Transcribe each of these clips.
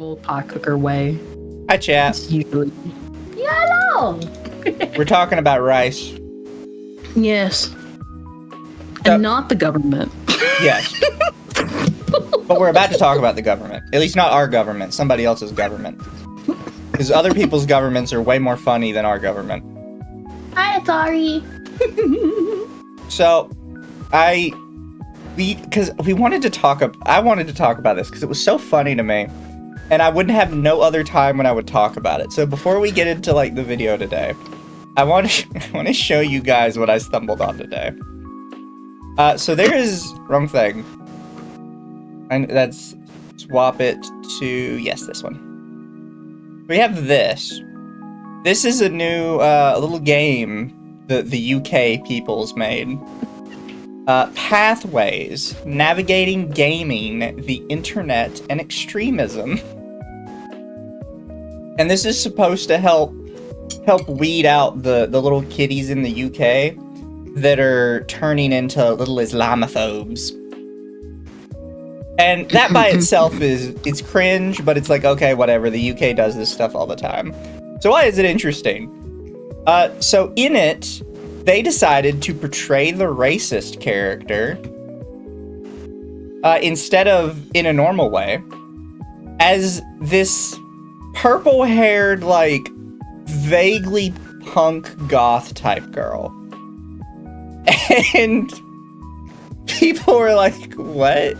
whole pot cooker way. Hi, chat. It's usually. Hello. We're talking about rice. Yes. So- And not the government. Yes. But we're about to talk about the government. At least not our government, somebody else's government. Because other people's governments are way more funny than our government. Hi, Atari. So, I wanted to talk about this because it was so funny to me, and I wouldn't have no other time when I would talk about it. So before we get into like the video today, I want to show you guys what I stumbled on today. So there is wrong thing, and that's swap it to yes, this one. We have this. This is a new little game that the UK people's made. Pathways, navigating gaming, the internet, and extremism. And this is supposed to help weed out the little kiddies in the UK that are turning into little Islamophobes. And that by itself it's cringe, but it's like, okay, whatever, the UK does this stuff all the time. So why is it interesting? So in it, they decided to portray the racist character instead of in a normal way as this purple-haired, like, vaguely punk goth type girl. And people were like, what?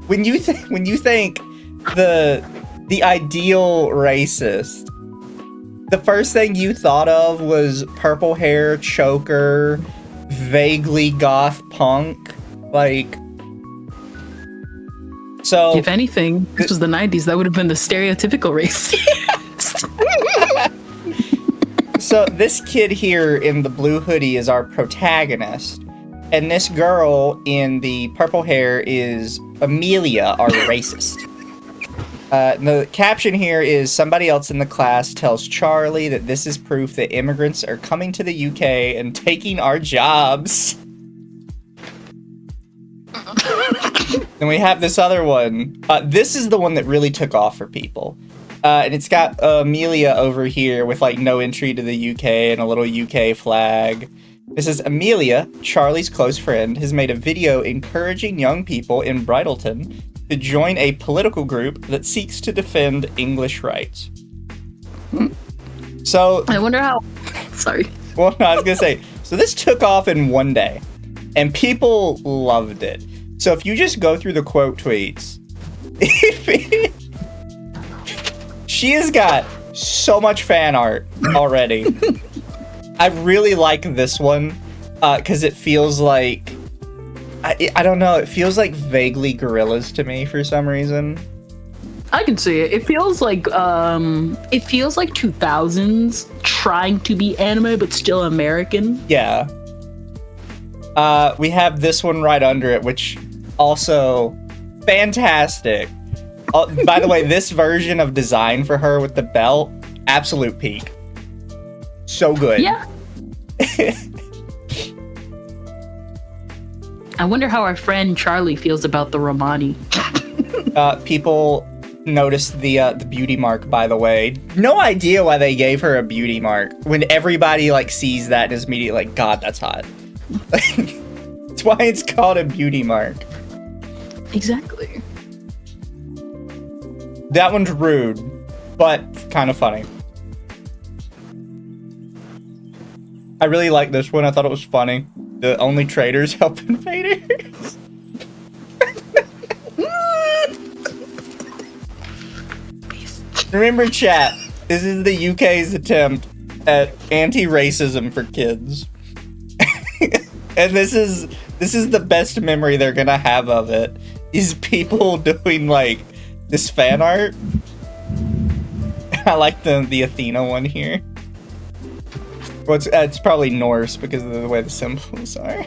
when you think the ideal racist, the first thing you thought of was purple hair, choker, vaguely goth punk, like. So, if anything, this was the 90s. That would have been the stereotypical racist. So this kid here in the blue hoodie is our protagonist, and this girl in the purple hair is Amelia, our racist. The caption here is, somebody else in the class tells Charlie that this is proof that immigrants are coming to the UK and taking our jobs. Then we have this other one. This is the one that really took off for people. And it's got Amelia over here with like no entry to the UK and a little UK flag. This is Amelia, Charlie's close friend, has made a video encouraging young people in Bridleton to join a political group that seeks to defend English rights. So I wonder how. Sorry. Well, no, I was gonna say. So this took off in one day, and people loved it. So if you just go through the quote tweets, she has got so much fan art already. I really like this one because it feels like I don't know. It feels like vaguely Gorillaz to me for some reason. I can see it. It feels like 2000s trying to be anime but still American. Yeah. We have this one right under it, which also fantastic. By the way, this version of design for her with the belt, absolute peak. So good. Yeah. I wonder how our friend Charlie feels about the Romani. People noticed the beauty mark, by the way. No idea why they gave her a beauty mark when everybody like sees that and is immediately like, God, that's hot. That's why it's called a beauty mark. Exactly. That one's rude, but kind of funny. I really like this one. I thought it was funny. The only traitors help invaders. Remember, chat, this is the UK's attempt at anti-racism for kids. And this is the best memory they're gonna have of it, is people doing like this fan art. I like the Athena one here. Well, it's probably Norse because of the way the symbols are.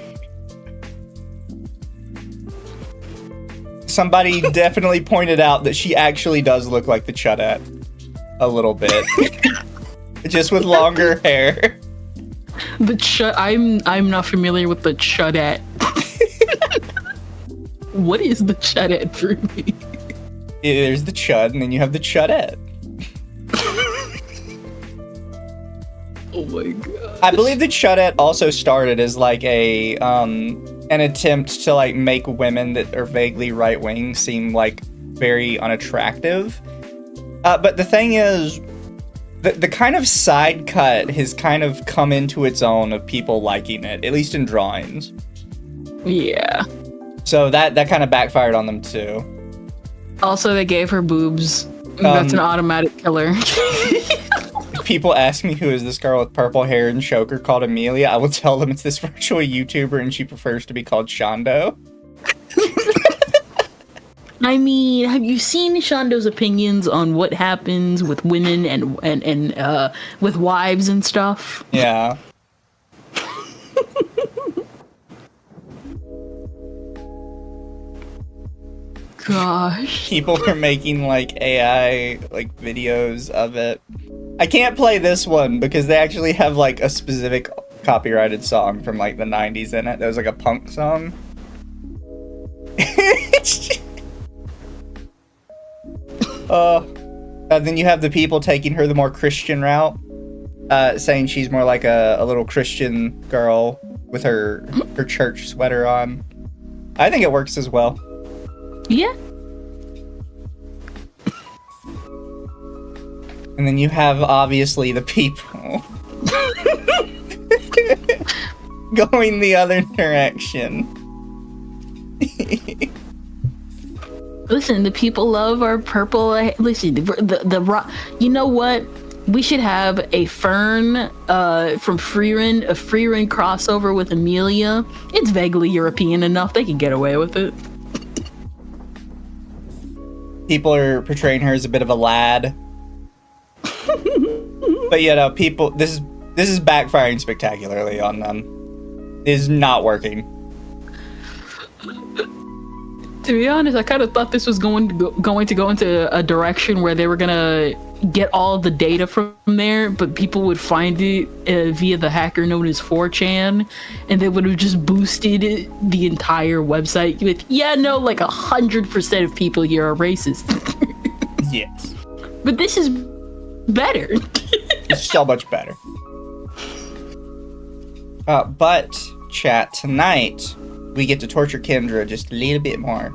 Somebody definitely pointed out that she actually does look like the Chudette a little bit, just with longer hair. I'm not familiar with the Chudette. What is the Chudette for me? There's the chud, and then you have the chudette. Oh my god. I believe the chudette also started as like an attempt to like make women that are vaguely right wing seem like very unattractive. But the thing is, the kind of side cut has kind of come into its own of people liking it, at least in drawings. Yeah. So that kind of backfired on them too. Also, they gave her boobs. That's an automatic killer. People ask me who is this girl with purple hair and choker called Amelia. I will tell them it's this virtual YouTuber and she prefers to be called Shondo. I mean, have you seen Shondo's opinions on what happens with women and with wives and stuff? Yeah. Gosh. People are making like AI like videos of it. I can't play this one because they actually have like a specific copyrighted song from like the 90s in it. That was like a punk song. Then you have the people taking her the more Christian route, saying she's more like a little Christian girl with her church sweater on. I think it works as well. Yeah. And then you have obviously the people going the other direction. Listen, the people love our purple. Listen, you know what? We should have a Fern from Freerin, a Freerin crossover with Amelia. It's vaguely European enough; they can get away with it. People are portraying her as a bit of a lad. But you know, people, this is backfiring spectacularly on them. It is not working. To be honest, I kind of thought this was going to go into a direction where they were gonna get all of the data from there, but people would find it via the hacker known as 4chan, and they would have just boosted the entire website with, like 100% of people here are racist. Yes. But this is better. It's so much better. But, chat, tonight, we get to torture Kendra just a little bit more.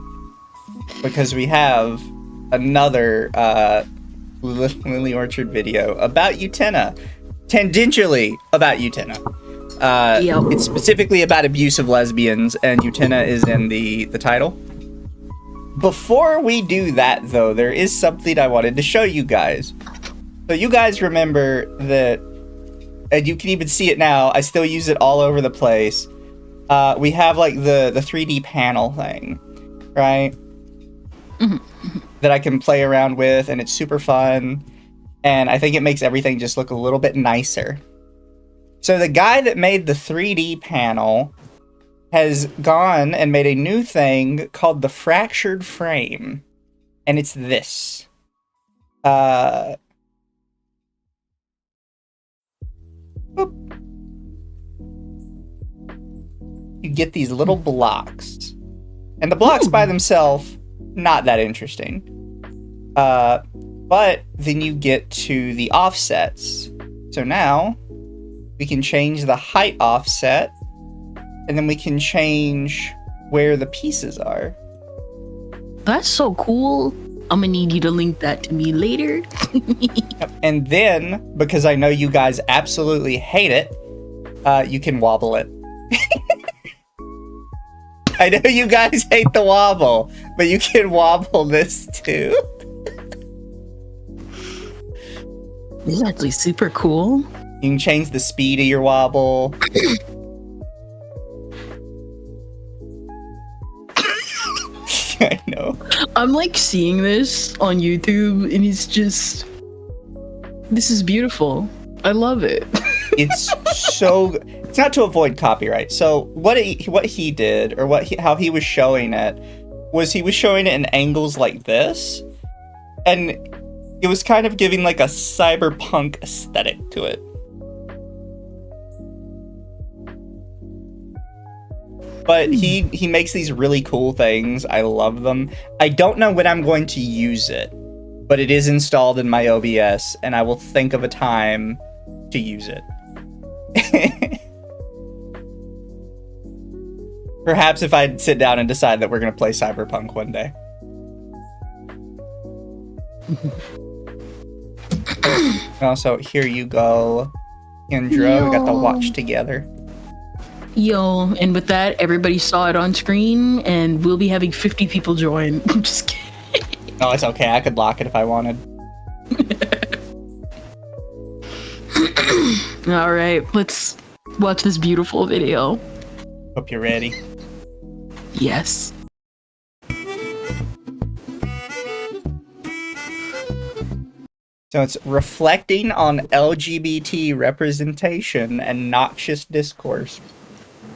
Because we have another Lily Orchard video about Utena. Tangentially about Utena. Yep. It's specifically about abusive lesbians, and Utena is in the title. Before we do that, though, there is something I wanted to show you guys. So you guys remember that, and you can even see it now, I still use it all over the place. We have like the 3D panel thing, right? Mm-hmm. That I can play around with, and it's super fun. And I think it makes everything just look a little bit nicer. So the guy that made the 3D panel has gone and made a new thing called the fractured frame. And it's this. You get these little blocks. And the blocks by themselves, not that interesting. But then you get to the offsets. So now we can change the height offset, and then we can change where the pieces are. That's so cool. I'm gonna need you to link that to me later. And then, because I know you guys absolutely hate it, you can wobble it. I know you guys hate the wobble, but you can wobble this too. This is actually super cool. You can change the speed of your wobble. I know. I'm like seeing this on YouTube, and it's just, this is beautiful. I love it. It's so. It's not to avoid copyright. So what he did, or how he was showing it, was he was showing it in angles like this, and it was kind of giving like a cyberpunk aesthetic to it. But he makes these really cool things. I love them. I don't know when I'm going to use it, but it is installed in my OBS, and I will think of a time to use it. Perhaps if I sit down and decide that we're going to play Cyberpunk one day. Also, here you go, Indra. We got the watch together. Yo, and with that, everybody saw it on screen, and we'll be having 50 people join. I'm just kidding. No, it's okay. I could lock it if I wanted. All right, let's watch this beautiful video. Hope you're ready. Yes. So it's reflecting on LGBT representation and noxious discourse.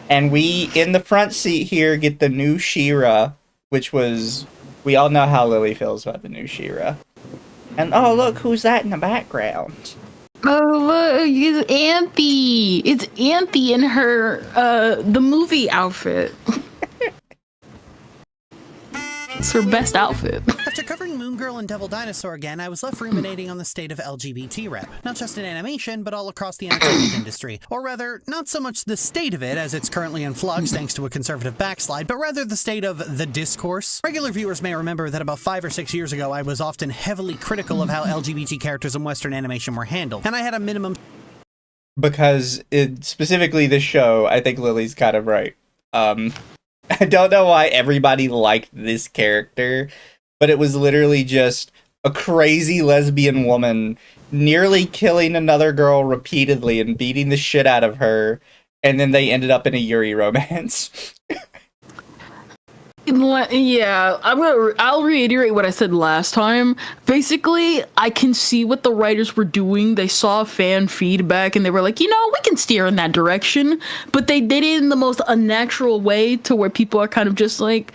And we, in the front seat here, get the new She-Ra, which was... We all know how Lily feels about the new She-Ra. And oh, look, who's that in the background? Oh, look, it's Anthe. It's Anthe in her, the movie outfit. It's her best outfit. After covering Moon Girl and Devil Dinosaur again, I was left ruminating on the state of LGBT rep. Not just in animation, but all across the entertainment industry. Or rather, not so much the state of it, as it's currently in flux thanks to a conservative backslide, but rather the state of the discourse. Regular viewers may remember that about 5 or 6 years ago, I was often heavily critical of how LGBT characters in Western animation were handled, and I had a minimum... Because, specifically this show, I think Lily's kind of right. I don't know why everybody liked this character, but it was literally just a crazy lesbian woman nearly killing another girl repeatedly and beating the shit out of her, and then they ended up in a Yuri romance. Yeah, I'll reiterate what I said last time. Basically, I can see what the writers were doing. They saw fan feedback and they were like, you know, we can steer in that direction. But they did it in the most unnatural way to where people are kind of just like,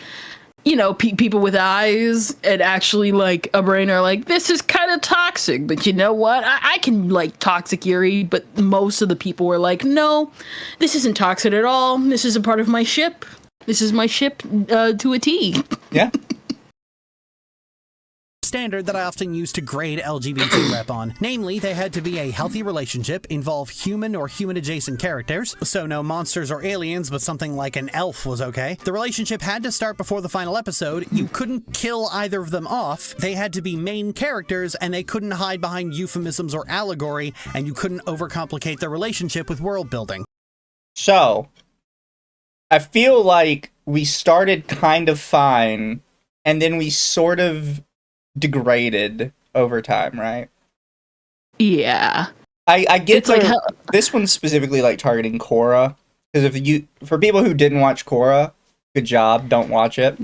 you know, people with eyes and actually like a brain are like, this is kind of toxic. But you know what? I can like toxic Yuri. But most of the people were like, no, this isn't toxic at all. This is a part of my ship. This is my ship to a T. Yeah. Standard that I often use to grade LGBT rep on. Namely, they had to be a healthy relationship, involve human or human-adjacent characters, so no monsters or aliens, but something like an elf was okay. The relationship had to start before the final episode. You couldn't kill either of them off. They had to be main characters, and they couldn't hide behind euphemisms or allegory, and you couldn't overcomplicate their relationship with world building. So... I feel like we started kind of fine, and then we sort of degraded over time, right? Yeah. I get it's like this one's specifically like targeting Korra, because for people who didn't watch Korra, good job, don't watch it.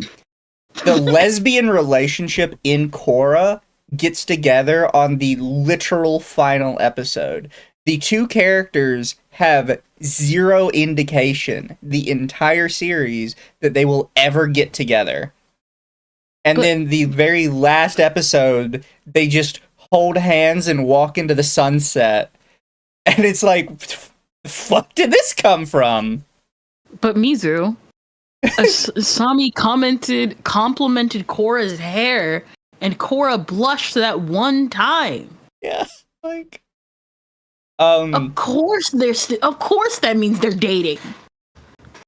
The lesbian relationship in Korra gets together on the literal final episode. The two characters have zero indication the entire series that they will ever get together. And then the very last episode, they just hold hands and walk into the sunset. And it's like, the fuck did this come from? But Mizu, Sami complimented Korra's hair, and Korra blushed that one time. Yeah, like... Of course that means they're dating.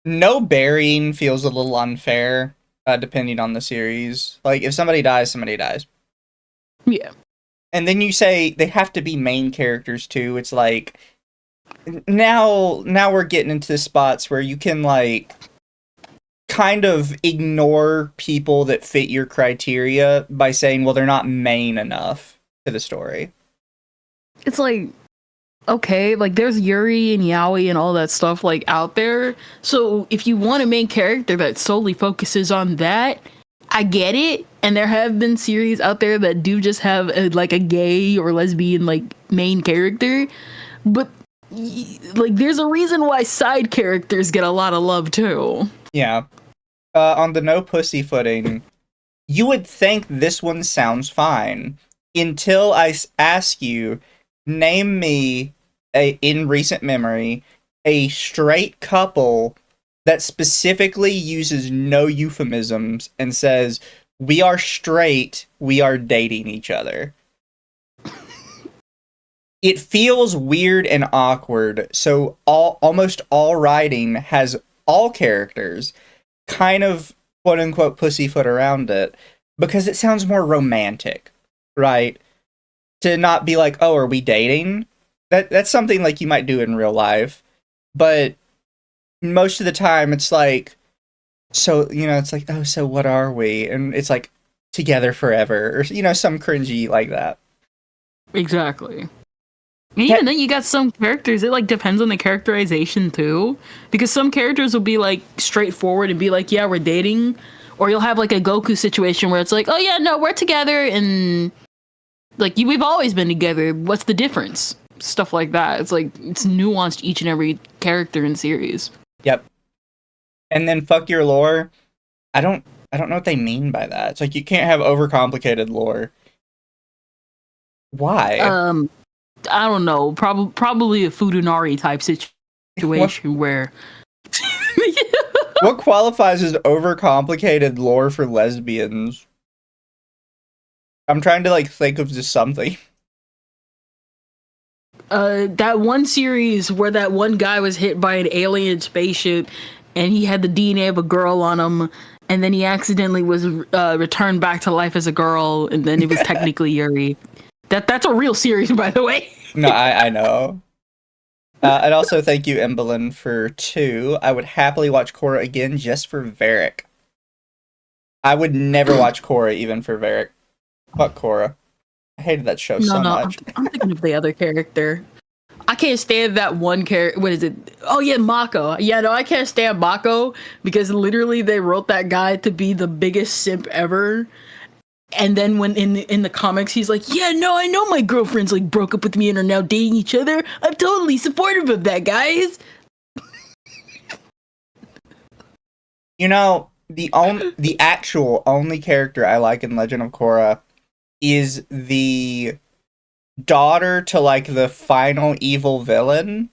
No burying feels a little unfair, depending on the series. Like, if somebody dies, somebody dies. Yeah. And then you say they have to be main characters, too. It's like, now we're getting into the spots where you can, like, kind of ignore people that fit your criteria by saying, well, they're not main enough to the story. It's like... Okay, like there's Yuri and Yaoi and all that stuff like out there. So if you want a main character that solely focuses on that, I get it. And there have been series out there that do just have a gay or lesbian like main character. But like there's a reason why side characters get a lot of love too. Yeah. On the no pussy footing, you would think this one sounds fine until I ask you, name me in recent memory, a straight couple that specifically uses no euphemisms and says, we are straight, we are dating each other. It feels weird and awkward, so almost all writing has all characters kind of quote-unquote pussyfoot around it, because it sounds more romantic, right? To not be like, oh, are we dating? That's something like you might do in real life, but most of the time it's like, so, you know, it's like, oh, so what are we? And it's like, together forever, or, you know, some cringy like that. Exactly. Even then, you got some characters, it like depends on the characterization too, because some characters will be like straightforward and be like, yeah, we're dating, or you'll have like a Goku situation where it's like, oh yeah, no, we're together, and like we've always been together, what's the difference? Stuff like that. It's like, it's nuanced each and every character in series. Yep. And then fuck your lore. I don't know what they mean by that. It's like, you can't have overcomplicated lore. Why? I don't know. Probably a Futanari type situation where. What qualifies as overcomplicated lore for lesbians? I'm trying to like think of just something. That one series where that one guy was hit by an alien spaceship, and he had the DNA of a girl on him, and then he accidentally was returned back to life as a girl, and then it was technically Yuri. That's a real series, by the way. No, I know. And also thank you, Embolin, for 2. I would happily watch Korra again just for Varric. I would never watch Korra even for Varric. Fuck Korra. I hated that show so much. I'm thinking of the other character. I can't stand that one character. What is it? Oh yeah, Mako. Yeah, no, I can't stand Mako because literally they wrote that guy to be the biggest simp ever. And then when in the comics, he's like, yeah, no, I know my girlfriends like broke up with me and are now dating each other. I'm totally supportive of that, guys. You know, the actual only character I like in Legend of Korra is the daughter to like the final evil villain,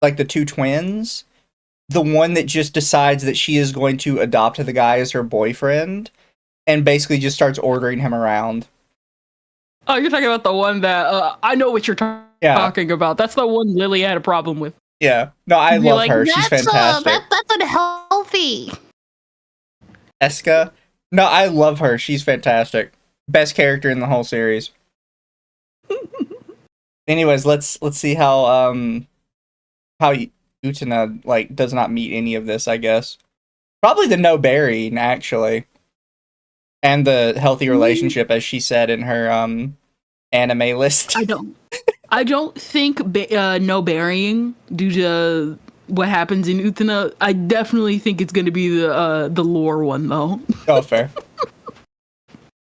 like the 2 twins. The one that just decides that she is going to adopt the guy as her boyfriend. And basically just starts ordering him around. Oh, you're talking about the one that I know what you're talking about. That's the one Lily had a problem with. Yeah, no, I love her. She's fantastic. That's unhealthy. Eska, no, I love her. She's fantastic. Best character in the whole series. Anyways, let's see how Utena like does not meet any of this. I guess probably the no bearing actually. And the healthy relationship, as she said in her anime list. I don't think no burying due to what happens in Utena. I definitely think it's going to be the lore one though. Oh, fair.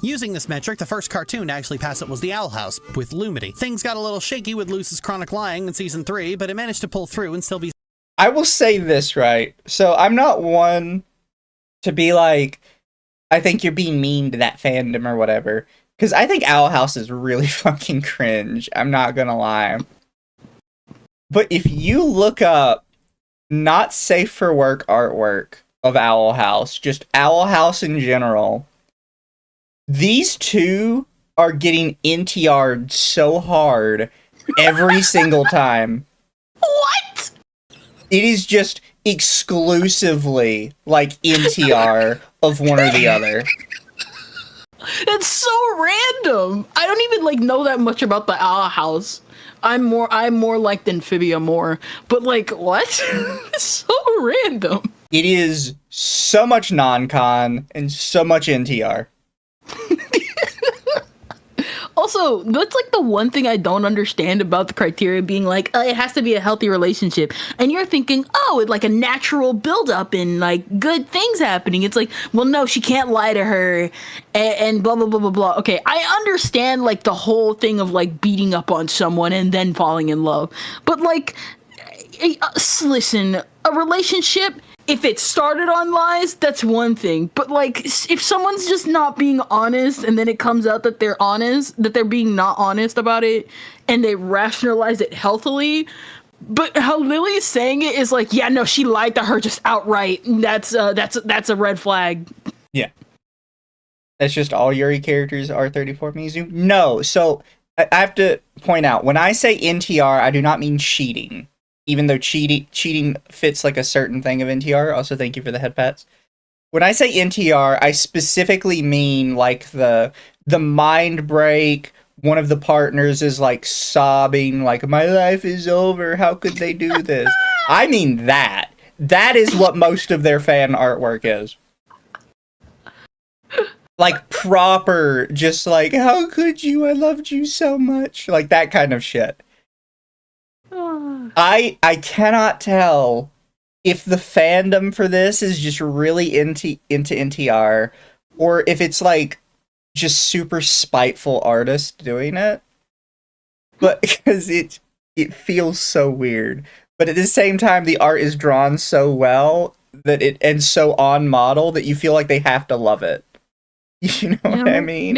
Using this metric, the first cartoon to actually pass it was The Owl House with Lumity. Things got a little shaky with Luce's chronic lying in season 3, but it managed to pull through and still be. I will say this, right? So I'm not one to be like, I think you're being mean to that fandom or whatever. Because I think Owl House is really fucking cringe. I'm not gonna lie. But if you look up not safe for work artwork of Owl House, just Owl House in general, these 2 are getting NTR'd so hard every single time. What? It is just exclusively like NTR of one or the other. That's so random. I don't even like know that much about the Owl House. I'm more like the Amphibia more. But like what? It's so random. It is so much non-con and so much NTR. Also, that's like the one thing I don't understand about the criteria being like, it has to be a healthy relationship. And you're thinking, oh, it's like a natural buildup and like good things happening. It's like, well, no, she can't lie to her and blah, blah, blah, blah, blah. Okay, I understand like the whole thing of like beating up on someone and then falling in love. But like, listen, a relationship, if it started on lies, that's one thing. But like, if someone's just not being honest and then it comes out that they're honest, that they're being not honest about it and they rationalize it healthily, But how Lily's saying it is like, yeah, no, she lied to her just outright. That's a red flag. Yeah. That's just all Yuri characters are 34 Mizu? No. So I have to point out, when I say NTR, I do not mean cheating. Even though cheating fits like a certain thing of NTR. Also, thank you for the head pats. When I say NTR, I specifically mean like the mind break. One of the partners is like sobbing, like, my life is over. How could they do this? I mean that. That is what most of their fan artwork is. Like proper, just like, how could you? I loved you so much. Like that kind of shit. I cannot tell if the fandom for this is just really into NTR, or if it's like just super spiteful artists doing it. But because it feels so weird. But at the same time, the art is drawn so well that and so on model that you feel like they have to love it. You know what I mean?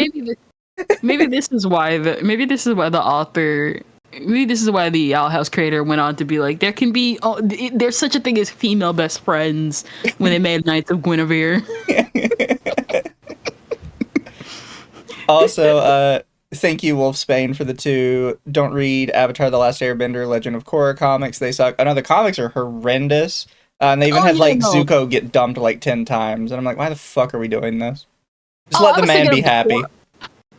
Maybe this is why the author. Maybe this is why the Owl House creator went on to be like, there can be, there's such a thing as female best friends when they made Knights of Guinevere. Also, thank you, Wolfsbane, for the 2. Don't read Avatar: The Last Airbender, Legend of Korra comics. They suck. I know the comics are horrendous. And they even had Zuko get dumped like 10 times. And I'm like, why the fuck are we doing this? Just let the man be happy.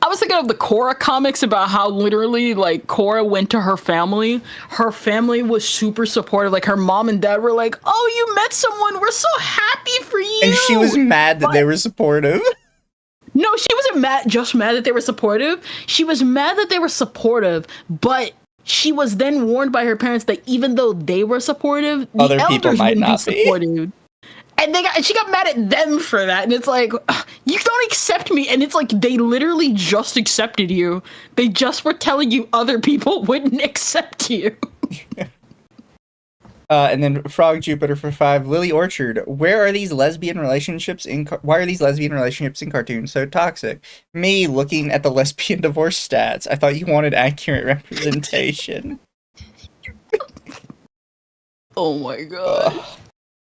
I was thinking of the Korra comics about how literally, like, Korra went to her family. Her family was super supportive. Like, her mom and dad were like, oh, you met someone. We're so happy for you. And she was mad that they were supportive. No, she wasn't just mad that they were supportive. She was mad that they were supportive, but she was then warned by her parents that even though they were supportive, the other people might not be supportive. And she got mad at them for that. And it's like, you don't accept me. And it's like, they literally just accepted you. They just were telling you other people wouldn't accept you. And then Frog Jupiter for 5. Lily Orchard. Where are these lesbian relationships why are these lesbian relationships in cartoons so toxic? Me looking at the lesbian divorce stats. I thought you wanted accurate representation. Oh my god.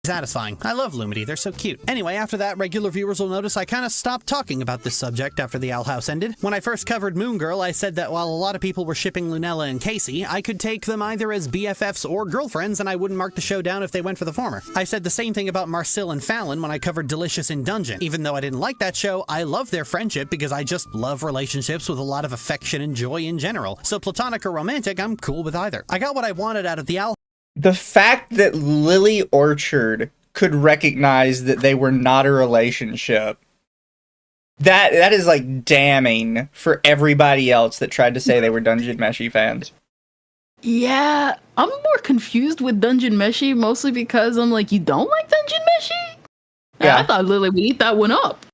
Satisfying. I love Lumity, they're so cute. Anyway, after that, regular viewers will notice I kind of stopped talking about this subject after the Owl House ended. When I first covered Moon Girl, I said that while a lot of people were shipping Lunella and Casey, I could take them either as BFFs or girlfriends, and I wouldn't mark the show down if they went for the former. I said the same thing about Marcel and Fallon when I covered Delicious in Dungeon. Even though I didn't like that show, I love their friendship because I just love relationships with a lot of affection and joy in general. So platonic or romantic, I'm cool with either. I got what I wanted out of the Owl. The fact that Lily Orchard could recognize that they were not a relationship, that is like damning for everybody else that tried to say they were Dungeon Meshi fans. Yeah, I'm more confused with Dungeon Meshi, mostly because I'm like, you don't like Dungeon Meshi? Yeah. I thought Lily would eat that one up.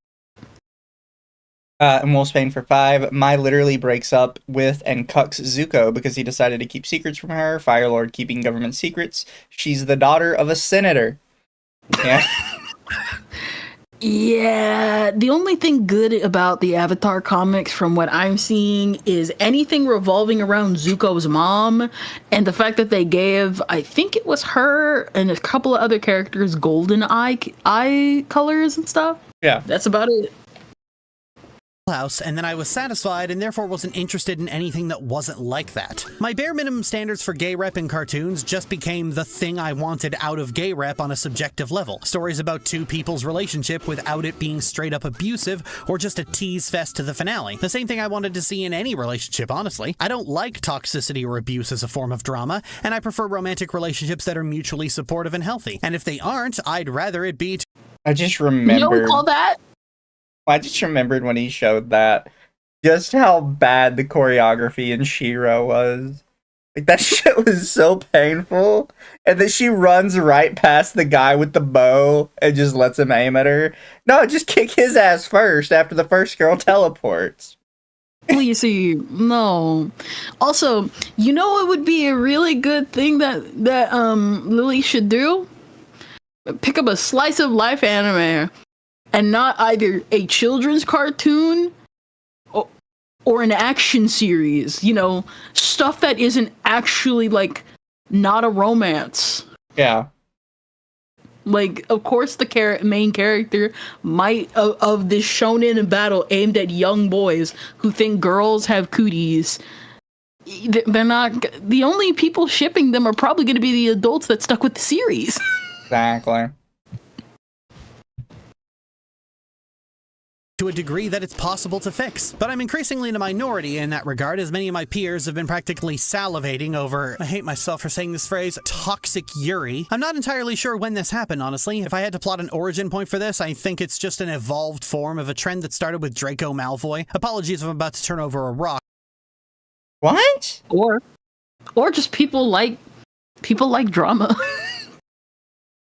And Wolfsbane for 5. Mai literally breaks up with and cucks Zuko because he decided to keep secrets from her. Firelord keeping government secrets. She's the daughter of a senator. Yeah. Yeah, the only thing good about the Avatar comics from what I'm seeing is anything revolving around Zuko's mom and the fact that they gave, I think it was her and a couple of other characters, golden eye colors and stuff. Yeah. That's about it. House, and then I was satisfied and therefore wasn't interested in anything that wasn't like that. My bare minimum standards for gay rep in cartoons just became the thing I wanted out of gay rep on a subjective level. Stories about two people's relationship without it being straight up abusive or just a tease fest to the finale. The same thing I wanted to see in any relationship, honestly. I don't like toxicity or abuse as a form of drama, and I prefer romantic relationships that are mutually supportive and healthy. And if they aren't, I'd rather it be I just remembered. You don't call that? I just remembered when he showed that, just how bad the choreography in She-Ra was. Like, that shit was so painful. And then she runs right past the guy with the bow and just lets him aim at her. No, just kick his ass first after the first girl teleports. Please, no. Also, you know it would be a really good thing that Lily should do? Pick up a slice of life anime and not either a children's cartoon or an action series, you know, stuff that isn't actually like not a romance. Yeah. Like, of course, the main character might of this shonen battle aimed at young boys who think girls have cooties. They're not. The only people shipping them are probably going to be the adults that stuck with the series. Exactly. To a degree that it's possible to fix. But I'm increasingly in a minority in that regard, as many of my peers have been practically salivating over, I hate myself for saying this phrase, toxic Yuri. I'm not entirely sure when this happened, honestly. If I had to plot an origin point for this, I think it's just an evolved form of a trend that started with Draco Malfoy. Apologies if I'm about to turn over a rock. What? Or just people like drama.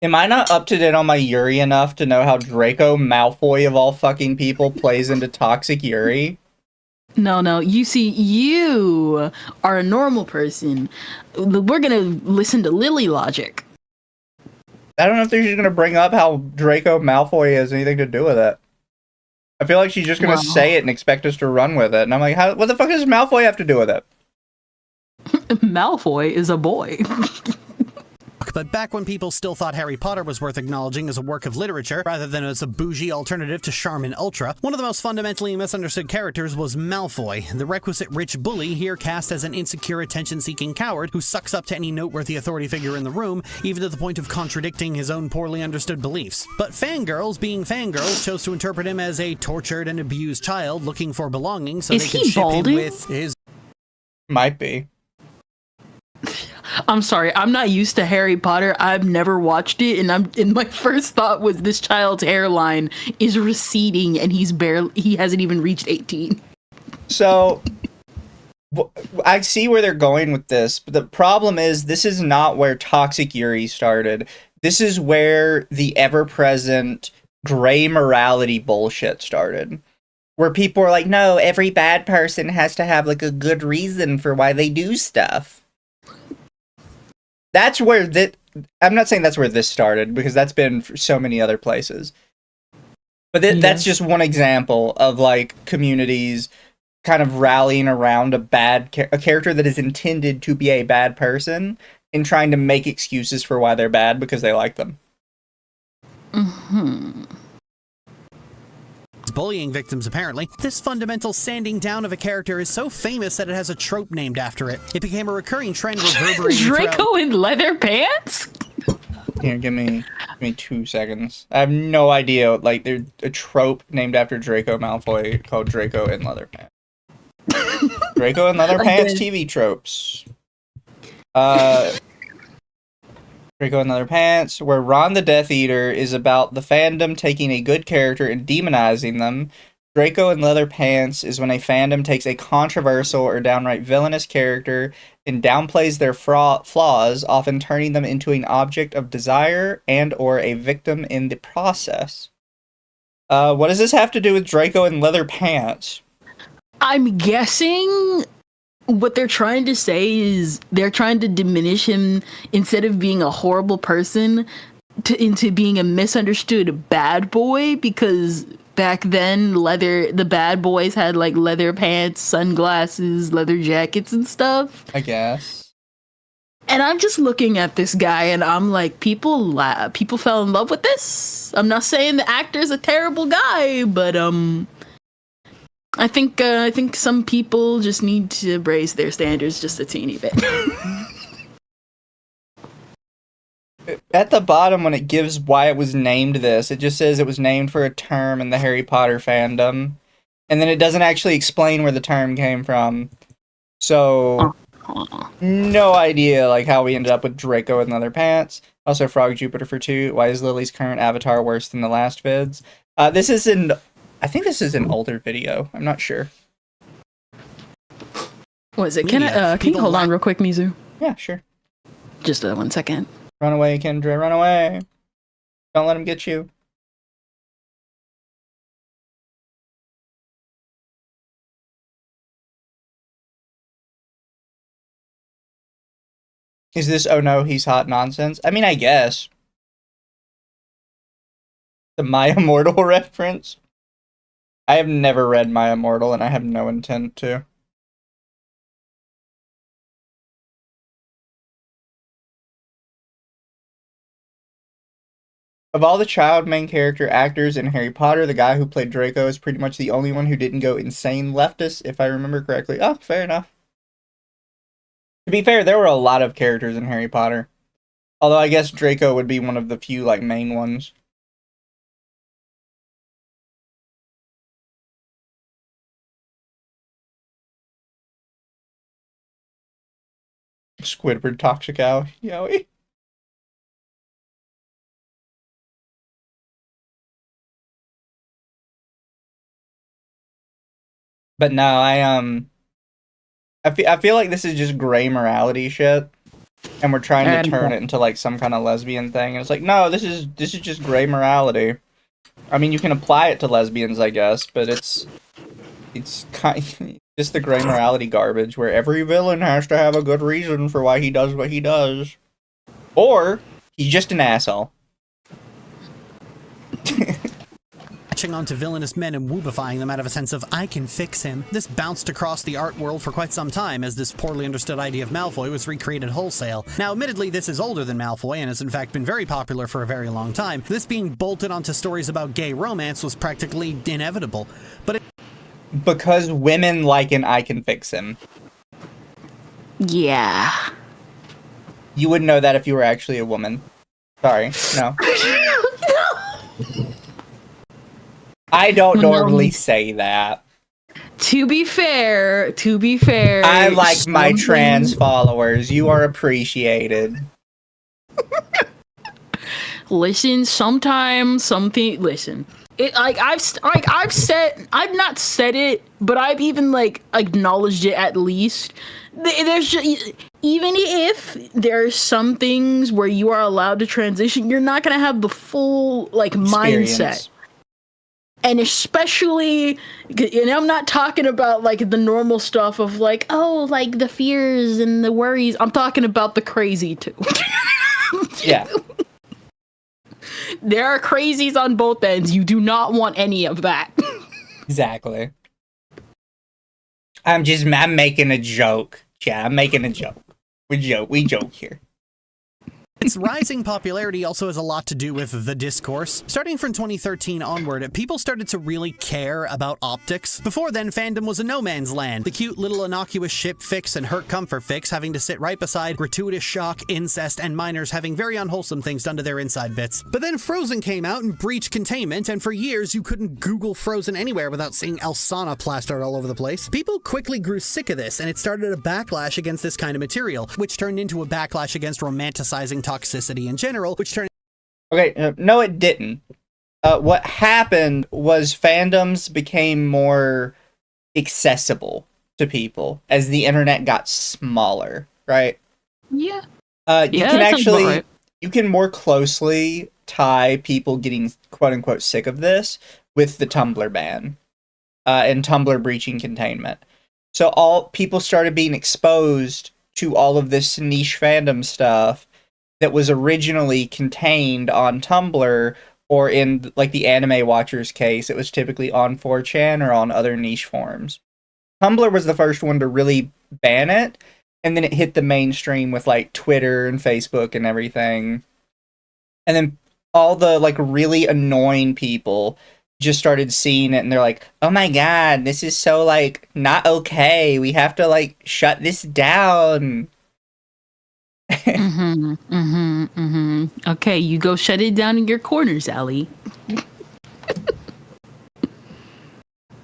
Am I not up to date on my Yuri enough to know how Draco Malfoy of all fucking people plays into toxic Yuri? No. You see, you are a normal person. We're gonna listen to Lily logic. I don't know if they're just gonna bring up how Draco Malfoy has anything to do with it. I feel like she's just gonna say it and expect us to run with it. And I'm like, what the fuck does Malfoy have to do with it? Malfoy is a boy. But back when people still thought Harry Potter was worth acknowledging as a work of literature, rather than as a bougie alternative to Charmin Ultra, one of the most fundamentally misunderstood characters was Malfoy, the requisite rich bully here cast as an insecure attention-seeking coward who sucks up to any noteworthy authority figure in the room, even to the point of contradicting his own poorly understood beliefs. But fangirls, being fangirls, chose to interpret him as a tortured and abused child looking for belonging so they could ship him with his... Might be. I'm sorry, I'm not used to Harry Potter. I've never watched it, and my first thought was this child's hairline is receding, and he hasn't even reached 18. So, I see where they're going with this, but the problem is this is not where Toxic Yuri started. This is where the ever-present gray morality bullshit started. Where people are like, no, every bad person has to have, like, a good reason for why they do stuff. That's where I'm not saying that's where this started, because that's been for so many other places. But that's just one example of, like, communities kind of rallying around a character that is intended to be a bad person and trying to make excuses for why they're bad because they like them. Mm-hmm. Bullying victims, apparently. This fundamental sanding down of a character is so famous that it has a trope named after it. It became a recurring trend reverberating Draco in leather pants? Here, give me 2 seconds. I have no idea. Like, there's a trope named after Draco Malfoy called Draco in leather pants. Draco in leather pants TV tropes. Draco in Leather Pants, where Ron the Death Eater is about the fandom taking a good character and demonizing them. Draco in Leather Pants is when a fandom takes a controversial or downright villainous character and downplays their flaws, often turning them into an object of desire and or a victim in the process. What does this have to do with Draco in Leather Pants? I'm guessing what they're trying to say is they're trying to diminish him instead of being a horrible person into being a misunderstood bad boy, because back then the bad boys had like leather pants, sunglasses, leather jackets and stuff, I guess. And I'm just looking at this guy and I'm like, people fell in love with this. I'm not saying the actor's a terrible guy, but I think some people just need to raise their standards just a teeny bit. At the bottom, when it gives why it was named this, it just says it was named for a term in the Harry Potter fandom. And then it doesn't actually explain where the term came from. So, no idea like how we ended up with Draco in Leather Pants. Also, Frog Jupiter for 2. Why is Lily's current avatar worse than the last vids? I think this is an older video. I'm not sure. What is it? Can you hold on real quick, Mizu? Yeah, sure. Just 1 second. Run away, Kendra, run away. Don't let him get you. Is this oh no, he's hot nonsense? I mean, I guess. The My Immortal reference? I have never read My Immortal, and I have no intent to. Of all the child main character actors in Harry Potter, the guy who played Draco is pretty much the only one who didn't go insane leftist, if I remember correctly. Oh, fair enough. To be fair, there were a lot of characters in Harry Potter. Although I guess Draco would be one of the few, like, main ones. Squidward Toxic Owl, yowie. But no, I feel like this is just gray morality shit, and we're trying to turn it into like some kind of lesbian thing. And it's like, no, this is just gray morality. I mean, you can apply it to lesbians, I guess, but it's kind just the gray morality garbage where every villain has to have a good reason for why he does what he does, or he's just an asshole. Latching onto villainous men and woobifying them out of a sense of, I can fix him. This bounced across the art world for quite some time as this poorly understood idea of Malfoy was recreated wholesale. Now, admittedly, this is older than Malfoy and has in fact been very popular for a very long time. This being bolted onto stories about gay romance was practically inevitable. But because women like an I can fix him. Yeah. You wouldn't know that if you were actually a woman. Sorry, no. I don't normally say that. To be fair, I like my trans followers. You are appreciated. Listen, sometimes something. Listen, I've not said it, but I've even like acknowledged it at least. There's just, even if there's some things where you are allowed to transition, you're not gonna have the full like mindset. And especially, and I'm not talking about like the normal stuff of like, oh, like the fears and the worries. I'm talking about the crazy too. Yeah. There are crazies on both ends. You do not want any of that. Exactly. I'm making a joke. Yeah, I'm making a joke. We joke here. Its rising popularity also has a lot to do with the discourse. Starting from 2013 onward, people started to really care about optics. Before then, fandom was a no man's land. The cute little innocuous ship fics and hurt comfort fics having to sit right beside gratuitous shock, incest, and minors having very unwholesome things done to their inside bits. But then Frozen came out and breached containment, and for years you couldn't Google Frozen anywhere without seeing Elsana plastered all over the place. People quickly grew sick of this, and it started a backlash against this kind of material, which turned into a backlash against romanticizing toxicity in general, which turned... Okay, no it didn't. What happened was fandoms became more accessible to people as the internet got smaller, right? Yeah. You can actually, you can more closely tie people getting quote-unquote sick of this with the Tumblr ban and Tumblr breaching containment. So all people started being exposed to all of this niche fandom stuff that was originally contained on Tumblr, or in like the Anime Watchers case, it was typically on 4chan or on other niche forums. Tumblr was the first one to really ban it, and then it hit the mainstream with like Twitter and Facebook and everything. And then all the like really annoying people just started seeing it and they're like, oh my god, this is so like not okay. We have to like shut this down. Okay, you go shut it down in your corners, Allie.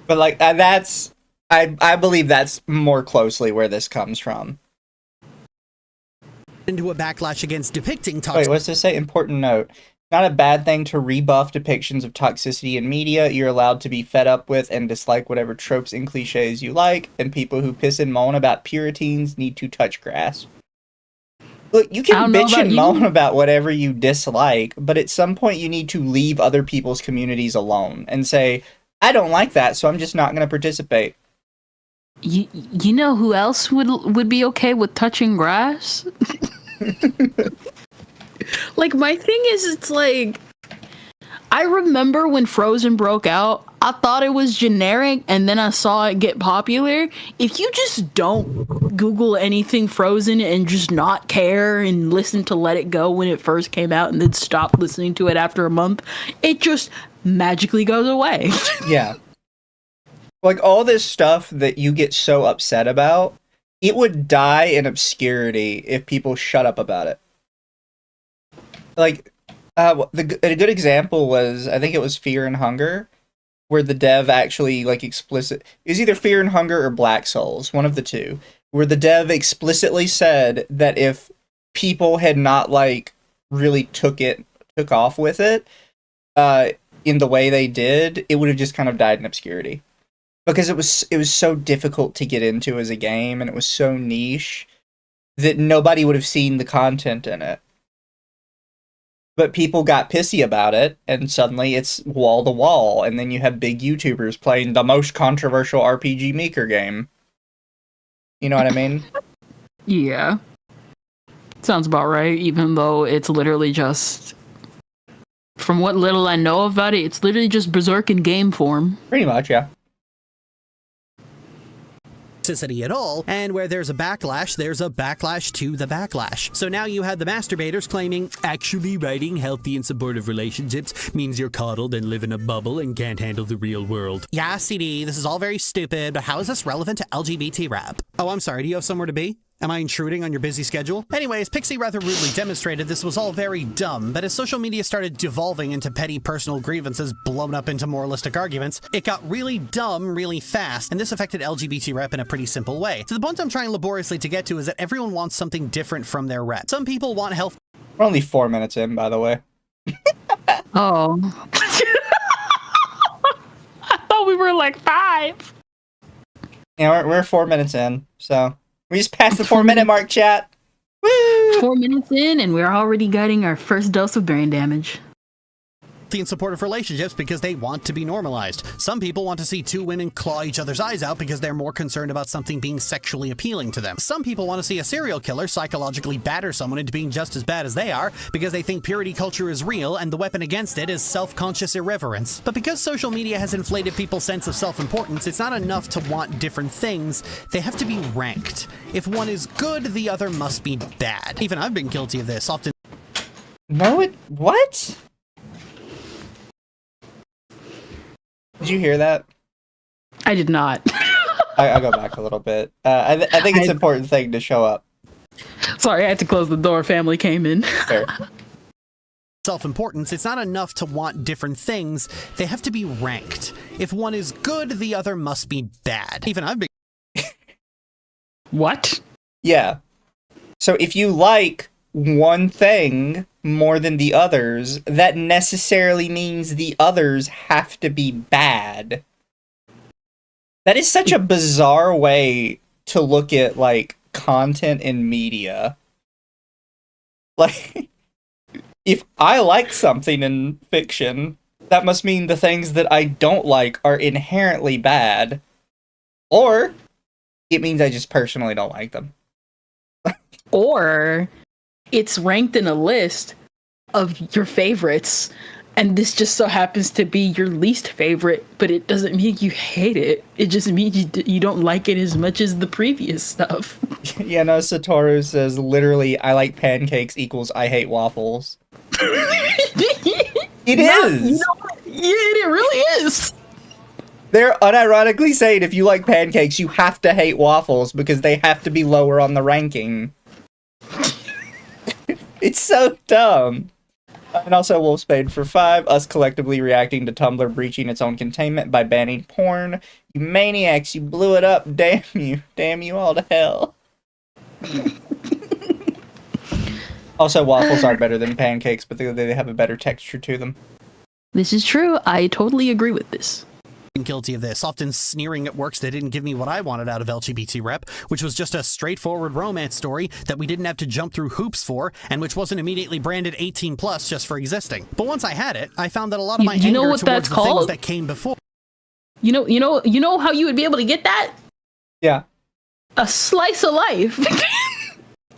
But like that's I believe that's more closely where this comes from. Into a backlash against depicting toxicity. Wait, what's this say? Important note. Not a bad thing to rebuff depictions of toxicity in media. You're allowed to be fed up with and dislike whatever tropes and cliches you like, and people who piss and moan about Puritans need to touch grass. Look, you can bitch and moan about whatever you dislike, but at some point you need to leave other people's communities alone and say, I don't like that, so I'm just not going to participate. You know who else would be okay with touching grass? Like, my thing is, it's like, I remember when Frozen broke out, I thought it was generic, and then I saw it get popular. If you just don't Google anything Frozen and just not care and listen to Let It Go when it first came out and then stop listening to it after a month, it just magically goes away. Yeah. Like, all this stuff that you get so upset about, it would die in obscurity if people shut up about it. Like, a good example was, I think it was Fear and Hunger, where the dev actually, like, it was either Fear and Hunger or Black Souls, one of the two, where the dev explicitly said that if people had not, like, really took off with it, in the way they did, it would have just kind of died in obscurity. Because it was so difficult to get into as a game, and it was so niche, that nobody would have seen the content in it. But people got pissy about it, and suddenly it's wall to wall, and then you have big YouTubers playing the most controversial RPG Maker game. You know what I mean? Yeah. Sounds about right, even though it's literally just... From what little I know about it, it's literally just Berserk in game form. Pretty much, yeah. At all, and where there's a backlash to the backlash. So now you had the masturbators claiming, actually writing healthy and supportive relationships means you're coddled and live in a bubble and can't handle the real world. Yeah, CD, this is all very stupid, but how is this relevant to LGBT rap? Oh, I'm sorry, do you have somewhere to be? Am I intruding on your busy schedule? Anyways, Pixie rather rudely demonstrated this was all very dumb, but as social media started devolving into petty personal grievances blown up into moralistic arguments, it got really dumb really fast, and this affected LGBT rep in a pretty simple way. So the point I'm trying laboriously to get to is that everyone wants something different from their rep. Some people want health. We're only 4 minutes in, by the way. Oh. I thought we were like 5. Yeah, we're 4 minutes in, so... We just passed the 4-minute mark, chat. Woo! 4 minutes in, and we're already getting our first dose of brain damage. And supportive relationships because they want to be normalized. Some people want to see two women claw each other's eyes out because they're more concerned about something being sexually appealing to them. Some people want to see a serial killer psychologically batter someone into being just as bad as they are because they think purity culture is real and the weapon against it is self-conscious irreverence. But because social media has inflated people's sense of self-importance, it's not enough to want different things. They have to be ranked. If one is good, the other must be bad. Even I've been guilty of this, often. No, what? Did you hear that? I did not. I'll go back a little bit. I think it's an important thing to show up. Sorry, I had to close the door. Family came in. Fair. Self-importance, it's not enough to want different things. They have to be ranked. If one is good, the other must be bad. Even I've been... What? Yeah. So if you like one thing more than the others, that necessarily means the others have to be bad. That is such a bizarre way to look at, like, content in media. Like, if I like something in fiction, that must mean the things that I don't like are inherently bad. Or, it means I just personally don't like them. Or it's ranked in a list of your favorites, and this just so happens to be your least favorite, but it doesn't mean you hate it. It just means you don't like it as much as the previous stuff. Yeah, no, Satoru says, literally, I like pancakes equals I hate waffles. It is! You know, yeah, it really is! They're unironically saying if you like pancakes, you have to hate waffles because they have to be lower on the ranking. It's so dumb. And also Wolfspade for 5, us collectively reacting to Tumblr breaching its own containment by banning porn. You maniacs, you blew it up, damn you. Damn you all to hell. Also, waffles are better than pancakes, but they have a better texture to them. This is true. I totally agree with this. Guilty of this, often sneering at works that didn't give me what I wanted out of LGBT rep, which was just a straightforward romance story that we didn't have to jump through hoops for, and which wasn't immediately branded 18 plus just for existing. But once I had it, I found that a lot of my anger towards the things that came before. You know how you would be able to get that? Yeah. A slice of life.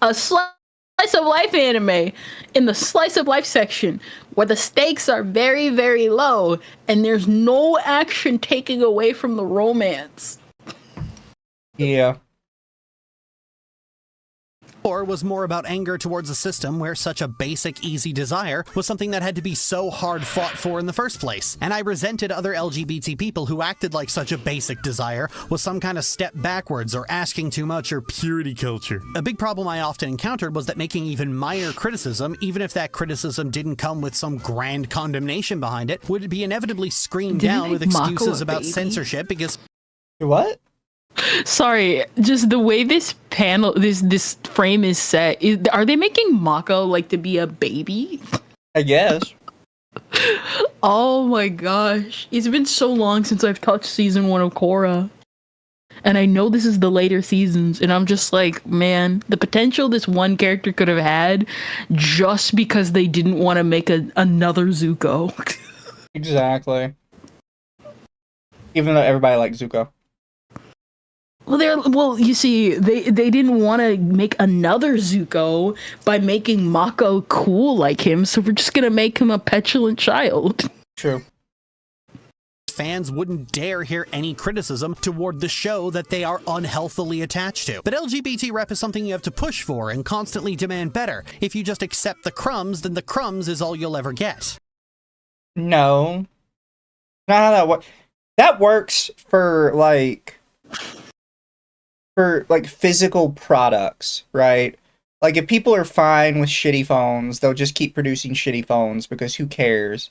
A slice slice of life anime, in the slice of life section, where the stakes are very, very low, and there's no action taking away from the romance. Yeah. Or was more about anger towards a system where such a basic, easy desire was something that had to be so hard fought for in the first place. And I resented other LGBT people who acted like such a basic desire was some kind of step backwards or asking too much or purity culture. A big problem I often encountered was that making even minor criticism, even if that criticism didn't come with some grand condemnation behind it, would be inevitably screamed down with excuses about censorship because... What? Sorry, just the way this panel, this frame is set, are they making Mako like to be a baby? I guess. Oh my gosh. It's been so long since I've touched season 1 of Korra. And I know this is the later seasons, and I'm just like, man, the potential this one character could have had just because they didn't want to make another Zuko. Exactly. Even though everybody likes Zuko. Well, you see, they didn't want to make another Zuko by making Mako cool like him, so we're just gonna make him a petulant child. True. Fans wouldn't dare hear any criticism toward the show that they are unhealthily attached to. But LGBT rep is something you have to push for and constantly demand better. If you just accept the crumbs, then the crumbs is all you'll ever get. No. Not how that works. That works for, like physical products, right? Like if people are fine with shitty phones, they'll just keep producing shitty phones because who cares?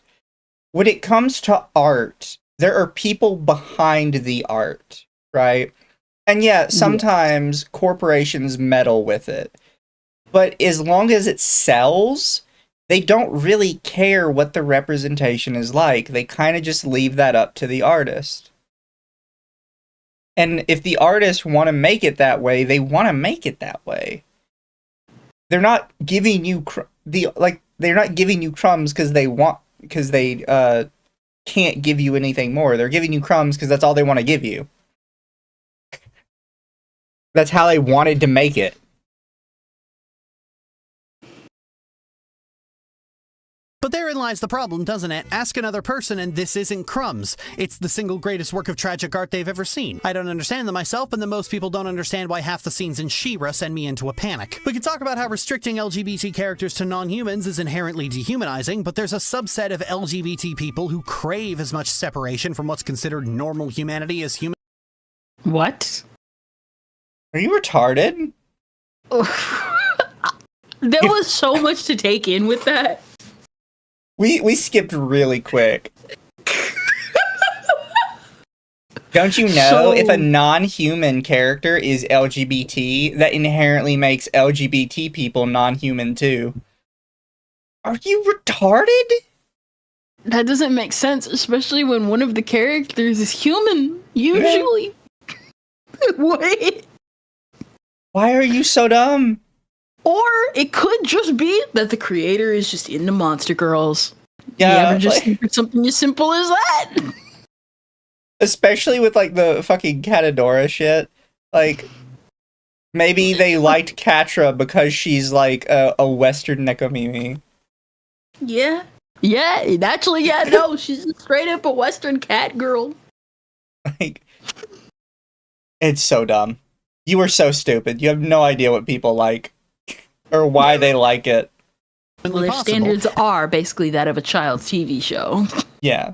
When it comes to art, there are people behind the art, right? And yeah, sometimes corporations meddle with it. But as long as it sells, they don't really care what the representation is like. They kind of just leave that up to the artist. And if the artists want to make it that way, they want to make it that way. They're not giving you they're not giving you crumbs because they can't give you anything more. They're giving you crumbs because that's all they want to give you. That's how they wanted to make it. But therein lies the problem, doesn't it? Ask another person and this isn't crumbs. It's the single greatest work of tragic art they've ever seen. I don't understand them myself, and then most people don't understand why half the scenes in She-Ra send me into a panic. We can talk about how restricting LGBT characters to non-humans is inherently dehumanizing, but there's a subset of LGBT people who crave as much separation from what's considered normal humanity as human. What? Are you retarded? There was so much to take in with that. We skipped really quick. Don't you know if a non-human character is LGBT, that inherently makes LGBT people non-human too? Are you retarded? That doesn't make sense, especially when one of the characters is human, usually. Wait. Why are you so dumb? Or it could just be that the creator is just into monster girls. Yeah, you ever just think of something as simple as that? Especially with like the fucking Katadora shit. Like, maybe they liked Katra because she's like a Western Nekomimi. Yeah. Yeah, actually, yeah, no, she's straight up a Western cat girl. Like, it's so dumb. You are so stupid. You have no idea what people like. Or why they like it. Well, their standards are basically that of a child's TV show. Yeah.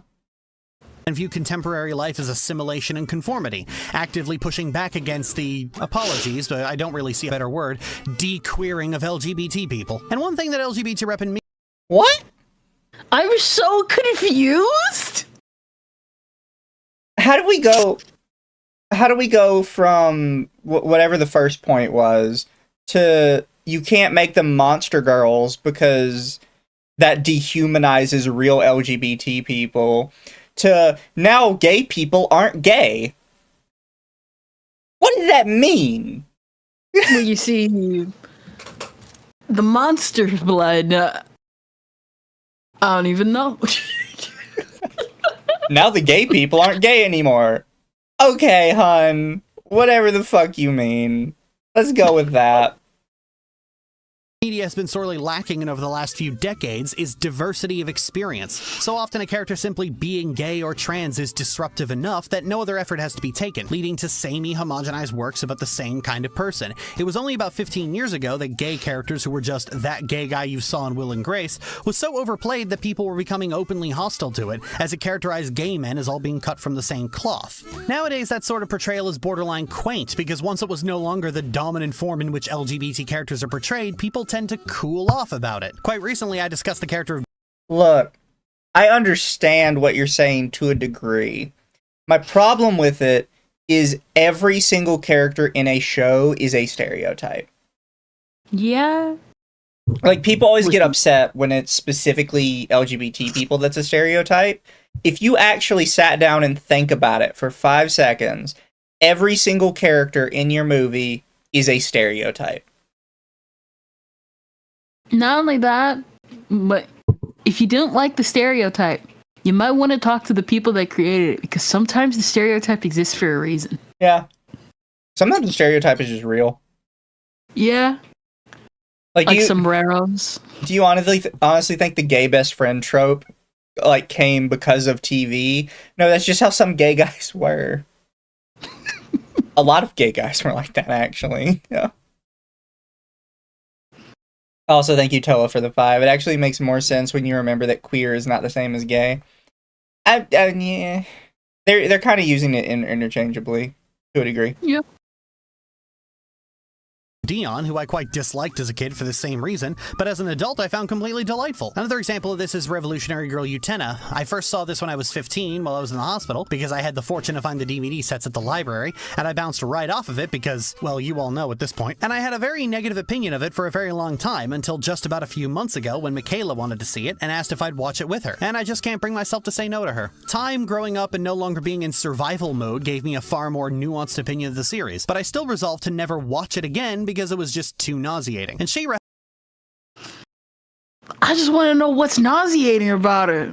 And view contemporary life as assimilation and conformity, actively pushing back against the apologies, but I don't really see a better word, de-queering of LGBT people. And one thing that LGBT rep and me... What? I'm so confused! How do we go from whatever the first point was to... You can't make them monster girls because that dehumanizes real LGBT people, to now gay people aren't gay. What does that mean? Well, you see, the monster's blood, I don't even know. Now the gay people aren't gay anymore. Okay, hun. Whatever the fuck you mean. Let's go with that. media has been sorely lacking in over the last few decades is diversity of experience. So often a character simply being gay or trans is disruptive enough that no other effort has to be taken, leading to samey homogenized works about the same kind of person. It was only about 15 years ago that gay characters who were just that gay guy you saw in Will and Grace was so overplayed that people were becoming openly hostile to it, as it characterized gay men as all being cut from the same cloth. Nowadays that sort of portrayal is borderline quaint, because once it was no longer the dominant form in which LGBT characters are portrayed, people tend to cool off about it. Quite recently, I discussed the character of... Look, I understand what you're saying to a degree. My problem with it is every single character in a show is a stereotype. Yeah. Like, people always get upset when it's specifically LGBT people that's a stereotype. If you actually sat down and think about it for 5 seconds, every single character in your movie is a stereotype. Not only that, but if you don't like the stereotype, you might want to talk to the people that created it, because sometimes the stereotype exists for a reason. Yeah. Sometimes the stereotype is just real. Yeah. Like sombreros. Do you honestly think the gay best friend trope came because of TV? No, that's just how some gay guys were. A lot of gay guys were like that, actually. Yeah. Also, thank you, Toa, for the 5. It actually makes more sense when you remember that queer is not the same as gay. Yeah. They're kind of using it interchangeably, to a degree. Yep. Dion, who I quite disliked as a kid for the same reason, but as an adult I found completely delightful. Another example of this is Revolutionary Girl Utena. I first saw this when I was 15 while I was in the hospital, because I had the fortune to find the DVD sets at the library, and I bounced right off of it because, well, you all know at this point. And I had a very negative opinion of it for a very long time, until just about a few months ago when Michaela wanted to see it and asked if I'd watch it with her, and I just can't bring myself to say no to her. Time growing up and no longer being in survival mode gave me a far more nuanced opinion of the series, but I still resolved to never watch it again because it was just too nauseating. And she I just want to know what's nauseating about it.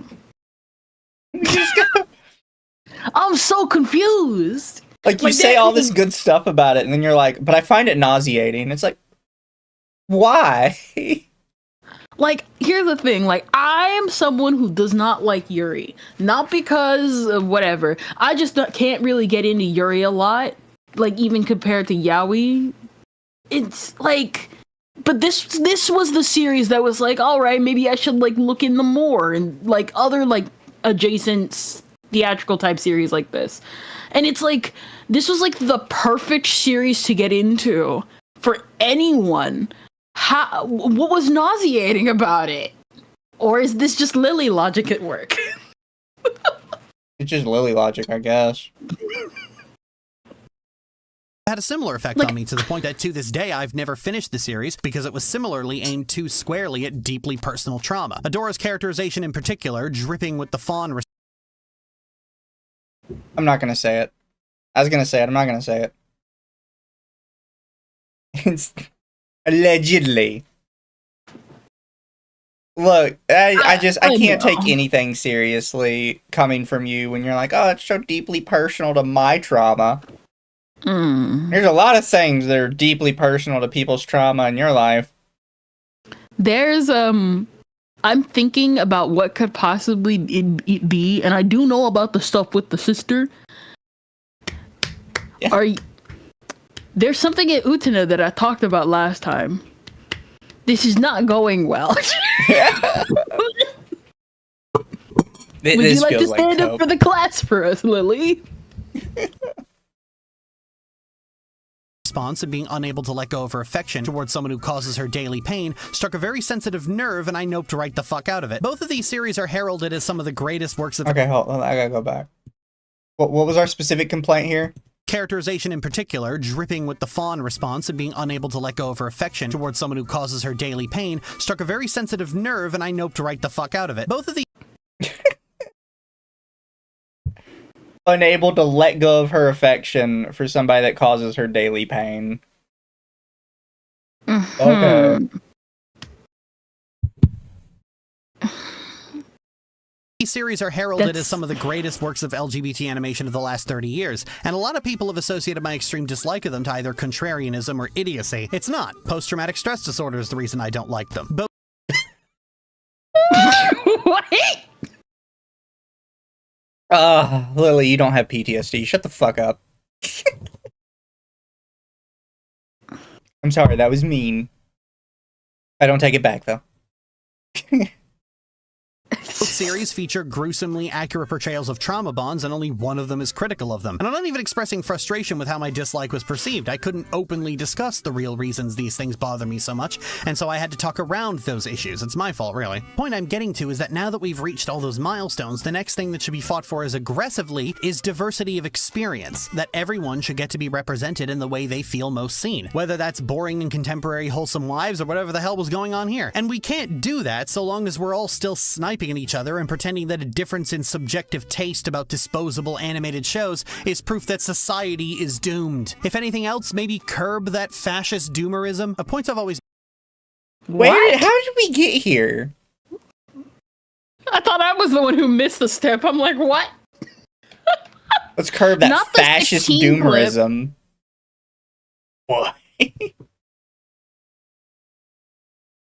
I'm so confused. Like, you say all this good stuff about it, and then you're like, but I find it nauseating. It's like, why? Like, here's the thing. Like, I am someone who does not like Yuri. Not because of whatever. I just can't really get into Yuri a lot. Like, even compared to Yaoi. It's like, but this was the series that was like, all right, maybe I should like look into more and like other like adjacent theatrical type series like this. And it's like, this was like the perfect series to get into for anyone. What was nauseating about it? Or is this just Lily logic at work? It's just Lily logic, I guess. had a similar effect on me, to the point that to this day I've never finished the series because it was similarly aimed too squarely at deeply personal trauma. Adora's characterization in particular, dripping with the fawn. I'm not gonna say it. I was gonna say it, I'm not gonna say it. It's allegedly. Look, I can't take anything seriously coming from you when you're like, oh, it's so deeply personal to my trauma. There's a lot of things that are deeply personal to people's trauma in your life. There's, I'm thinking about what could possibly it be, and I do know about the stuff with the sister. Yeah. There's something at Utena that I talked about last time. This is not going well. Would you like to stand up for the class for us, Lily? Response of being unable to let go of her affection towards someone who causes her daily pain struck a very sensitive nerve, and I noped right the fuck out of it. Both of these series are heralded as some of the greatest works of— Okay, hold on, I gotta go back. What was our specific complaint here? Characterization in particular, dripping with the fawn response of being unable to let go of her affection towards someone who causes her daily pain, struck a very sensitive nerve, and I noped right the fuck out of it. Both of these— Unable to let go of her affection for somebody that causes her daily pain. These These series are heralded That's- as some of the greatest works of LGBT animation of the last 30 years, and a lot of people have associated my extreme dislike of them to either contrarianism or idiocy. It's not. Post-traumatic stress disorder is the reason I don't like them. But Lily, you don't have PTSD. Shut the fuck up. I'm sorry, that was mean. I don't take it back, though. both series feature gruesomely accurate portrayals of trauma bonds, and only one of them is critical of them. And I'm not even expressing frustration with how my dislike was perceived. I couldn't openly discuss the real reasons these things bother me so much, and so I had to talk around those issues. It's my fault, really. The point I'm getting to is that now that we've reached all those milestones, the next thing that should be fought for as aggressively is diversity of experience, that everyone should get to be represented in the way they feel most seen, whether that's boring and contemporary wholesome lives or whatever the hell was going on here. And we can't do that so long as we're all still sniping at each other and pretending that a difference in subjective taste about disposable animated shows is proof that society is doomed. If anything else, maybe curb that fascist doomerism. A point I've always... Wait, how did we get here? I thought I was the one who missed the step. I'm like, what? Let's curb that Not the fascist 16 clip. doomerism. What?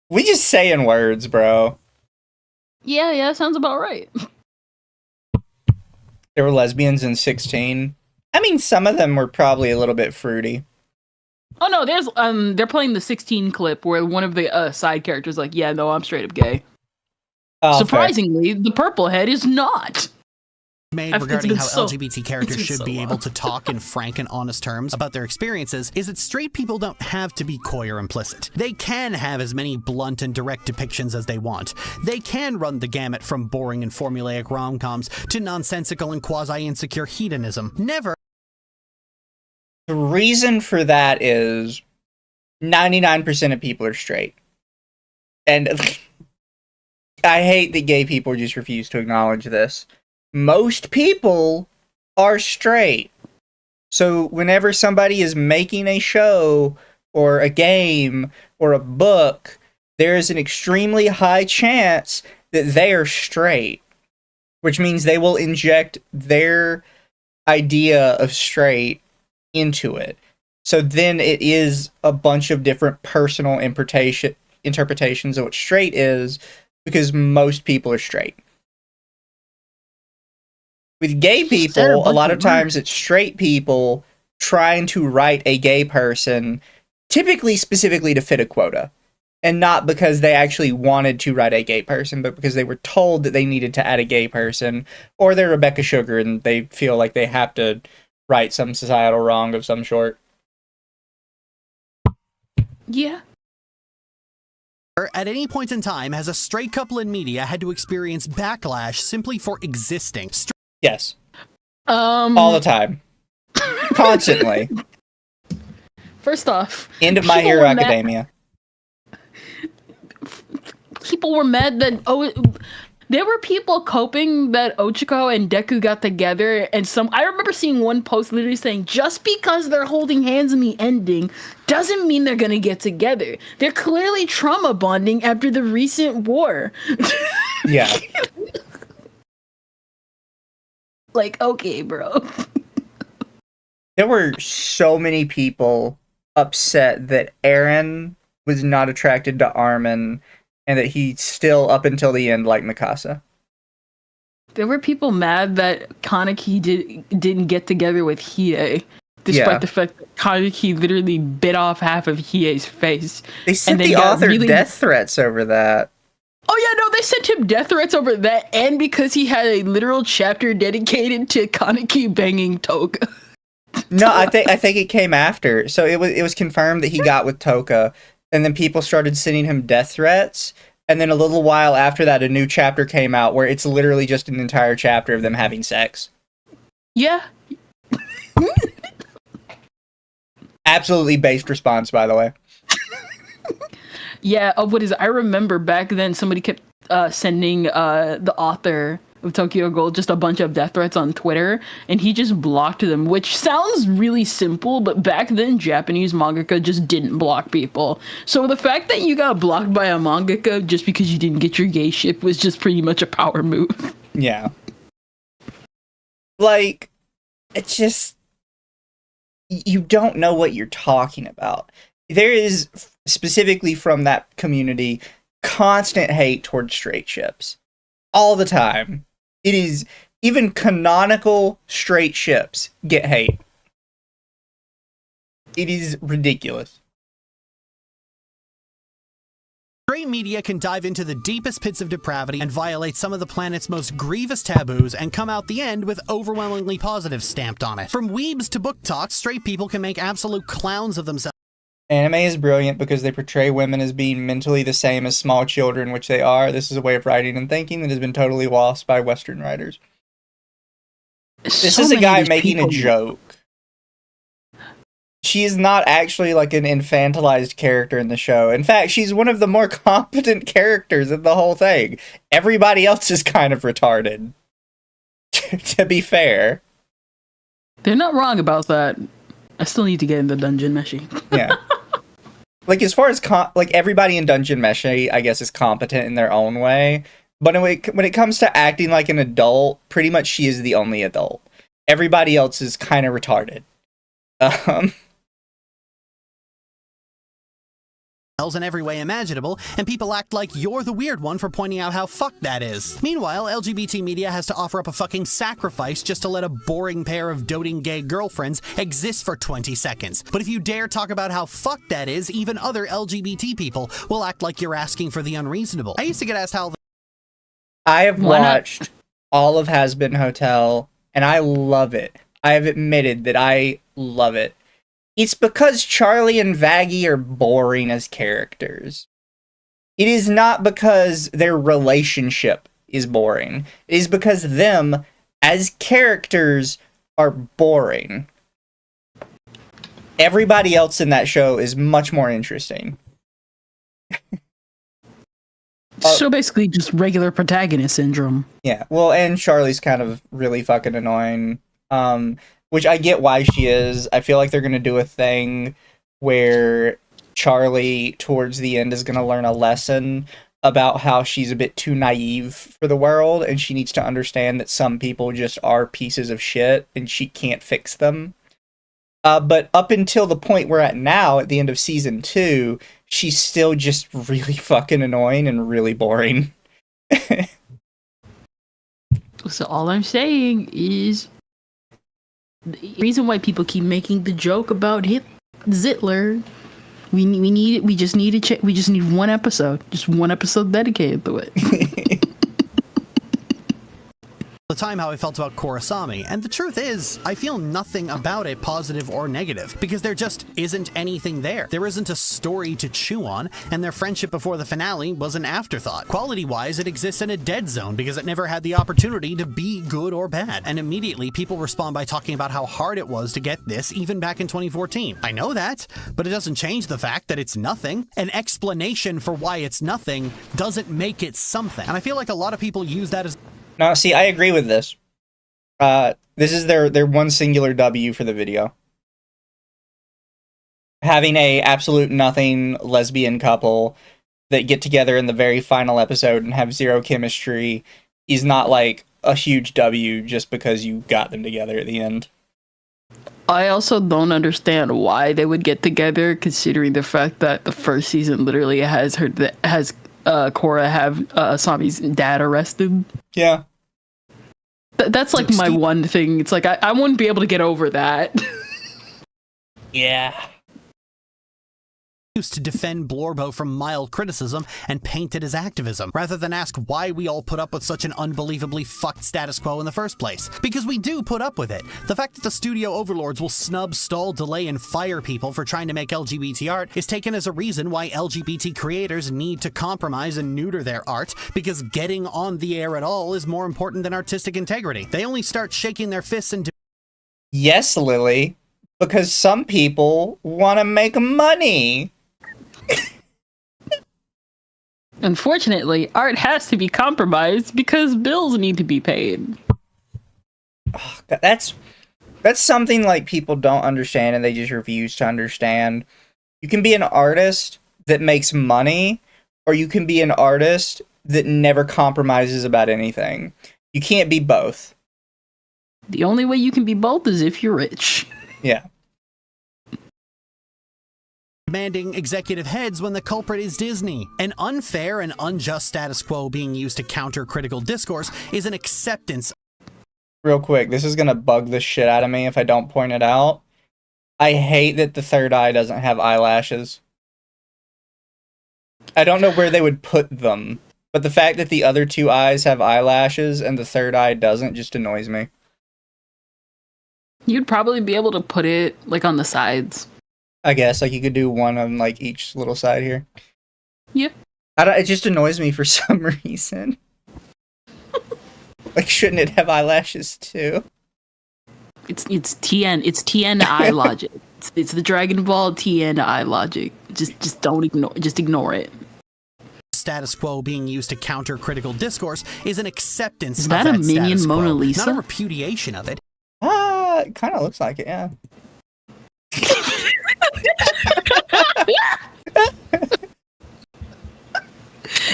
We just saying words, bro. Yeah, sounds about right. There were lesbians in 16. I mean, some of them were probably a little bit fruity. Oh no, there's they're playing the 16 clip where one of the side characters like, yeah, no, I'm straight up gay. Oh, Surprisingly, the purple head is not. made It's regarding been how so- LGBT characters been should so be long. able to talk in frank and honest terms about their experiences is that straight people don't have to be coy or implicit. They can have as many blunt and direct depictions as they want. They can run the gamut from boring and formulaic rom-coms to nonsensical and quasi-insecure hedonism. Never The reason for that is 99% of people are straight. And I hate that gay people just refuse to acknowledge this. Most people are straight. So whenever somebody is making a show or a game or a book, there is an extremely high chance that they are straight, which means they will inject their idea of straight into it. So then it is a bunch of different personal interpretations of what straight is, because most people are straight. With gay Said a people, a bunch lot of of times it's straight people trying to write a gay person, typically specifically to fit a quota. And not because they actually wanted to write a gay person, but because they were told that they needed to add a gay person, or they're Rebecca Sugar and they feel like they have to right some societal wrong of some sort. Yeah. at any point in time has a straight couple in media had to experience backlash simply for existing. Yes. All the time. Constantly. First off, End of My people Hero were mad- Academia. people were mad that there were people coping that Ochiko and Deku got together, and I remember seeing one post literally saying, just because they're holding hands in the ending doesn't mean they're gonna get together. They're clearly trauma bonding after the recent war. Yeah. Like, okay, bro. There were so many people upset that Eren was not attracted to Armin, and that he still, up until the end, liked Mikasa. There were people mad that Kaneki didn't get together with Hiei, despite Yeah. the fact that Kaneki literally bit off half of Hiei's face. They sent then the got author really- death threats over that. Oh yeah, no, they sent him death threats over that, and because he had a literal chapter dedicated to Kaneki banging Toga. No, I think it came after. So it was confirmed that he got with Toka, and then people started sending him death threats. And then a little while after that, a new chapter came out where it's literally just an entire chapter of them having sex. Yeah. Absolutely based response, by the way. Yeah, I remember back then somebody kept sending the author of Tokyo Ghoul just a bunch of death threats on Twitter, and he just blocked them, which sounds really simple, but back then Japanese mangaka just didn't block people. So the fact that you got blocked by a mangaka just because you didn't get your gay ship was just pretty much a power move. Yeah. Like, it's just, you don't know what you're talking about. There is, specifically from that community, constant hate towards straight ships. All the time. It is, even canonical straight ships get hate. It is ridiculous. Straight media can dive into the deepest pits of depravity and violate some of the planet's most grievous taboos and come out the end with overwhelmingly positive stamped on it. From weebs to book talks, straight people can make absolute clowns of themselves. Anime is brilliant because they portray women as being mentally the same as small children, which they are. This is a way of writing and thinking that has been totally lost by Western writers. This is a guy making a joke. She is not actually like an infantilized character in the show. In fact, she's one of the more competent characters in the whole thing. Everybody else is kind of retarded. To be fair. They're not wrong about that. I still need to get in the Dungeon Meshi. Yeah. Like, as far as, like, everybody in Dungeon Meshi, I guess, is competent in their own way. But when it comes to acting like an adult, pretty much she is the only adult. Everybody else is kind of retarded. In every way imaginable, and people act like you're the weird one for pointing out how fucked that is. Meanwhile, LGBT media has to offer up a fucking sacrifice just to let a boring pair of doting gay girlfriends exist for 20 seconds. But if you dare talk about how fucked that is, even other LGBT people will act like you're asking for the unreasonable. I used to get asked how I have watched all of Has Been Hotel, and I love it. I have admitted that I love it. It's because Charlie and Vaggie are boring as characters. It is not because their relationship is boring. It is because them, as characters, are boring. Everybody else in that show is much more interesting. So basically just regular protagonist syndrome. Yeah, well, and Charlie's kind of really fucking annoying. Which I get why she is. I feel like they're going to do a thing where Charlie, towards the end, is going to learn a lesson about how she's a bit too naive for the world, and she needs to understand that some people just are pieces of shit, and she can't fix them. But up until the point we're at now, at the end of Season 2, she's still just really fucking annoying and really boring. So all I'm saying is, the reason why people keep making the joke about Zitler, we just need one episode, just one episode dedicated to it. the time how I felt about Kurosami, and the truth is, I feel nothing about it positive or negative, because there just isn't anything there. There isn't a story to chew on, and their friendship before the finale was an afterthought. Quality-wise, it exists in a dead zone, because it never had the opportunity to be good or bad, and immediately people respond by talking about how hard it was to get this, even back in 2014. I know that, but it doesn't change the fact that it's nothing. An explanation for why it's nothing doesn't make it something, and I feel like a lot of people use that as... No, see, I agree with this. This is their one singular W for the video. Having a absolute nothing lesbian couple that get together in the very final episode and have zero chemistry is not like a huge W just because you got them together at the end. I also don't understand why they would get together, considering the fact that the first season literally has Korra have Asami's dad arrested. Yeah. That's like my one thing. It's like, I wouldn't be able to get over that. Yeah. Used to defend Blorbo from mild criticism and paint it as activism, rather than ask why we all put up with such an unbelievably fucked status quo in the first place. Because we do put up with it. The fact that the studio overlords will snub, stall, delay, and fire people for trying to make LGBT art is taken as a reason why LGBT creators need to compromise and neuter their art, because getting on the air at all is more important than artistic integrity. They only start shaking their fists and... Yes, Lily, because some people want to make money. Unfortunately, art has to be compromised because bills need to be paid. Oh, that's something like people don't understand and they just refuse to understand. You can be an artist that makes money, or you can be an artist that never compromises about anything. You can't be both. The only way you can be both is if you're rich. Yeah. Demanding executive heads when the culprit is Disney. An unfair and unjust status quo being used to counter critical discourse is an acceptance. Real quick, this is gonna bug the shit out of me if I don't point it out. I hate that the third eye doesn't have eyelashes. I don't know where they would put them, but the fact that the other two eyes have eyelashes and the third eye doesn't just annoys me. You'd probably be able to put it like on the sides. I guess like you could do one on like each little side here. Yeah. It just annoys me for some reason. Like, shouldn't it have eyelashes too? It's TN eye logic. It's the Dragon Ball TN eye logic. Just don't ignore it. Status quo being used to counter critical discourse is an acceptance Is of that a minion status quo, Mona Lisa? not a repudiation of it. It kind of looks like it, yeah. It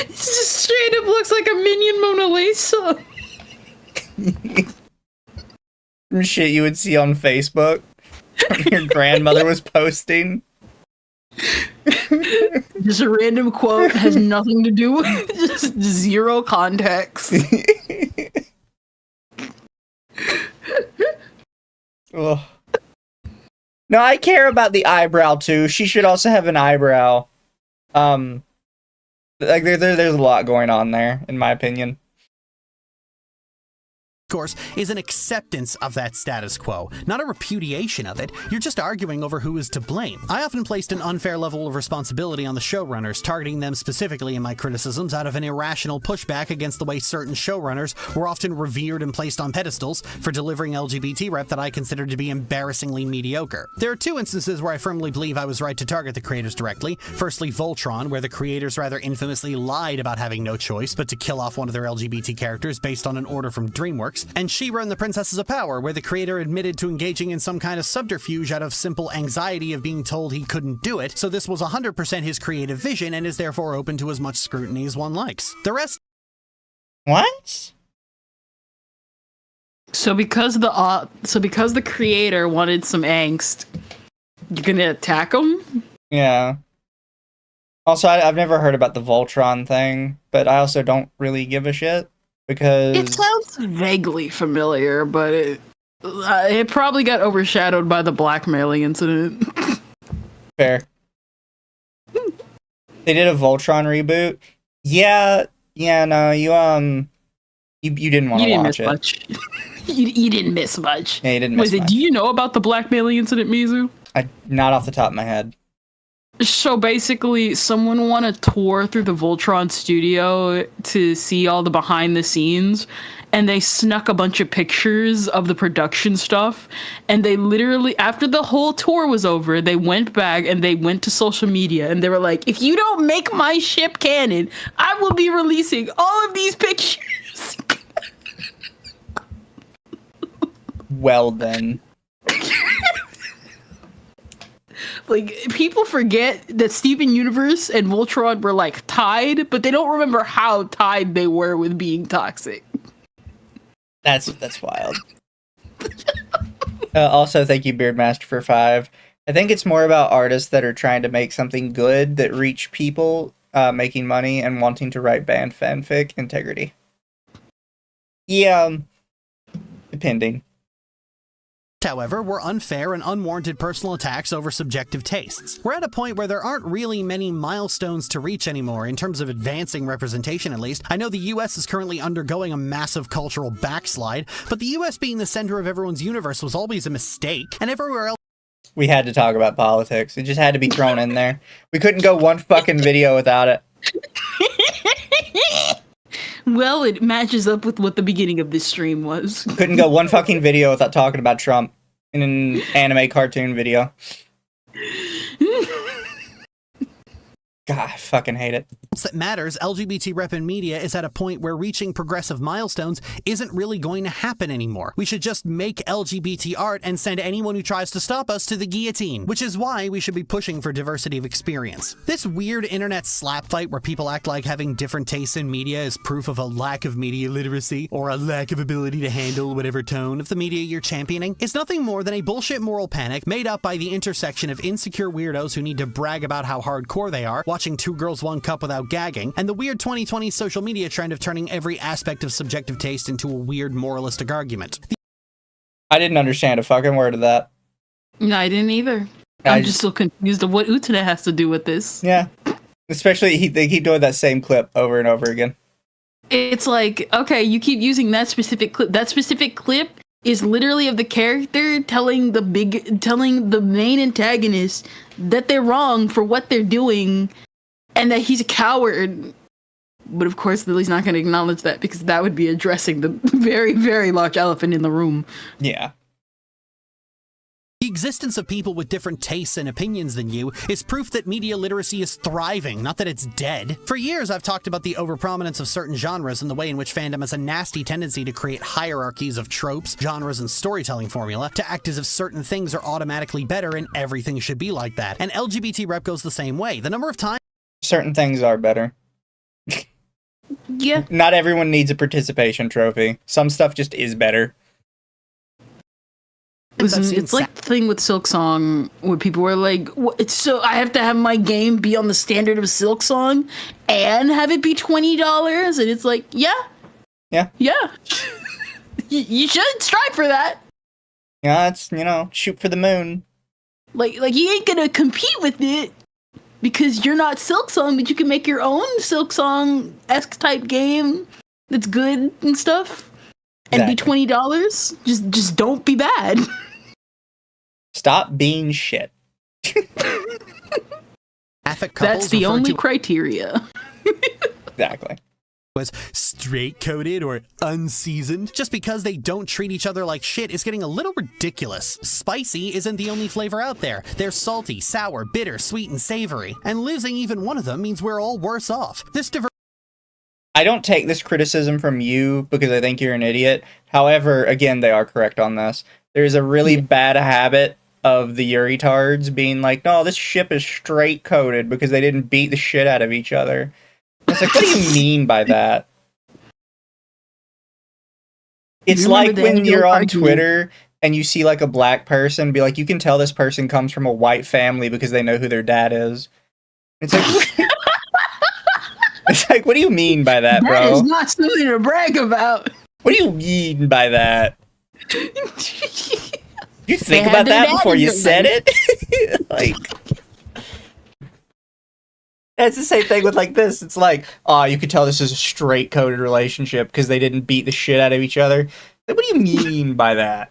just straight up looks like a minion Mona Lisa. Some shit you would see on Facebook. Your grandmother was posting. Just a random quote, has nothing to do with just zero context. Ugh. No, I care about the eyebrow too. She should also have an eyebrow. Like there's a lot going on there, in my opinion. Course is an acceptance of that status quo, not a repudiation of it. You're just arguing over who is to blame. I often placed an unfair level of responsibility on the showrunners, targeting them specifically in my criticisms out of an irrational pushback against the way certain showrunners were often revered and placed on pedestals for delivering LGBT rep that I considered to be embarrassingly mediocre. There are two instances where I firmly believe I was right to target the creators directly. Firstly, Voltron, where the creators rather infamously lied about having no choice but to kill off one of their LGBT characters based on an order from DreamWorks, and She-Ra and the Princesses of Power, where the creator admitted to engaging in some kind of subterfuge out of simple anxiety of being told he couldn't do it, so this was 100% his creative vision and is therefore open to as much scrutiny as one likes. The rest... What? So because the creator wanted some angst, you're gonna attack him? Yeah. Also, I've never heard about the Voltron thing, but I also don't really give a shit. Because It sounds vaguely familiar, but it probably got overshadowed by the blackmailing incident. Fair. They did a Voltron reboot. Yeah, no, you didn't want to watch it. Much. you didn't miss much. Yeah, you didn't miss much. Do you know about the blackmailing incident, Mizu? Not off the top of my head. So basically, someone won a tour through the Voltron studio to see all the behind the scenes, and they snuck a bunch of pictures of the production stuff, and they literally, after the whole tour was over, they went back and they went to social media, and they were like, if you don't make my ship canon, I will be releasing all of these pictures. Well then. Like, people forget that Steven Universe and Voltron were, like, tied, but they don't remember how tied they were with being toxic. That's wild. Also, thank you, Beardmaster, for 5. I think it's more about artists that are trying to make something good that reach people, making money and wanting to write band fanfic. Integrity. Yeah, depending. However, were unfair and unwarranted personal attacks over subjective tastes. We're at a point where there aren't really many milestones to reach anymore, in terms of advancing representation at least. I know the US is currently undergoing a massive cultural backslide, but the US being the center of everyone's universe was always a mistake, and everywhere else... We had to talk about politics. It just had to be thrown in there. We couldn't go one fucking video without it. Well, it matches up with what the beginning of this stream was. Couldn't go one fucking video without talking about Trump in an anime cartoon video. God, I fucking hate it. That matters, LGBT rep in media is at a point where reaching progressive milestones isn't really going to happen anymore. We should just make LGBT art and send anyone who tries to stop us to the guillotine, which is why we should be pushing for diversity of experience. This weird internet slap fight where people act like having different tastes in media is proof of a lack of media literacy or a lack of ability to handle whatever tone of the media you're championing is nothing more than a bullshit moral panic made up by the intersection of insecure weirdos who need to brag about how hardcore they are, watching Two Girls One Cup without gagging, and the weird 2020 social media trend of turning every aspect of subjective taste into a weird moralistic argument. I didn't understand a fucking word of that. No, I didn't either. I'm just so confused of what Utena has to do with this. Yeah. Especially, they keep doing that same clip over and over again. It's like, okay, you keep using that specific clip. That specific clip is literally of the character telling the main antagonist that they're wrong for what they're doing and that he's a coward. But of course, Lily's not going to acknowledge that because that would be addressing the very, very large elephant in the room. Yeah. The existence of people with different tastes and opinions than you is proof that media literacy is thriving, not that it's dead. For years, I've talked about the overprominence of certain genres and the way in which fandom has a nasty tendency to create hierarchies of tropes, genres, and storytelling formula to act as if certain things are automatically better and everything should be like that. And LGBT rep goes the same way. The number of times Certain things are better. Yeah. Not everyone needs a participation trophy. Some stuff just is better. Listen, it's like the thing with Silk Song where people were like, it's so I have to have my game be on the standard of Silk Song and have it be $20, and it's like, yeah, you should strive for that. Yeah, it's, shoot for the moon. Like you ain't gonna compete with it because you're not Silk Song, but you can make your own Silk Song-esque type game that's good and stuff. And Exactly. be $20. Just don't be bad. Stop being shit. That's the only criteria. Exactly. Was straight-coated or unseasoned. Just because they don't treat each other like shit is getting a little ridiculous. Spicy isn't the only flavor out there. They're salty, sour, bitter, sweet, and savory. And losing even one of them means we're all worse off. I don't take this criticism from you because I think you're an idiot. However, again, they are correct on this. There's a really bad habit of the Yuri-tards being like, no, this ship is straight-coated because they didn't beat the shit out of each other. It's like, what do you mean by that? It's like when you're on Twitter and you see like a black person be like, you can tell this person comes from a white family because they know who their dad is. It's like... It's like, what do you mean by that, bro? That is not something to brag about. What do you mean by that? You think about that before you said it? Like, it's the same thing with like this. It's like, oh, you could tell this is a straight-coded relationship because they didn't beat the shit out of each other. Like, what do you mean by that?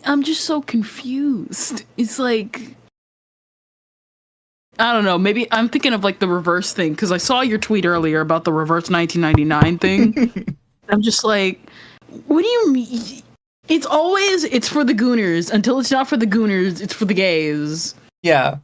I'm just so confused. It's like... I don't know, maybe I'm thinking of like the reverse thing, because I saw your tweet earlier about the reverse 1999 thing. I'm just like, what do you mean? It's for the gooners. Until it's not for the gooners, it's for the gays. Yeah.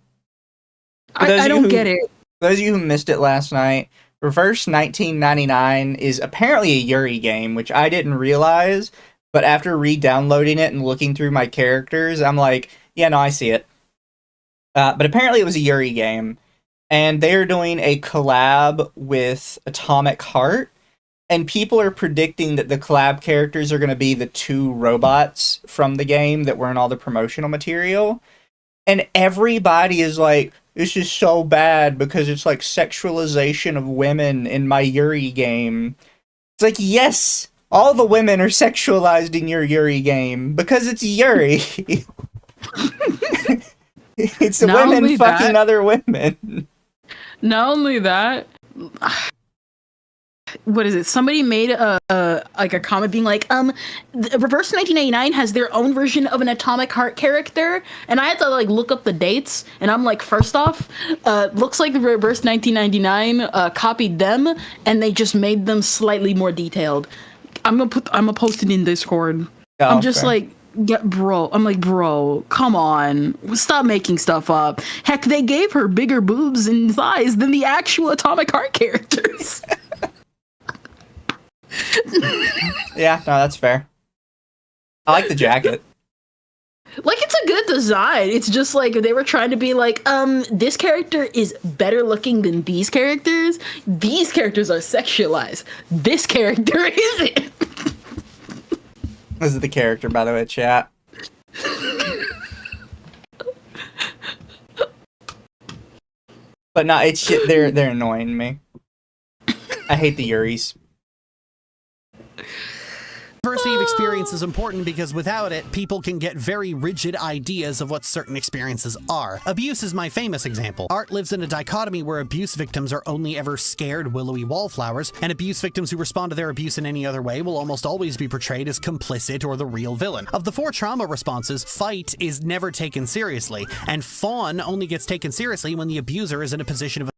I don't get it. For those of you who missed it last night, reverse 1999 is apparently a Yuri game, which I didn't realize, but after re-downloading it and looking through my characters, I'm like, yeah, no, I see it. But apparently it was a Yuri game, and they're doing a collab with Atomic Heart, and people are predicting that the collab characters are going to be the two robots from the game that were in all the promotional material, and everybody is like, this is so bad because it's like sexualization of women in my Yuri game. It's like, yes, all the women are sexualized in your Yuri game because it's Yuri. It's the women fucking other women. Not only that, what is it? Somebody made a comment being like, Reverse 1999 has their own version of an Atomic Heart character, and I had to like look up the dates, and I'm like, first off, looks like the Reverse 1999 copied them, and they just made them slightly more detailed. I'm gonna post it in Discord. I'm just like, bro, I'm like, bro, come on, stop making stuff up. Heck, they gave her bigger boobs and thighs than the actual Atomic Heart characters. Yeah, no, that's fair. I like the jacket. Like, it's a good design. It's just like they were trying to be like, this character is better looking than these characters. These characters are sexualized. This character isn't. This is the character, by the way, chat. But no, it's shit. They're annoying me. I hate the Yuris. Diversity of experience is important because without it, people can get very rigid ideas of what certain experiences are. Abuse is my famous example. Art lives in a dichotomy where abuse victims are only ever scared, willowy wallflowers, and abuse victims who respond to their abuse in any other way will almost always be portrayed as complicit or the real villain. Of the 4 trauma responses, fight is never taken seriously, and fawn only gets taken seriously when the abuser is in a position of...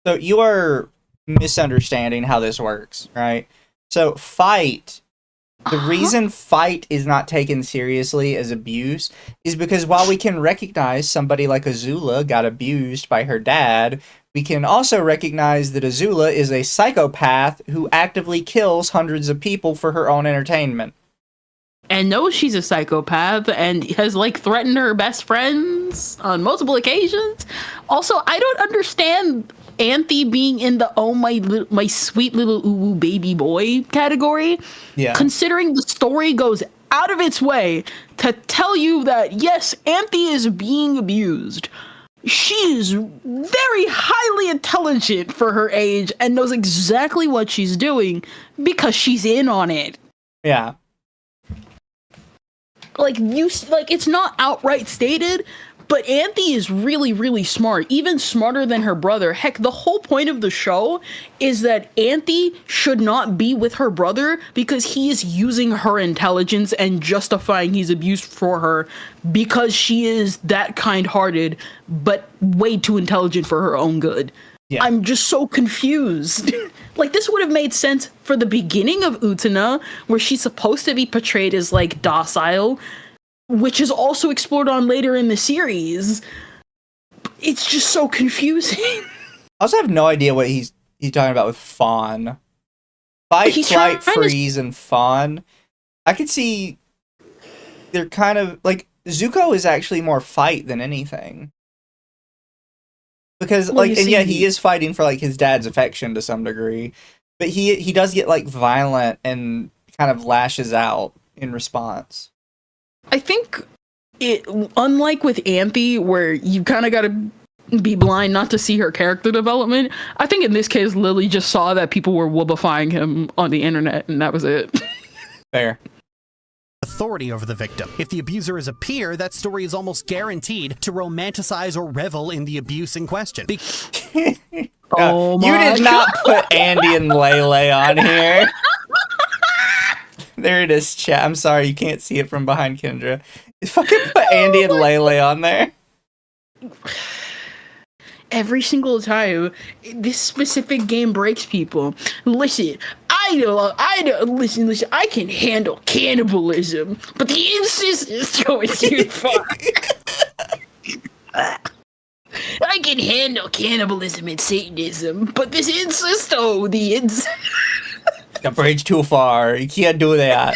So you are misunderstanding how this works, right? So fight, the reason fight is not taken seriously as abuse is because while we can recognize somebody like Azula got abused by her dad, we can also recognize that Azula is a psychopath who actively kills hundreds of people for her own entertainment. And knows she's a psychopath and has, like, threatened her best friends on multiple occasions. Also, I don't understand Anthe being in the my sweet little uwu baby boy category. Yeah. Considering the story goes out of its way to tell you that, yes, Anthe is being abused. She is very highly intelligent for her age and knows exactly what she's doing because she's in on it. Yeah. Like, it's not outright stated, but Anthe is really, really smart, even smarter than her brother. Heck, the whole point of the show is that Anthe should not be with her brother because he is using her intelligence and justifying his abuse for her because she is that kind-hearted, but way too intelligent for her own good. Yeah. I'm just so confused. Like, this would have made sense for the beginning of Utena, where she's supposed to be portrayed as, like, docile, which is also explored on later in the series. It's just so confusing. I also have no idea what he's talking about with Fawn. Fight, flight, freeze, and Fawn. I could see they're kind of, like, Zuko is actually more fight than anything. Because, well, like, and yeah, he is fighting for, like, his dad's affection to some degree. But he does get, like, violent and kind of lashes out in response. I think unlike with Anthe, where you kind of got to be blind not to see her character development, I think in this case, Lily just saw that people were woobifying him on the internet, and that was it. Fair. Authority over the victim. If the abuser is a peer, that story is almost guaranteed to romanticize or revel in the abuse in question. Oh my You did not put Andy and Lele on here. There it is, chat. I'm sorry, you can't see it from behind Kendra. You fucking put Andy and Lele on there. Every single time, this specific game breaks people. Listen, listen, I can handle cannibalism, but the incest is going too far. I can handle cannibalism and Satanism, but this incest, the incest. The bridge too far. You can't do that.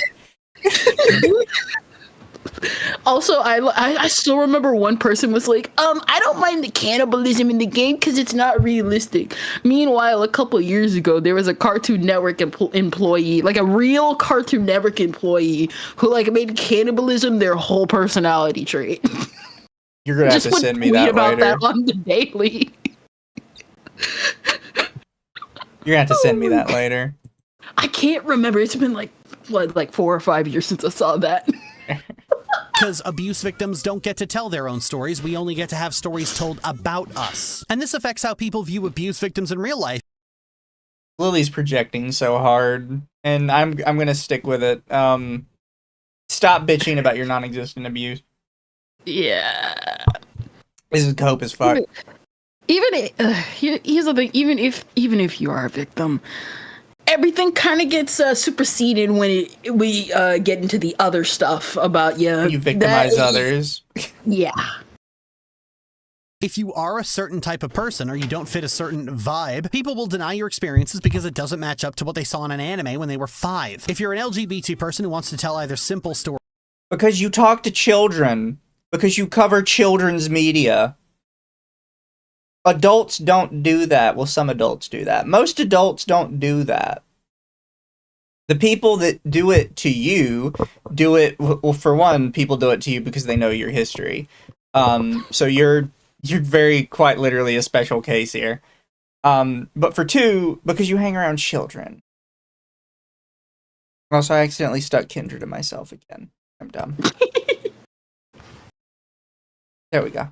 Also, I still remember one person was like, I don't mind the cannibalism in the game because it's not realistic. Meanwhile, a couple of years ago, there was a Cartoon Network employee, like a real Cartoon Network employee, who like made cannibalism their whole personality trait. You're gonna have to send me that about later. That on the daily. You're gonna have to send me that later. I can't remember. It's been like 4 or 5 years since I saw that. Because abuse victims don't get to tell their own stories, we only get to have stories told about us. And this affects how people view abuse victims in real life. Lily's projecting so hard, and I'm gonna stick with it. Stop bitching about your non-existent abuse. Yeah. This is cope as fuck. Here's the thing. Even if you are a victim, everything kind of gets superseded when we get into the other stuff about You victimize others. Yeah. If you are a certain type of person or you don't fit a certain vibe, people will deny your experiences because it doesn't match up to what they saw in an anime when they were 5. If you're an LGBT person who wants to tell either simple stories... Because you talk to children. Because you cover children's media. Adults don't do that. Well, some adults do that. Most adults don't do that. The people that do it to you do it... Well, for one, people do it to you because they know your history. So you're very, quite literally a special case here. But for two, because you hang around children. Also, I accidentally stuck Kindred to myself again. I'm dumb. There we go.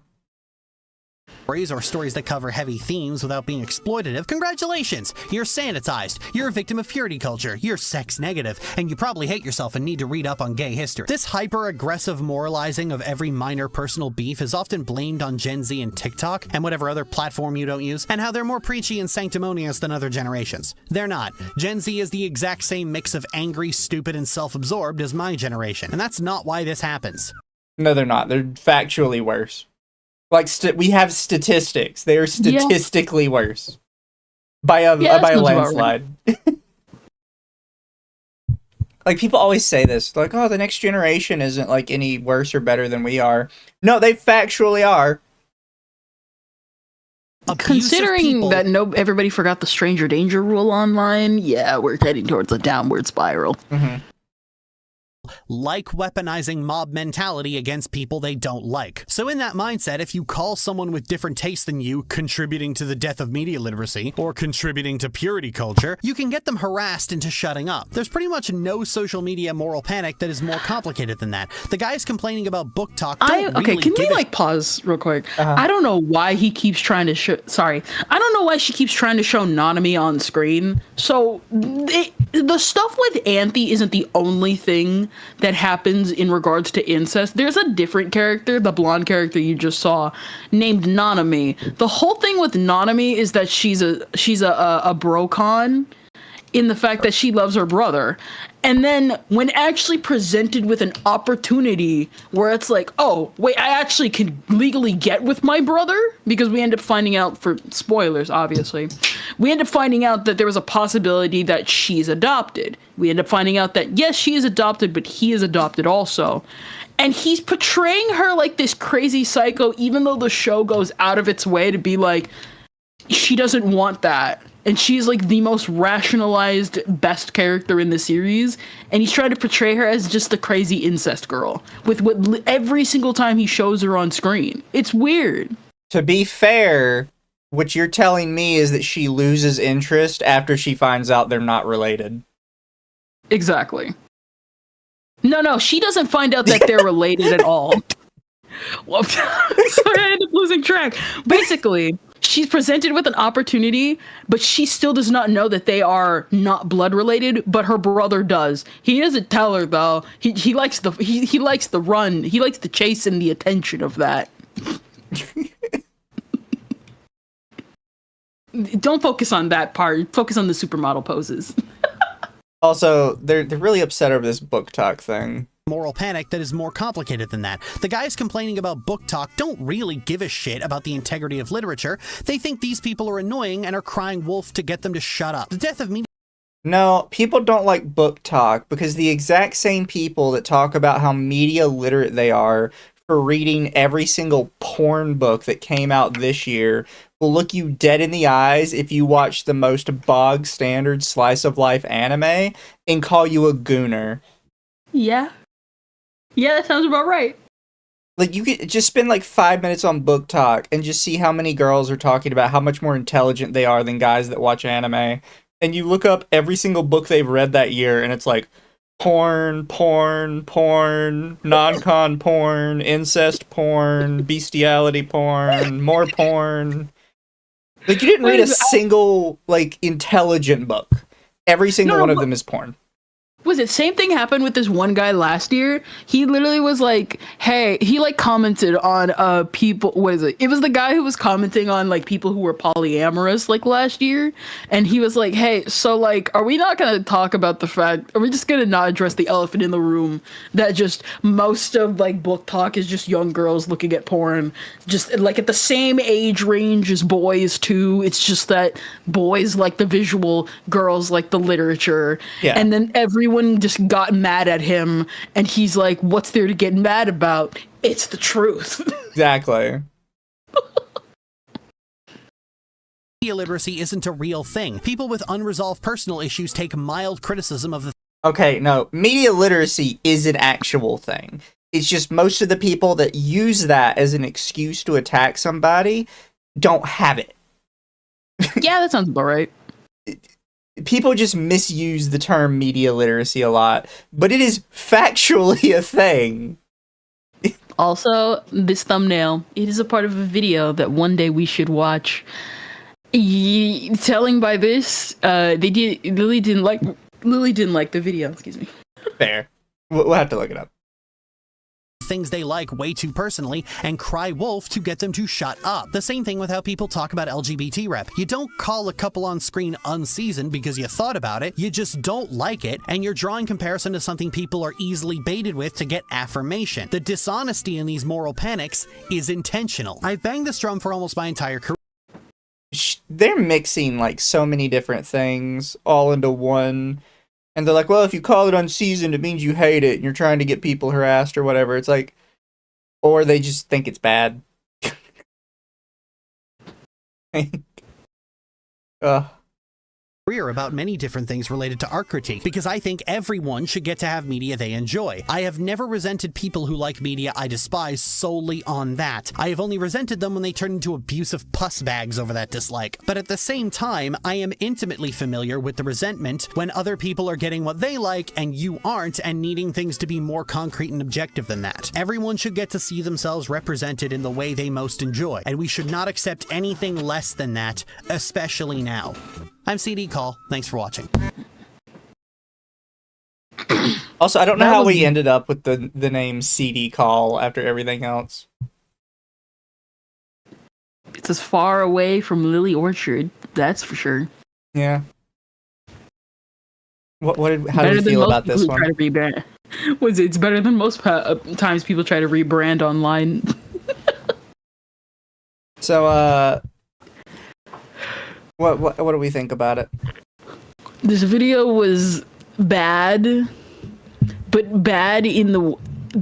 Or stories that cover heavy themes without being exploitative, congratulations! You're sanitized, you're a victim of purity culture, you're sex negative, and you probably hate yourself and need to read up on gay history. This hyper-aggressive moralizing of every minor personal beef is often blamed on Gen Z and TikTok, and whatever other platform you don't use, and how they're more preachy and sanctimonious than other generations. They're not. Gen Z is the exact same mix of angry, stupid, and self-absorbed as my generation, and that's not why this happens. No, they're not. They're factually worse. Like, we have statistics. They are statistically worse. By a landslide. Like, people always say this. Like, oh, the next generation isn't, like, any worse or better than we are. No, they factually are. Considering that everybody forgot the stranger danger rule online, yeah, we're heading towards a downward spiral. Mm-hmm. Like weaponizing mob mentality against people they don't like. So in that mindset, if you call someone with different tastes than you contributing to the death of media literacy or contributing to purity culture, you can get them harassed into shutting up. There's pretty much no social media moral panic that is more complicated than that. The guys complaining about book talk don't okay, really can we like pause real quick? I don't know why he keeps trying to show... Sorry. I don't know why she keeps trying to show Nanami on screen. So the stuff with Anthe isn't the only thing that happens in regards to incest. There's a different character, the blonde character you just saw, named Nanami. The whole thing with Nanami is that she's a brocon in the fact that she loves her brother. And then when actually presented with an opportunity where it's like, oh, wait, I actually can legally get with my brother, because we end up finding out, for spoilers, obviously, we end up finding out that there was a possibility that she's adopted. We end up finding out that, yes, she is adopted, but he is adopted also. And he's portraying her like this crazy psycho, even though the show goes out of its way to be like, she doesn't want that. And she's like the most rationalized, best character in the series. And he's trying to portray her as just the crazy incest girl with what every single time he shows her on screen. It's weird. To be fair, what you're telling me is that she loses interest after she finds out they're not related. Exactly. No, she doesn't find out that they're related at all. Well, sorry, I ended up losing track. Basically, she's presented with an opportunity, but she still does not know that they are not blood related, but her brother does. He doesn't tell her though. He likes the run. He likes the chase and the attention of that. Don't focus on that part. Focus on the supermodel poses. Also, they're really upset over this book talk thing. Moral panic that is more complicated than that. The guys complaining about book talk don't really give a shit about the integrity of literature. They think these people are annoying and are crying wolf to get them to shut up. The death of media... No, people don't like book talk because the exact same people that talk about how media literate they are for reading every single porn book that came out this year will look you dead in the eyes if you watch the most bog standard slice of life anime and call you a gooner. Yeah. Yeah, that sounds about right. Like, you could just spend like 5 minutes on book talk and just see how many girls are talking about how much more intelligent they are than guys that watch anime. And you look up every single book they've read that year and it's like porn, non-con porn, incest porn, bestiality porn, more porn. Like, you didn't read a single, like, intelligent book. Every single one of them is porn. Was it? Same thing happened with this one guy last year. He literally was like, hey, he like commented on people, what is it? It was the guy who was commenting on like people who were polyamorous like last year. And he was like, hey, so like, are we not gonna talk about the fact, are we just gonna not address the elephant in the room that just most of like book talk is just young girls looking at porn, just like at the same age range as boys too. It's just that boys like the visual, girls like the literature. Yeah. And then everyone just got mad at him, and he's like, what's there to get mad about? It's the truth. Exactly. Media literacy isn't a real thing. People with unresolved personal issues take mild criticism of the Okay, no, media literacy is an actual thing. It's just most of the people that use that as an excuse to attack somebody don't have it. Yeah, that sounds about right. People just misuse the term media literacy a lot, but it is factually a thing. Also, this thumbnail, it is a part of a video that one day we should watch. Telling by this, Lily didn't like the video. Excuse me. Fair. We'll have to look it up. things they like way too personally and cry wolf to get them to shut up. The same thing with how people talk about LGBT rep. You don't call a couple on screen unseasoned because you thought about it, you just don't like it, and you're drawing comparison to something people are easily baited with to get affirmation. The dishonesty in these moral panics is intentional. I've banged this drum for almost my entire career. They're mixing like so many different things all into one. And they're like, well, if you call it unseasoned, it means you hate it and you're trying to get people harassed or whatever. It's like, or they just think it's bad. About many different things related to art critique, because I think everyone should get to have media they enjoy. I have never resented people who like media I despise solely on that. I have only resented them when they turn into abusive puss bags over that dislike. But at the same time, I am intimately familiar with the resentment when other people are getting what they like and you aren't, and needing things to be more concrete and objective than that. Everyone should get to see themselves represented in the way they most enjoy, and we should not accept anything less than that, especially now. I'm CD Call. Thanks for watching. Also, I don't know how we ended up with the name CD Call after everything else. It's as far away from Lily Orchard, that's for sure. Yeah. How do you feel about this one? It's better than most times people try to rebrand online. So, What do we think about it? This video was bad, but bad in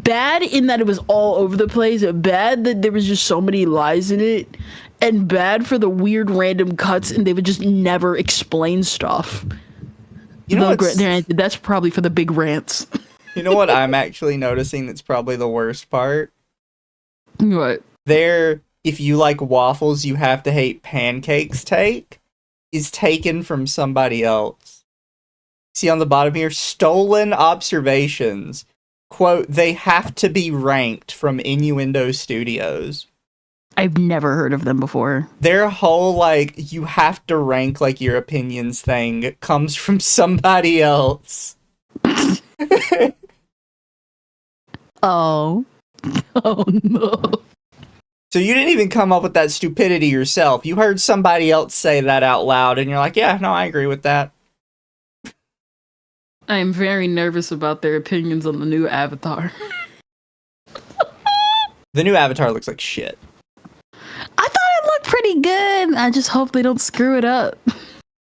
that it was all over the place. Bad that there was just so many lies in it, and bad for the weird random cuts and they would just never explain stuff. You know, that's probably for the big rants. You know what I'm actually noticing that's probably the worst part? What? If you like waffles, you have to hate pancakes is taken from somebody else. See on the bottom here, stolen observations. Quote, they have to be ranked from Innuendo Studios. I've never heard of them before. Their whole, like, you have to rank, like, your opinions thing comes from somebody else. Oh. Oh, no. So you didn't even come up with that stupidity yourself. You heard somebody else say that out loud, and you're like, yeah, no, I agree with that. I am very nervous about their opinions on the new Avatar. The new Avatar looks like shit. I thought it looked pretty good. I just hope they don't screw it up.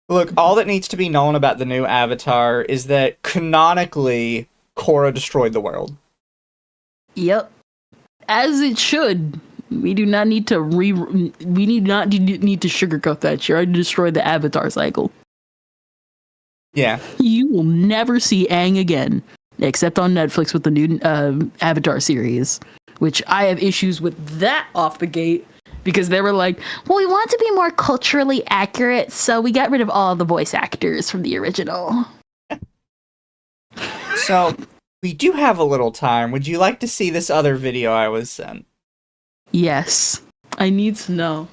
Look, all that needs to be known about the new Avatar is that canonically, Korra destroyed the world. Yep. As it should. We do not need to need to sugarcoat that. She already destroyed the Avatar cycle. Yeah. You will never see Aang again, except on Netflix with the new Avatar series, which I have issues with that off the gate because they were like, well, we want to be more culturally accurate, so we got rid of all the voice actors from the original. So, we do have a little time. Would you like to see this other video I was sent? Yes, I need to know.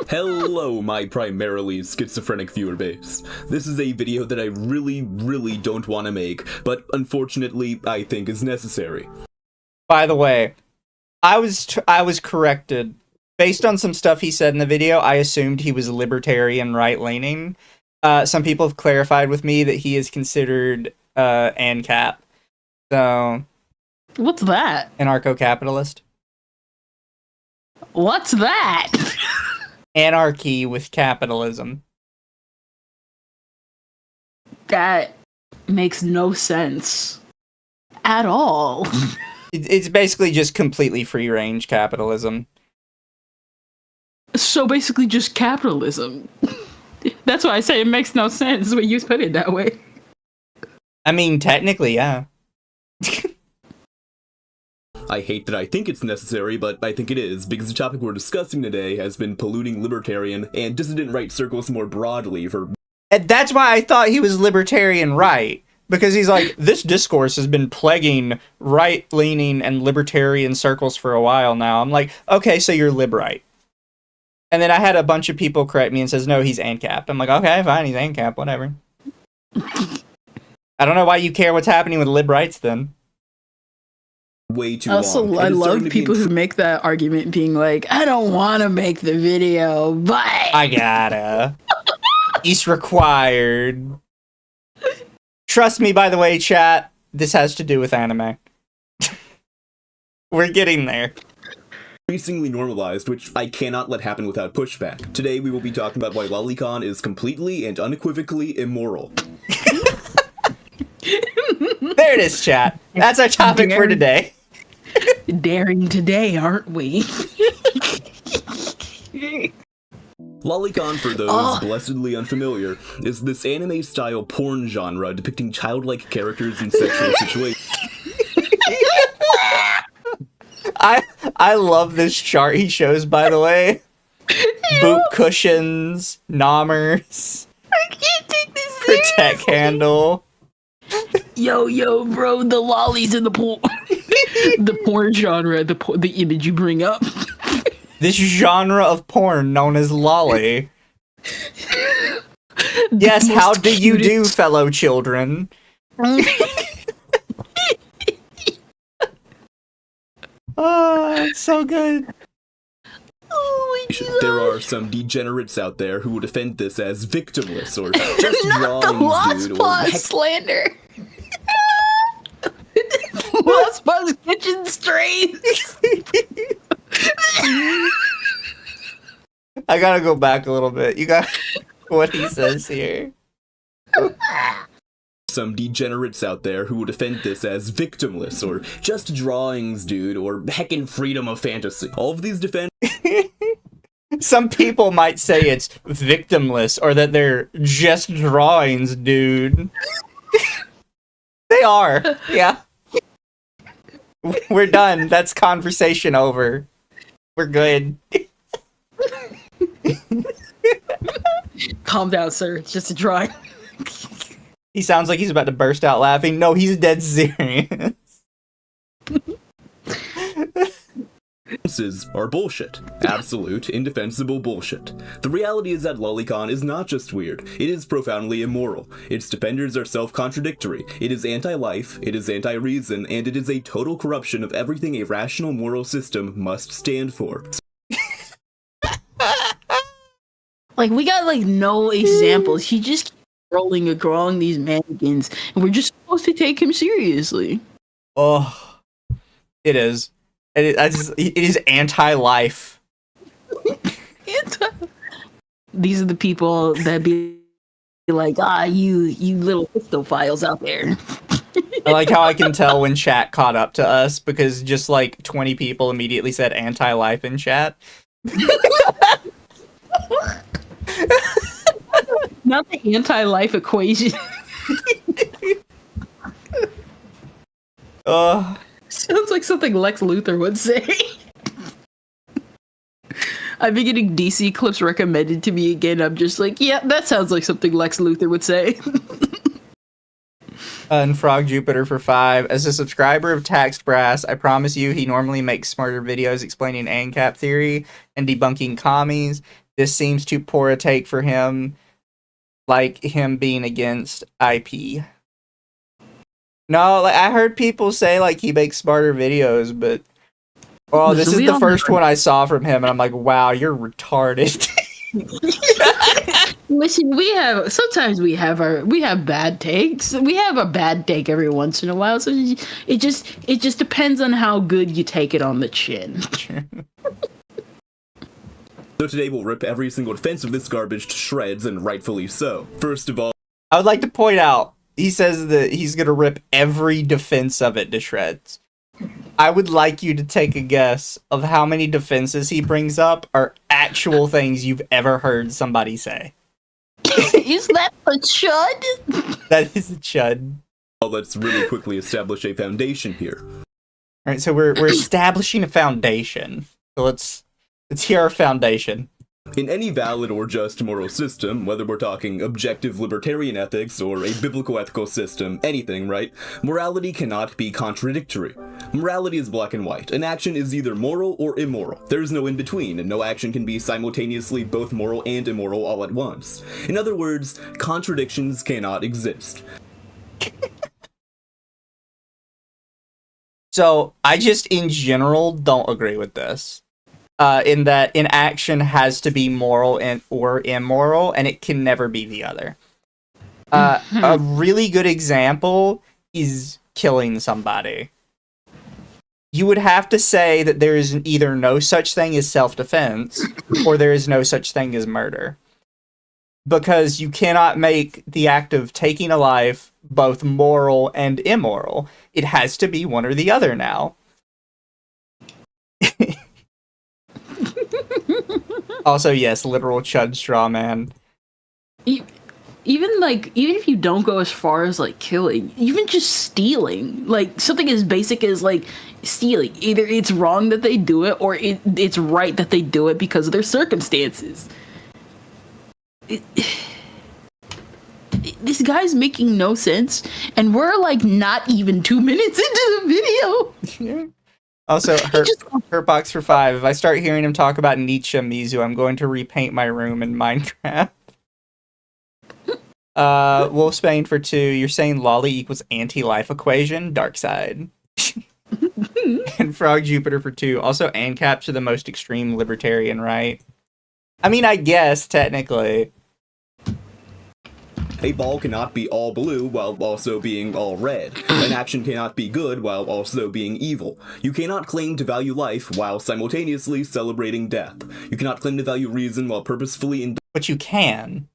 Hello, my primarily schizophrenic viewer base. This is a video that I really don't want to make, but unfortunately, I think is necessary. By the way, I was corrected. Based on some stuff he said in the video, I assumed he was libertarian right-leaning. Some people have clarified with me that he is considered ANCAP. So... What's that? Anarcho-capitalist. What's that? Anarchy with capitalism. That makes no sense. At all. It's basically just completely free-range capitalism. So basically just capitalism. That's why I say it makes no sense when you put it that way. I mean, technically, yeah. I hate that I think it's necessary, but I think it is, because the topic we're discussing today has been polluting libertarian and dissident right circles more broadly for... And that's why I thought he was libertarian right. Because he's like, this discourse has been plaguing right-leaning and libertarian circles for a while now. I'm like, okay, so you're lib-right. And then I had a bunch of people correct me and says, no, he's ANCAP. I'm like, okay, fine, he's ANCAP, whatever. I don't know why you care what's happening with lib-rights then. Way too also, long. I love people who make that argument being like, I don't want to make the video, but... I gotta. It's required. Trust me, by the way, chat, this has to do with anime. We're getting there. Increasingly normalized, which I cannot let happen without pushback. Today we will be talking about why lolicon is completely and unequivocally immoral. There it is, chat. That's our topic for today. Daring today, aren't we? Lolicon, for those blessedly unfamiliar, is this anime-style porn genre depicting childlike characters in sexual situations. I love this chart he shows, by the way. Boot cushions, nommers, I can't take this protect seriously. handle. Yo, bro, the lollies in the porn. The porn genre, the image you bring up. This genre of porn known as lolly. Yes, how do you do, fellow children? Oh, it's so good. Oh my God. There are some degenerates out there who would defend this as victimless or just Not the drawings, Lost dude, or Paws slander. Lost Paws kitchen strays. I gotta go back a little bit. You got what he says here. some degenerates out there who would defend this as victimless or just drawings, dude, or heckin' freedom of fantasy. All of these defend. Some people might say it's victimless or that they're just drawings, dude. They are. Yeah. We're done. That's conversation over. We're good. Calm down, sir. It's just a drawing. He sounds like he's about to burst out laughing. No, he's dead serious. Are bullshit. Absolute, indefensible bullshit. The reality is that lolicon is not just weird, it is profoundly immoral. Its defenders are self-contradictory, it is anti-life, it is anti-reason, and it is a total corruption of everything a rational moral system must stand for. Like, we got, like, no examples. He just keeps rolling and drawing these mannequins, and we're just supposed to take him seriously. Oh, it is. It is anti-life. These are the people that be like, you little cryptophiles out there. I like how I can tell when chat caught up to us because just like 20 people immediately said anti-life in chat. Not the anti-life equation. Sounds like something Lex Luthor would say. I've been getting DC clips recommended to me again. I'm just like, yeah, that sounds like something Lex Luthor would say. And Frog Jupiter for 5. As a subscriber of Taxed Brass, I promise you he normally makes smarter videos explaining ANCAP theory and debunking commies. This seems too poor a take for him, like him being against IP. No, like I heard people say like he makes smarter videos, but this is the first one I saw from him, and I'm like, wow, you're retarded. Listen, sometimes we have bad takes. We have a bad take every once in a while, so it just depends on how good you take it on the chin. So today we'll rip every single defense of this garbage to shreds, and rightfully so. First of all, I would like to point out, he says that he's gonna rip every defense of it to shreds. I would like you to take a guess of how many defenses he brings up are actual things you've ever heard somebody say. Is that a chud? That is a chud. let's really quickly establish a foundation here. Alright, so we're establishing a foundation. So let's hear our foundation. In any valid or just moral system, whether we're talking objective libertarian ethics or a biblical ethical system, anything, right? Morality cannot be contradictory. Morality is black and white. An action is either moral or immoral. There is no in between, and no action can be simultaneously both moral and immoral all at once. In other words, contradictions cannot exist. So, I just in general don't agree with this. In that an action has to be moral or immoral, and it can never be the other. A really good example is killing somebody. You would have to say that there is either no such thing as self-defense, or there is no such thing as murder. Because you cannot make the act of taking a life both moral and immoral. It has to be one or the other now. Also, yes, literal chud straw man. Even if you don't go as far as like killing, even just stealing, like something as basic as like stealing, either it's wrong that they do it or it's right that they do it because of their circumstances. This guy's making no sense, and we're like not even 2 minutes into the video. Also, her box for 5. If I start hearing him talk about Nietzsche Mizu, I'm going to repaint my room in Minecraft. Wolfsbane for 2. You're saying lolly equals anti-life equation? Dark side. And Frog Jupiter for 2. Also, ANCAPs are the most extreme libertarian, right? I mean, I guess, technically. A ball cannot be all blue while also being all red. An action cannot be good while also being evil. You cannot claim to value life while simultaneously celebrating death. You cannot claim to value reason while purposefully But you can.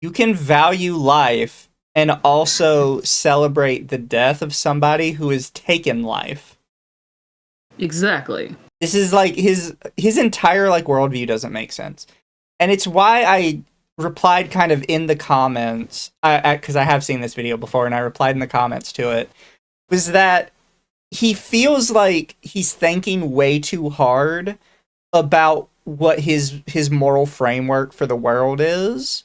You can value life and also celebrate the death of somebody who has taken life. Exactly. This is like his entire like worldview doesn't make sense. And it's why I replied kind of in the comments, because I have seen this video before, and I replied in the comments to it, was that he feels like he's thinking way too hard about what his moral framework for the world is,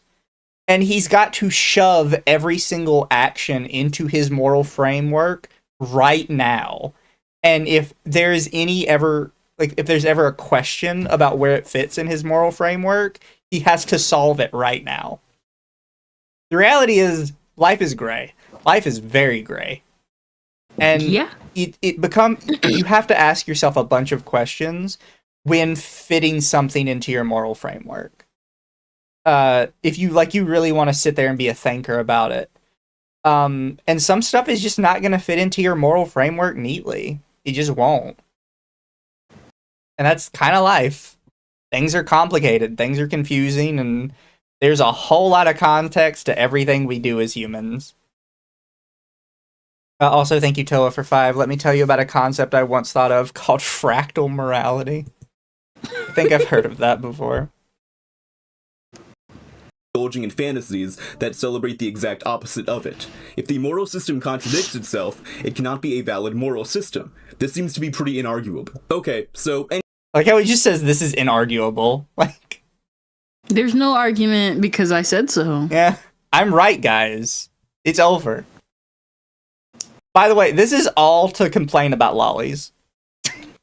and he's got to shove every single action into his moral framework right now. And if there's ever a question about where it fits in his moral framework, he has to solve it right now. The reality is, life is gray. Life is very gray. And yeah, you have to ask yourself a bunch of questions when fitting something into your moral framework. If you really want to sit there and be a thinker about it. And some stuff is just not going to fit into your moral framework neatly. It just won't. And that's kind of life. Things are complicated, things are confusing, and there's a whole lot of context to everything we do as humans. Also, thank you, Toa, for 5. Let me tell you about a concept I once thought of called fractal morality. I think I've heard of that before. indulging in fantasies that celebrate the exact opposite of it. If the moral system contradicts itself, it cannot be a valid moral system. This seems to be pretty inarguable. Okay, so... Like how he just says this is inarguable. Like, there's no argument because I said so. Yeah, I'm right, guys. It's over. By the way, this is all to complain about lollies.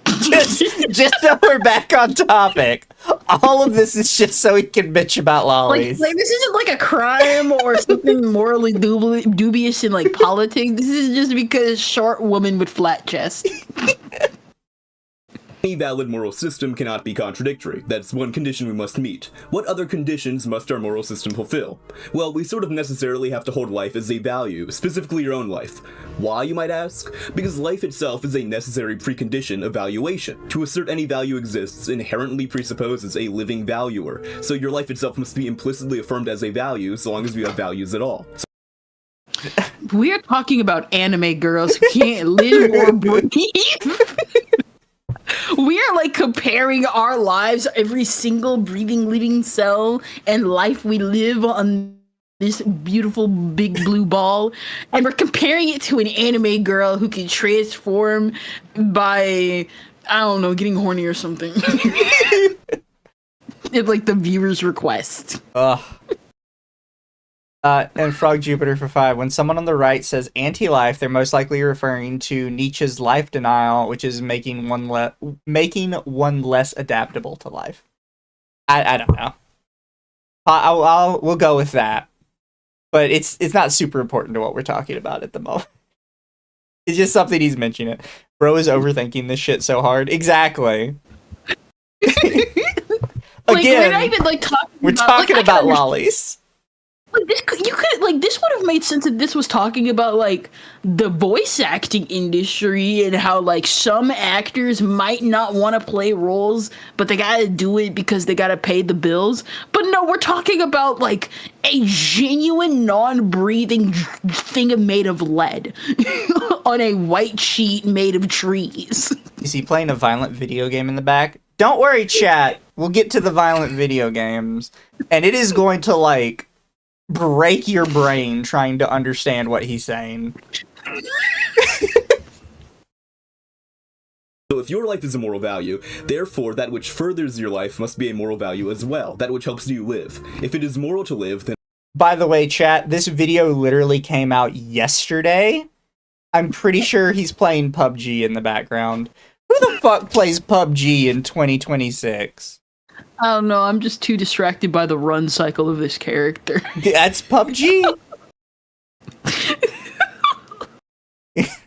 just so we're back on topic. All of this is just so he can bitch about lollies. Like this isn't like a crime or something morally dubious in like politics. This is just because short woman with flat chest. Any valid moral system cannot be contradictory. That's one condition we must meet. What other conditions must our moral system fulfill? Well, we sort of necessarily have to hold life as a value, specifically your own life. Why, you might ask? Because life itself is a necessary precondition of valuation. To assert any value exists inherently presupposes a living valuer, so your life itself must be implicitly affirmed as a value so long as we have values at all. We are talking about anime girls who can't live or breathe. We are like comparing our lives, every single breathing living cell and life we live on this beautiful big blue ball, and we're comparing it to an anime girl who can transform by, I don't know, getting horny or something. It's like the viewer's request. Ugh. And Frog Jupiter for 5. When someone on the right says anti-life, they're most likely referring to Nietzsche's life denial, which is making one less adaptable to life. I don't know. We'll go with that, but it's not super important to what we're talking about at the moment. It's just something he's mentioning it. Bro is overthinking this shit so hard. Exactly. Again, we're not even like talking about lollies. Like this would have made sense if this was talking about like the voice acting industry and how like some actors might not want to play roles, but they gotta do it because they gotta pay the bills. But no, we're talking about like a genuine non-breathing thing made of lead on a white sheet made of trees. Is he playing a violent video game in the back? Don't worry, chat. We'll get to the violent video games, and it is going to like break your brain trying to understand what he's saying. So if your life is a moral value, therefore that which furthers your life must be a moral value as well, that which helps you live. If it is moral to live, then... By the way, chat, this video literally came out yesterday. I'm pretty sure he's playing PUBG in the background. Who the fuck plays PUBG in 2026? I don't know, I'm just too distracted by the run cycle of this character. That's PUBG?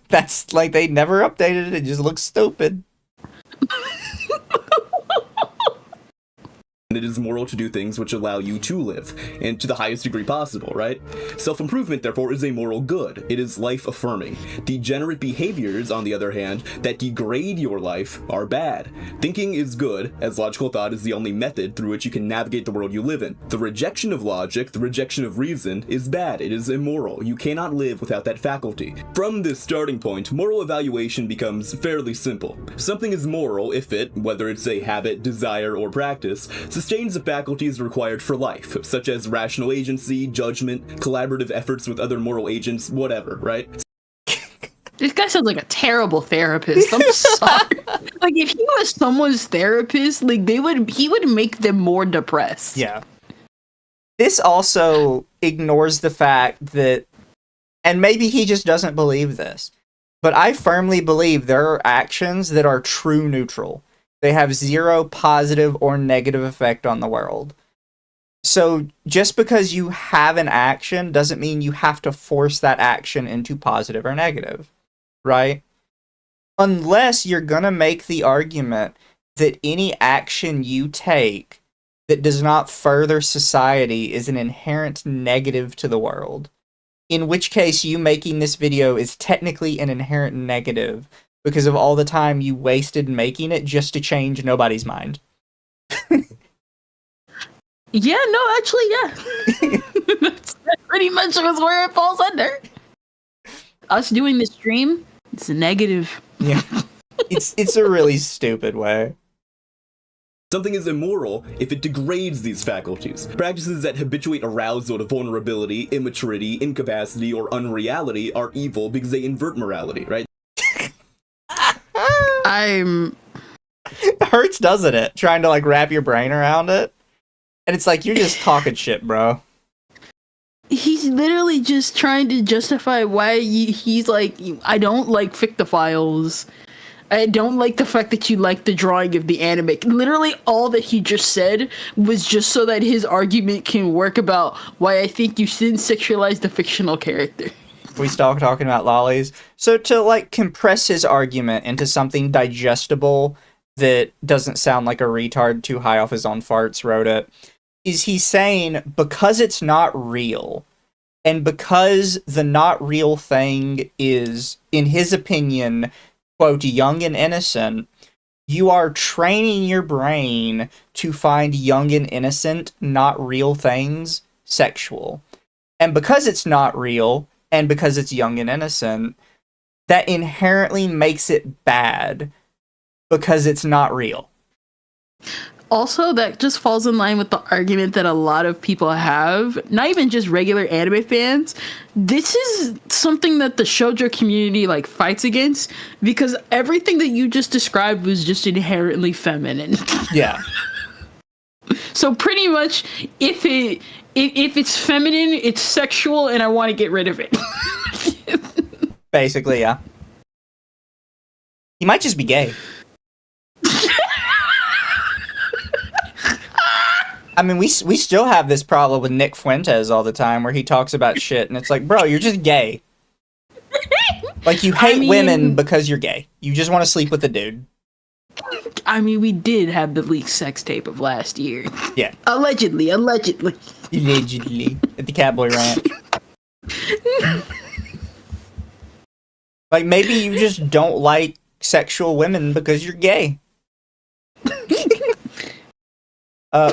That's like they never updated it, it just looks stupid. It is moral to do things which allow you to live, and to the highest degree possible, right? Self-improvement, therefore, is a moral good. It is life-affirming. Degenerate behaviors, on the other hand, that degrade your life are bad. Thinking is good, as logical thought is the only method through which you can navigate the world you live in. The rejection of logic, the rejection of reason, is bad. It is immoral. You cannot live without that faculty. From this starting point, moral evaluation becomes fairly simple. Something is moral if it, whether it's a habit, desire, or practice, sustains the faculties required for life, such as rational agency, judgment, collaborative efforts with other moral agents, whatever, right? This guy sounds like a terrible therapist. I'm sorry. Like if he was someone's therapist, like he would make them more depressed. Yeah. This also ignores the fact that, and maybe he just doesn't believe this, but I firmly believe there are actions that are true neutral. They have zero positive or negative effect on the world. So just because you have an action doesn't mean you have to force that action into positive or negative, right? Unless you're going to make the argument that any action you take that does not further society is an inherent negative to the world. In which case, you making this video is technically an inherent negative because of all the time you wasted making it just to change nobody's mind. Yeah, no, actually, yeah. That's pretty much where it falls under. Us doing the stream, it's a negative. Yeah. It's a really stupid way. Something is immoral if it degrades these faculties. Practices that habituate arousal to vulnerability, immaturity, incapacity, or unreality are evil because they invert morality, right? It hurts, doesn't it? Trying to like wrap your brain around it. And it's like, you're just talking shit, bro. He's literally just trying to justify why he's like, I don't like fictophiles. I don't like the fact that you like the drawing of the anime. Literally, all that he just said was just so that his argument can work about why I think you shouldn't sexualize the fictional character. We start talking about lollies. So to like compress his argument into something digestible that doesn't sound like a retard too high off his own farts wrote it, is he saying because it's not real, and because the not real thing is, in his opinion, quote, young and innocent, you are training your brain to find young and innocent, not real things sexual. And because it's not real, and because it's young and innocent, that inherently makes it bad because it's not real. Also, that just falls in line with the argument that a lot of people have, not even just regular anime fans. This is something that the shoujo community like fights against, because everything that you just described was just inherently feminine. Yeah. So pretty much, if it's feminine, it's sexual, and I want to get rid of it. Basically, yeah. He might just be gay. I mean, we still have this problem with Nick Fuentes all the time, where he talks about shit, and it's like, bro, you're just gay. Like, you hate women because you're gay. You just want to sleep with a dude. I mean, we did have the leaked sex tape of last year. Yeah. Allegedly. Allegedly. At the Cowboy Ranch. Like, maybe you just don't like sexual women because you're gay.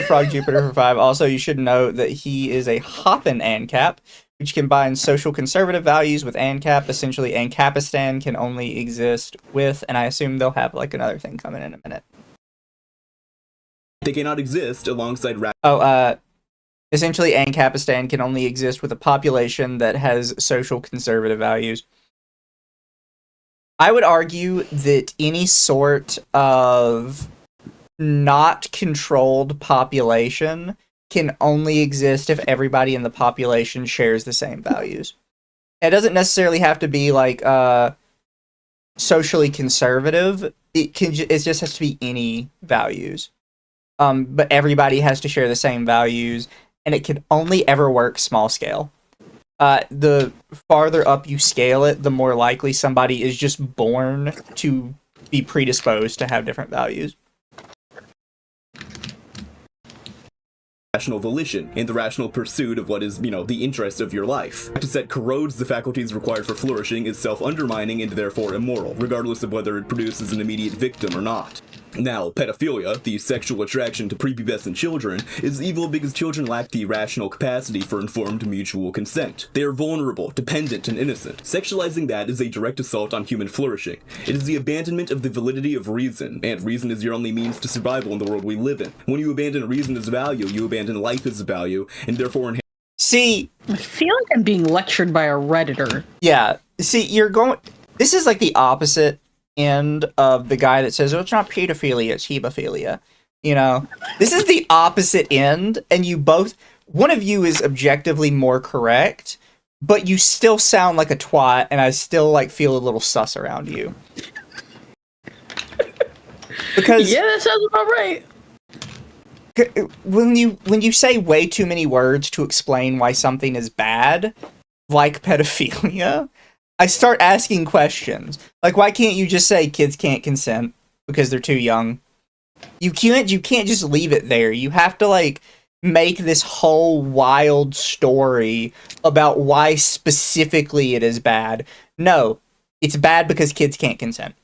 Frog Jupiter for 5. Also, you should know that he is a hoppin' ANCAP, which combines social conservative values with ANCAP. Essentially, ANCAPistan can only exist with, and I assume they'll have like another thing coming in a minute. They cannot exist alongside Essentially, ANCAPistan can only exist with a population that has social conservative values. I would argue that any sort of not controlled population can only exist if everybody in the population shares the same values. It doesn't necessarily have to be like socially conservative. It just has to be any values. But everybody has to share the same values, and it can only ever work small scale. The farther up you scale it, the more likely somebody is just born to be predisposed to have different values. Rational volition and the rational pursuit of what is, the interest of your life. Practice that corrodes the faculties required for flourishing is self-undermining and therefore immoral, regardless of whether it produces an immediate victim or not. Now, pedophilia, the sexual attraction to prepubescent children, is evil because children lack the rational capacity for informed mutual consent. They are vulnerable, dependent, and innocent. Sexualizing that is a direct assault on human flourishing. It is the abandonment of the validity of reason, and reason is your only means to survival in the world we live in. When you abandon reason as a value, you abandon life as a value, and therefore See, I feel like I'm being lectured by a Redditor. Yeah. See, this is like the opposite end of the guy that says, oh, it's not pedophilia, it's hebophilia. This is the opposite end, and one of you is objectively more correct, but you still sound like a twat, and I still feel a little sus around you. Because yeah, that sounds about right. When you say way too many words to explain why something is bad, like pedophilia, I start asking questions. Like, why can't you just say kids can't consent because they're too young? You can't just leave it there. You have to make this whole wild story about why specifically it is bad. No, it's bad because kids can't consent.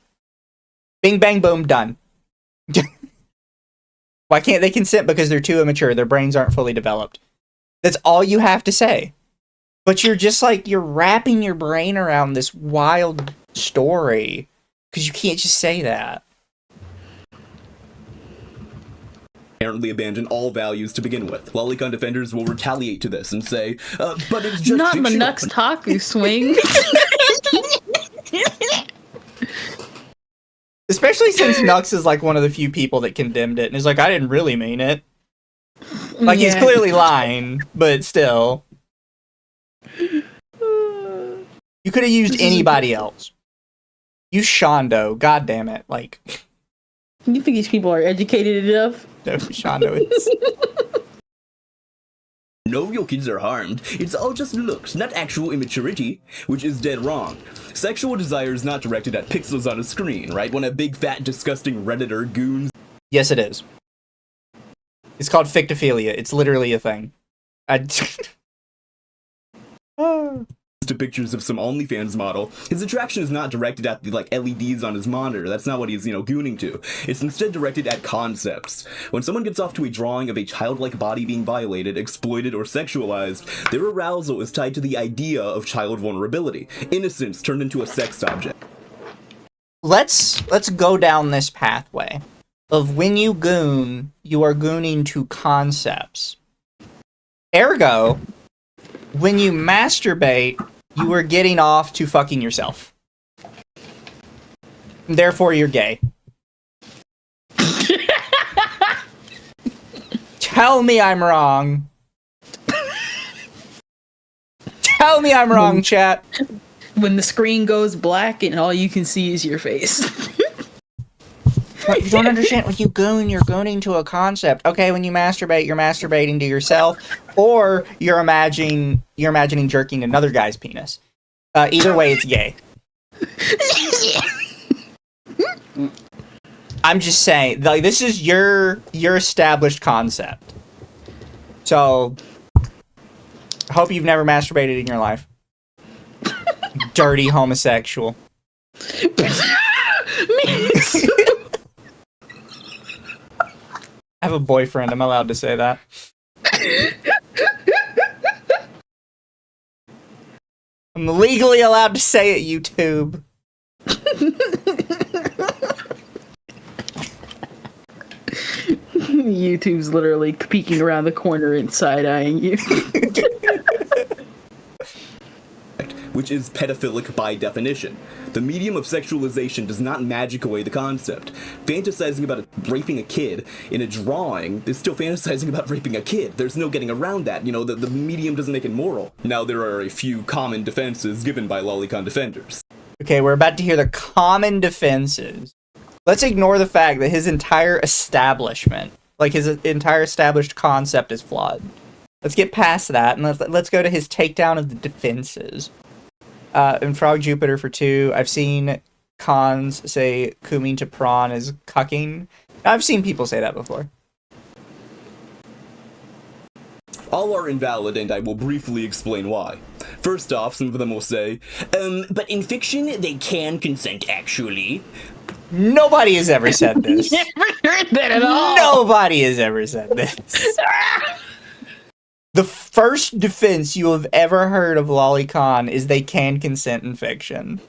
Bing, bang, boom, done. Why can't they consent? Because they're too immature. Their brains aren't fully developed. That's all you have to say. But you're just you're wrapping your brain around this wild story because you can't just say that. Inherently abandon all values to begin with. Lolicon defenders will retaliate to this and say, but it's just not fictional. Manux Taku swing. Especially since Nux is one of the few people that condemned it and is I didn't really mean it. He's clearly lying, but still. You could have used anybody else. You Shondo, god damn it. Like, You think these people are educated enough? no, Shondo is. No real kids are harmed. It's all just looks, not actual immaturity, which is dead wrong. Sexual desire is not directed at pixels on a screen, right? When a big, fat, disgusting Redditor goons Yes, it is. It's called fictophilia. It's literally a thing. to pictures of some OnlyFans model, his attraction is not directed at the, LEDs on his monitor. That's not what he's, gooning to. It's instead directed at concepts. When someone gets off to a drawing of a childlike body being violated, exploited, or sexualized, their arousal is tied to the idea of child vulnerability. Innocence turned into a sex object. Let's go down this pathway of when you goon, you are gooning to concepts. Ergo, when you masturbate, you are getting off to fucking yourself. Therefore, you're gay. Tell me I'm wrong. Tell me I'm wrong, chat. When the screen goes black and all you can see is your face. But you don't understand. When you goon, you're gooning to a concept. Okay, when you masturbate, you're masturbating to yourself, or you're imagining jerking another guy's penis. Either way, it's gay. I'm just saying, like, this is your established concept. So, I hope you've never masturbated in your life. Dirty homosexual. I have a boyfriend. I'm allowed to say that. I'm legally allowed to say it, YouTube. YouTube's literally peeking around the corner and side-eyeing you. Which is pedophilic by definition. The medium of sexualization does not magic away the concept. Fantasizing about raping a kid in a drawing is still fantasizing about raping a kid. There's no getting around that. The medium doesn't make it moral. Now, there are a few common defenses given by lolicon defenders. Okay, we're about to hear the common defenses. Let's ignore the fact that his entire establishment, his entire established concept is flawed. Let's get past that, and let's go to his takedown of the defenses. In Frog Jupiter for 2, I've seen cons say kuming to prawn is cucking. I've seen people say that before. All are invalid, and I will briefly explain why. First off, some of them will say, but in fiction, they can consent, actually. Nobody has ever said this. Never heard that at all. Nobody has ever said this. The first defense you have ever heard of lolicon is they can consent in fiction.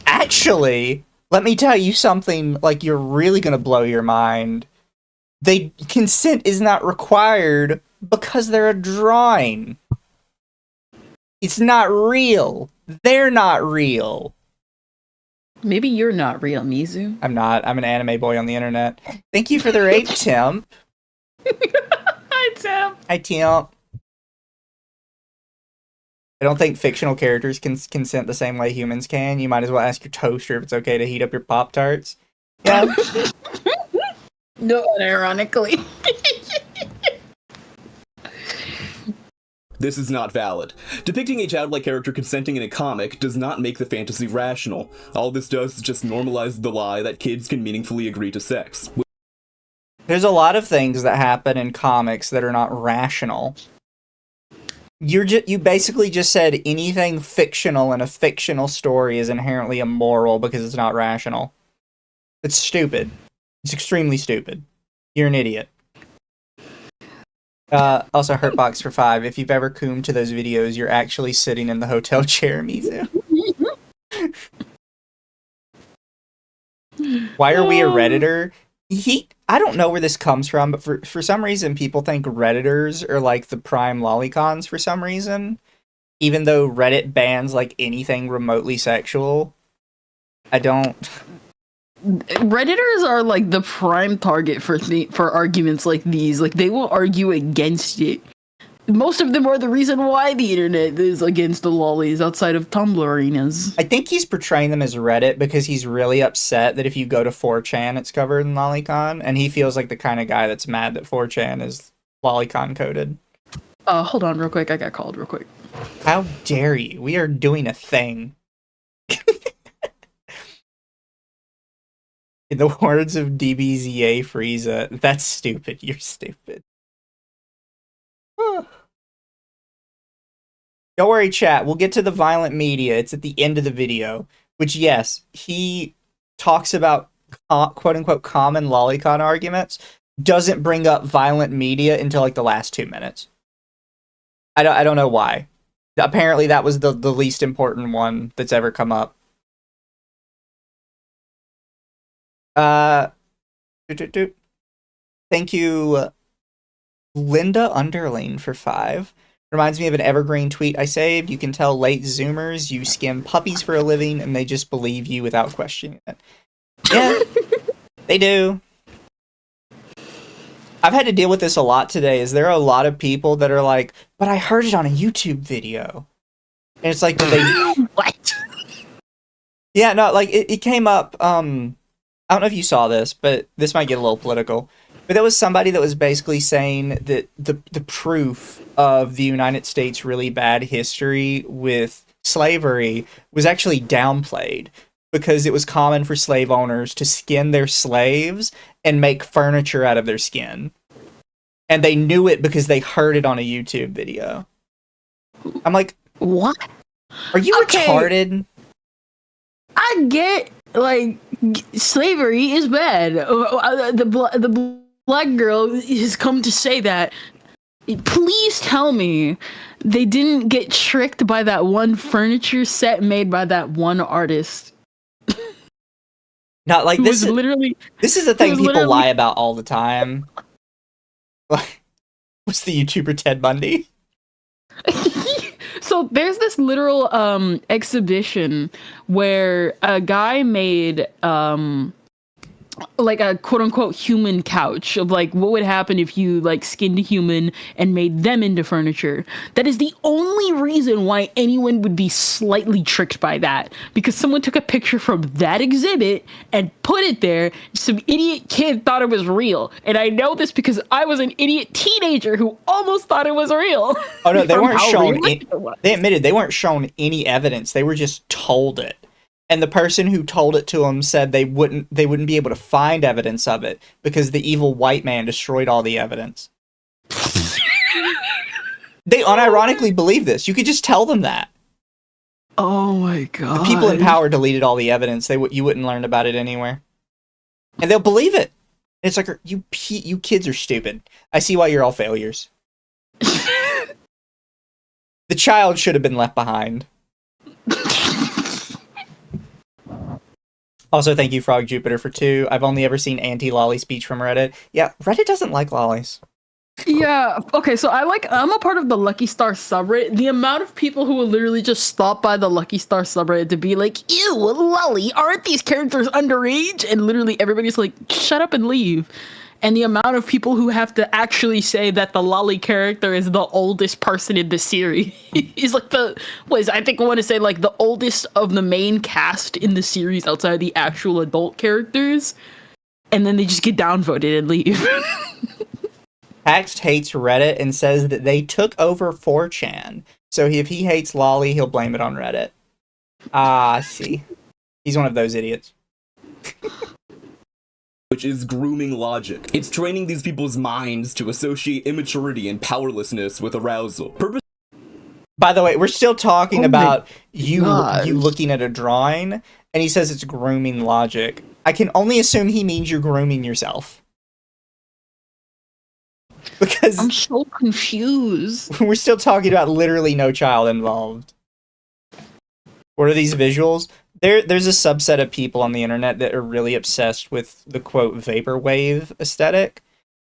Actually, let me tell you something you're really gonna blow your mind. Consent is not required because they're a drawing. It's not real. They're not real. Maybe you're not real, Mizu. I'm not. I'm an anime boy on the internet. Thank you for the rape, Tim. Hi, Tim. Hi, Tim. I don't think fictional characters can consent the same way humans can. You might as well ask your toaster if it's okay to heat up your Pop-Tarts. Yeah. No, unironically. This is not valid. Depicting a childlike character consenting in a comic does not make the fantasy rational. All this does is just normalize the lie that kids can meaningfully agree to sex. There's a lot of things that happen in comics that are not rational. You basically just said anything fictional in a fictional story is inherently immoral because it's not rational. It's stupid. It's extremely stupid. You're an idiot. Also, Hurtbox for 5. If you've ever coomed to those videos, you're actually sitting in the hotel chair, Mizu. Why are we a Redditor? I don't know where this comes from, but for some reason, people think Redditors are like the prime lolicons for some reason. Even though Reddit bans anything remotely sexual. I don't... Redditors are the prime target for arguments like these. They will argue against it most of them are the reason why the internet is against the lollies outside of Tumblr arenas. I think he's portraying them as Reddit because he's really upset that if you go to 4chan, it's covered in lolicon, and he feels like the kind of guy that's mad that 4chan is lolicon coded. Hold on real quick. I got called real quick. How dare you? We are doing a thing. In the words of DBZA Frieza, that's stupid. You're stupid. Don't worry, chat. We'll get to the violent media. It's at the end of the video. Which, yes, he talks about quote-unquote common lolicon arguments. Doesn't bring up violent media until like the last 2 minutes. I don't know why. Apparently that was the least important one that's ever come up. Thank you, Linda Underling, for 5. Reminds me of an evergreen tweet I saved. You can tell late Zoomers you skim puppies for a living and they just believe you without questioning it. Yeah, they do. I've had to deal with this a lot today. Is there are a lot of people that are like, but I heard it on a YouTube video. And it's like, What? Yeah, no, like, it came up, I don't know if you saw this, but this might get a little political. But there was somebody that was basically saying that the proof of the United States' really bad history with slavery was actually downplayed because it was common for slave owners to skin their slaves and make furniture out of their skin. And they knew it because they heard it on a YouTube video. I'm like, What? are you retarded? I get, like, slavery is bad. The black girl has come to say that. Please tell me they didn't get tricked by that one furniture set made by that one artist. Not like Who this. was literally. This is the thing was people literally- lie about all the time. What's the YouTuber Ted Bundy? So there's this literal exhibition where a guy made like a quote unquote human couch of like what would happen if you like skinned a human and made them into furniture. That is the only reason why anyone would be slightly tricked by that, because someone took a picture from that exhibit and put it there. Some idiot kid thought it was real, and I know this because I was an idiot teenager who almost thought it was real. Oh no, they From weren't how shown. realistic it was. They admitted they weren't shown any evidence. They were just told it. And the person who told it to them said they wouldn't be able to find evidence of it because the evil white man destroyed all the evidence. They unironically believe this. You could just tell them that. Oh my The god. people in power deleted all the evidence. You wouldn't learn about it anywhere. And they'll believe it. It's like, you kids are stupid. I see why you're all failures. The child should have been left behind. Also, thank you, Frog Jupiter, for 2. I've only ever seen anti-lolly speech from Reddit. Yeah, Reddit doesn't like lollies. Yeah, okay, so I'm a part of the Lucky Star subreddit. The amount of people who will literally just stop by the Lucky Star subreddit to be like, ew, lolly, aren't these characters underage? And literally everybody's like, shut up and leave. And the amount of people who have to actually say that the lolly character is the oldest person in the series is like I think I want to say like the oldest of the main cast in the series outside of the actual adult characters. And then they just get downvoted and leave. Haxt hates Reddit and says that they took over 4chan. So if he hates lolly, he'll blame it on Reddit. I see. He's one of those idiots. Which is grooming logic. It's training these people's minds to associate immaturity and powerlessness with arousal. By the way, we're still talking about you gosh. looking at a drawing, and he says it's grooming logic. I can only assume he means you're grooming yourself. Because I'm so confused. we're still talking about literally no child involved. What are these visuals? There's a subset of people on the internet that are really obsessed with the quote vaporwave aesthetic,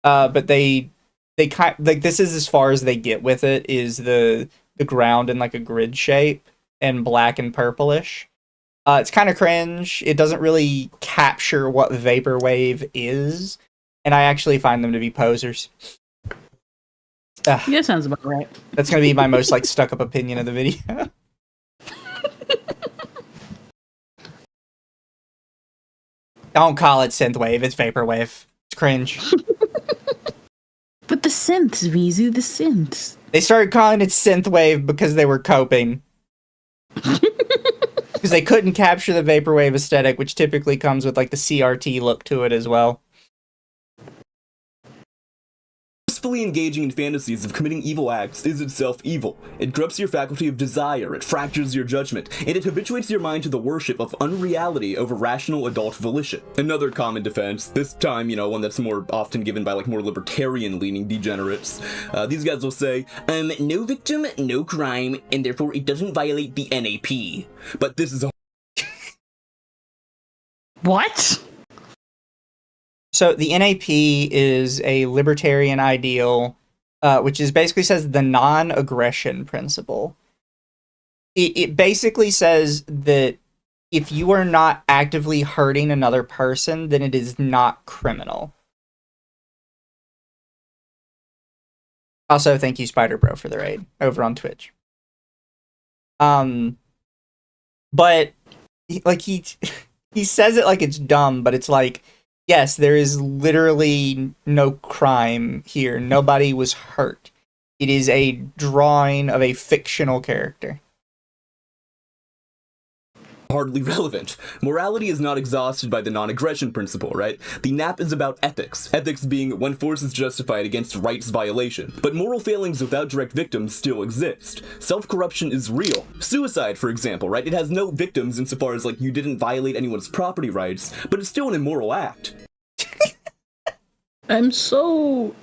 but they kind like this is as far as they get with it is the ground in like a grid shape and black and purplish. It's kind of cringe. It doesn't really capture what vaporwave is, and I actually find them to be posers. Yeah, sounds about right. That's gonna be my most like stuck up opinion of the video. Don't call it synthwave, it's vaporwave. It's cringe. But the synths, Vizu, the synths. They started calling it synthwave because they were coping. Because they couldn't capture the vaporwave aesthetic, which typically comes with like the CRT look to it as well. Forcefully engaging in fantasies of committing evil acts is itself evil. It corrupts your faculty of desire, it fractures your judgment, and it habituates your mind to the worship of unreality over rational adult volition. Another common defense, this time, one that's more often given by like more libertarian-leaning degenerates. These guys will say, no victim, no crime, and therefore it doesn't violate the NAP. But this is a What? So the NAP is a libertarian ideal, which is basically says the non-aggression principle. It basically says that if you are not actively hurting another person, then it is not criminal. Also, thank you, Spider Bro, for the raid over on Twitch. But like he says it like it's dumb, but it's like, yes, there is literally no crime here. Nobody was hurt. It is a drawing of a fictional character. hardly relevant. Morality is not exhausted by the non-aggression principle, right? The NAP is about ethics. Ethics being when force is justified against rights violation. But moral failings without direct victims still exist. Self-corruption is real. Suicide, for example, right? It has no victims insofar as, like, you didn't violate anyone's property rights, but it's still an immoral act. I'm so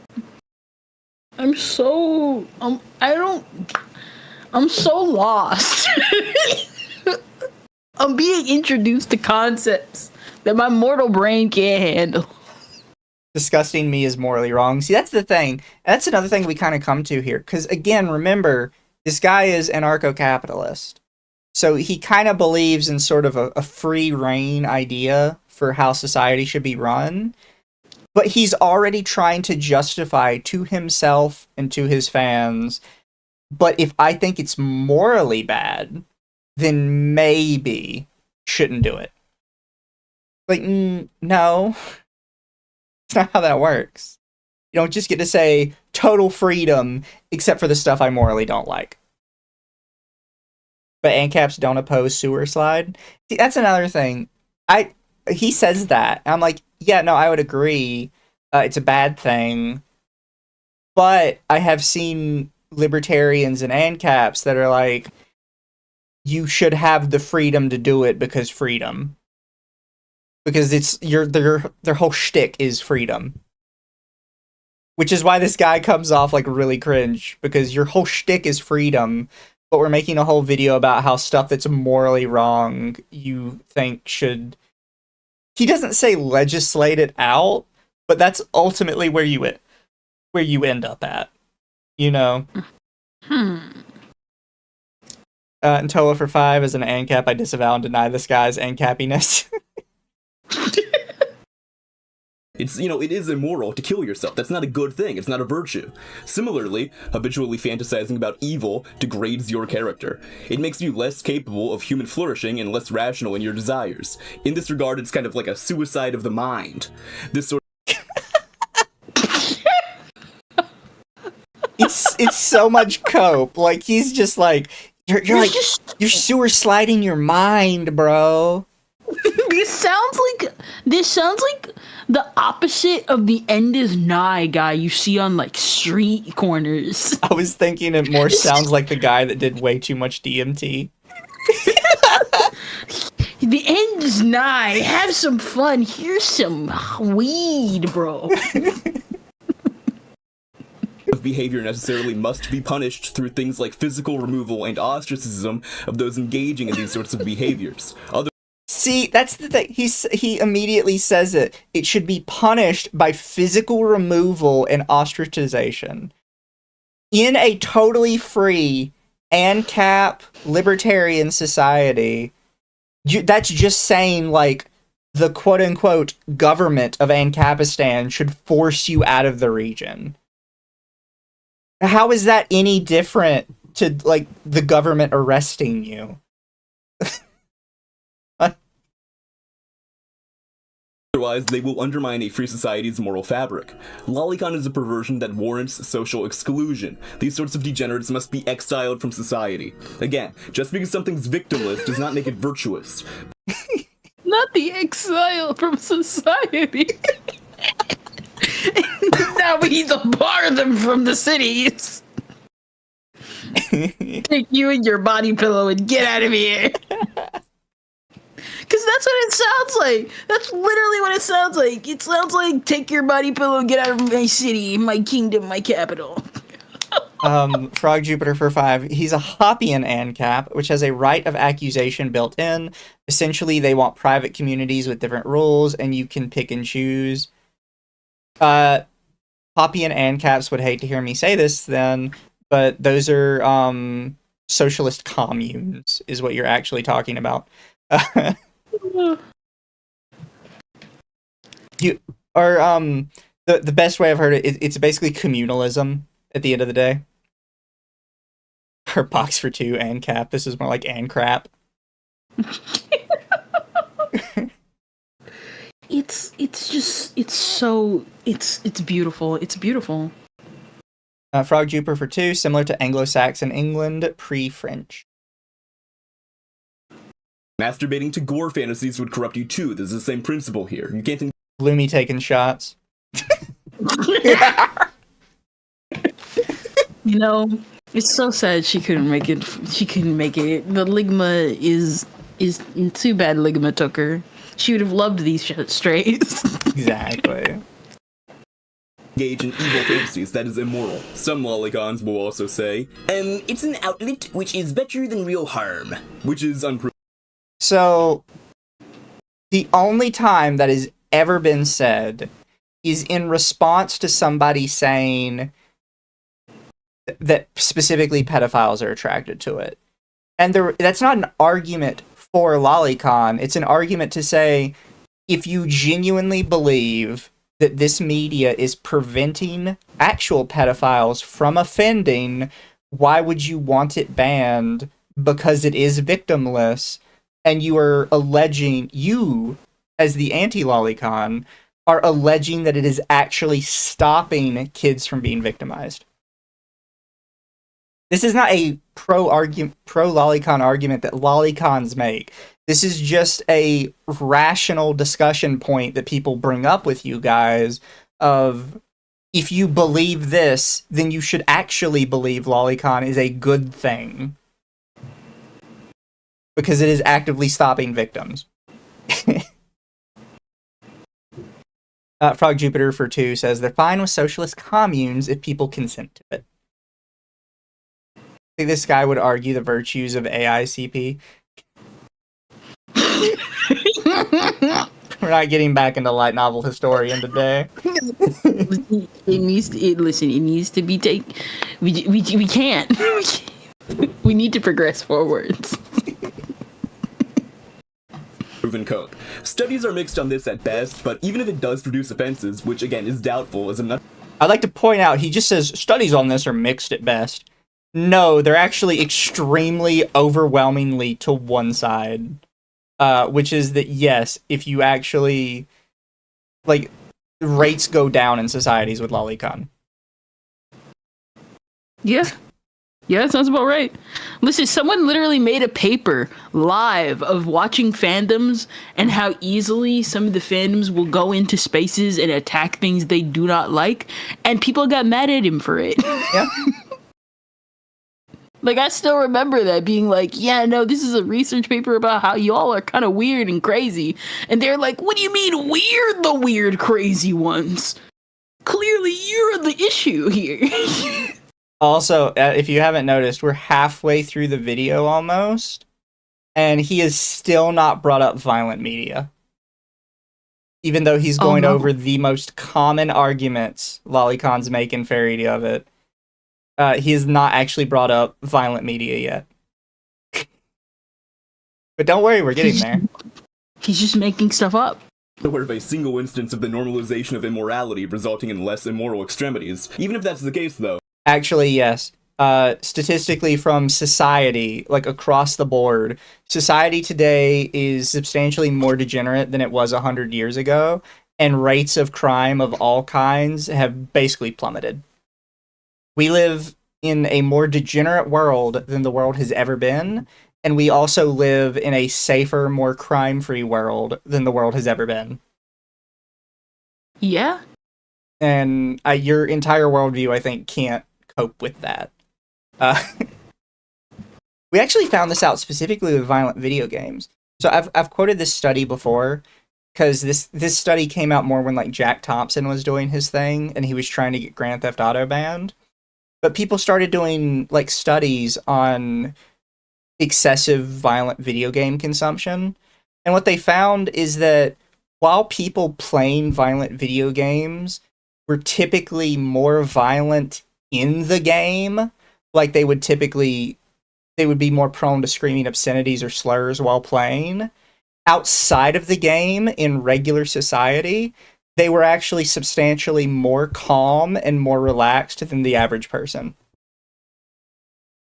lost. I'm being introduced to concepts that my mortal brain can't handle. Disgusting me is morally wrong. See, that's the thing. That's another thing we kind of come to here. Because, again, remember, this guy is anarcho-capitalist. So he kind of believes in sort of a free reign idea for how society should be run. But he's already trying to justify to himself and to his fans, but if I think it's morally bad, then maybe shouldn't do it. Like, no. It's not how that works. You don't just get to say total freedom, except for the stuff I morally don't like. But ANCAPs don't oppose sewer slide. See, that's another thing. He says that. I'm like, yeah, no, I would agree. It's a bad thing. But I have seen libertarians and ANCAPs that are like, you should have the freedom to do it because freedom. Because it's their whole shtick is freedom. Which is why this guy comes off like really cringe. Because your whole shtick is freedom. But we're making a whole video about how stuff that's morally wrong you think should... He doesn't say legislate it out, but that's ultimately where you end up at, you know. And Toa for 5 as an ANCAP, I disavow and deny this guy's ANCAPiness. It's, it is immoral to kill yourself. That's not a good thing. It's not a virtue. Similarly, habitually fantasizing about evil degrades your character. It makes you less capable of human flourishing and less rational in your desires. In this regard, it's kind of like a suicide of the mind. This sort It's so much cope. Like, he's just like, you're sewer sliding your mind, bro. This sounds like the opposite of the end is nigh guy you see on like street corners. I was thinking it more sounds like the guy that did way too much DMT. The end is nigh. Have some fun. Here's some weed, bro. of behavior necessarily must be punished through things like physical removal and ostracism of those engaging in these sorts of behaviors. See, that's the thing. He immediately says it. It should be punished by physical removal and ostracization. In a totally free ANCAP libertarian society, that's just saying, like, the quote-unquote government of ANCAPistan should force you out of the region. How is that any different to, like, the government arresting you? Otherwise, they will undermine a free society's moral fabric. Lolicon is a perversion that warrants social exclusion. These sorts of degenerates must be exiled from society. Again, just because something's victimless does not make it virtuous. Not the exile from society. Now we need to bar them from the cities. Take you and your body pillow and get out of here. Because that's what it sounds like. That's literally what it sounds like. It sounds like, take your body pillow and get out of my city, my kingdom, my capital. Frog Jupiter for 5. He's a Hoppian ANCAP, which has a right of accusation built in. Essentially, they want private communities with different rules, and you can pick and choose. Hoppian ANCAPs would hate to hear me say this then, but those are socialist communes, is what you're actually talking about. The best way I've heard it's basically communalism at the end of the day. Or box for 2 and cap. This is more like and crap. It's beautiful. It's beautiful. Frog Jupiter for 2, similar to Anglo-Saxon England pre-French. Masturbating to gore fantasies would corrupt you too. There's the same principle here. You can't think Bloomy taking shots. You know, it's so sad she couldn't make it. She couldn't make it. The Ligma is too bad. Ligma took her. She would have loved these strays. Exactly. engage in evil fantasies that is immoral. Some lolicons will also say, it's an outlet which is better than real harm, which is unproven. So, the only time that has ever been said is in response to somebody saying that specifically pedophiles are attracted to it. And that's not an argument for lolicon, it's an argument to say, if you genuinely believe that this media is preventing actual pedophiles from offending, why would you want it banned? Because it is victimless, and you are alleging, you, as the anti-lolicon, are alleging that it is actually stopping kids from being victimized. This is not a pro-lolicon argument that lolicons make. This is just a rational discussion point that people bring up with you guys of, if you believe this, then you should actually believe lolicon is a good thing. Because it is actively stopping victims. Frog Jupiter for 2 says, they're fine with socialist communes if people consent to it. I think this guy would argue the virtues of AICP. We're not getting back into light novel historian today. It needs to be taken. We can't. We need to progress forwards. Proven code. Studies are mixed on this at best, but even if it does produce offenses, which again is doubtful, as I'm not. I'd like to point out, he just says studies on this are mixed at best. No, they're actually extremely overwhelmingly to one side. Which is that, yes, if you actually, like, rates go down in societies with lolicon. Yeah, that sounds about right. Listen, someone literally made a paper live of watching fandoms and how easily some of the fandoms will go into spaces and attack things they do not like, and people got mad at him for it. Yeah. Like, I still remember that, being like, yeah, no, this is a research paper about how y'all are kind of weird and crazy. And they're like, what do you mean we're the weird, crazy ones? Clearly, you're the issue here. Also, if you haven't noticed, we're halfway through the video almost, and he has still not brought up violent media. Even though he's going over the most common arguments lolicons make in Fairy of it. He has not actually brought up violent media yet. But don't worry, we're getting there. He's just making stuff up. Aware of a single instance of the normalization of immorality resulting in less immoral extremities. Even if that's the case, though, Actually, yes. Statistically, from society, like across the board, society today is substantially more degenerate than it was 100 years ago, and rates of crime of all kinds have basically plummeted. We live in a more degenerate world than the world has ever been, and we also live in a safer, more crime-free world than the world has ever been. Yeah. And your entire worldview, I think, can't cope with that. Uh, we actually found this out specifically with violent video games. So I've quoted this study before because this study came out more when like Jack Thompson was doing his thing and he was trying to get Grand Theft Auto banned. But people started doing like studies on excessive violent video game consumption. And what they found is that while people playing violent video games were typically more violent in the game, like they would be more prone to screaming obscenities or slurs while playing, outside of the game in regular society, they were actually substantially more calm and more relaxed than the average person.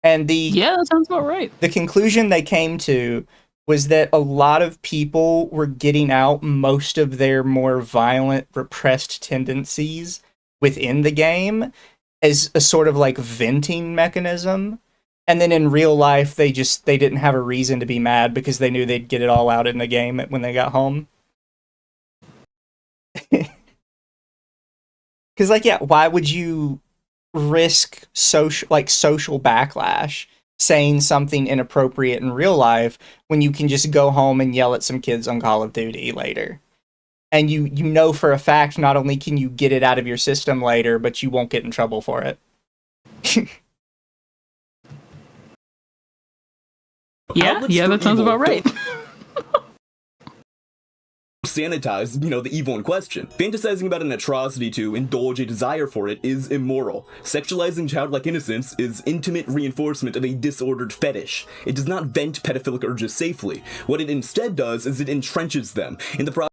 And Yeah, that sounds about right. the conclusion they came to was that a lot of people were getting out most of their more violent, repressed tendencies within the game as a sort of like venting mechanism. And then in real life, they didn't have a reason to be mad because they knew they'd get it all out in the game when they got home. Because, like, yeah, why would you risk social backlash saying something inappropriate in real life when you can just go home and yell at some kids on Call of Duty later? And you know for a fact not only can you get it out of your system later, but you won't get in trouble for it. Yeah, Outlets yeah, for that sounds evil about right. sanitize, the evil in question. Fantasizing about an atrocity to indulge a desire for it is immoral. Sexualizing childlike innocence is intimate reinforcement of a disordered fetish. It does not vent pedophilic urges safely. What it instead does is it entrenches them. In the process,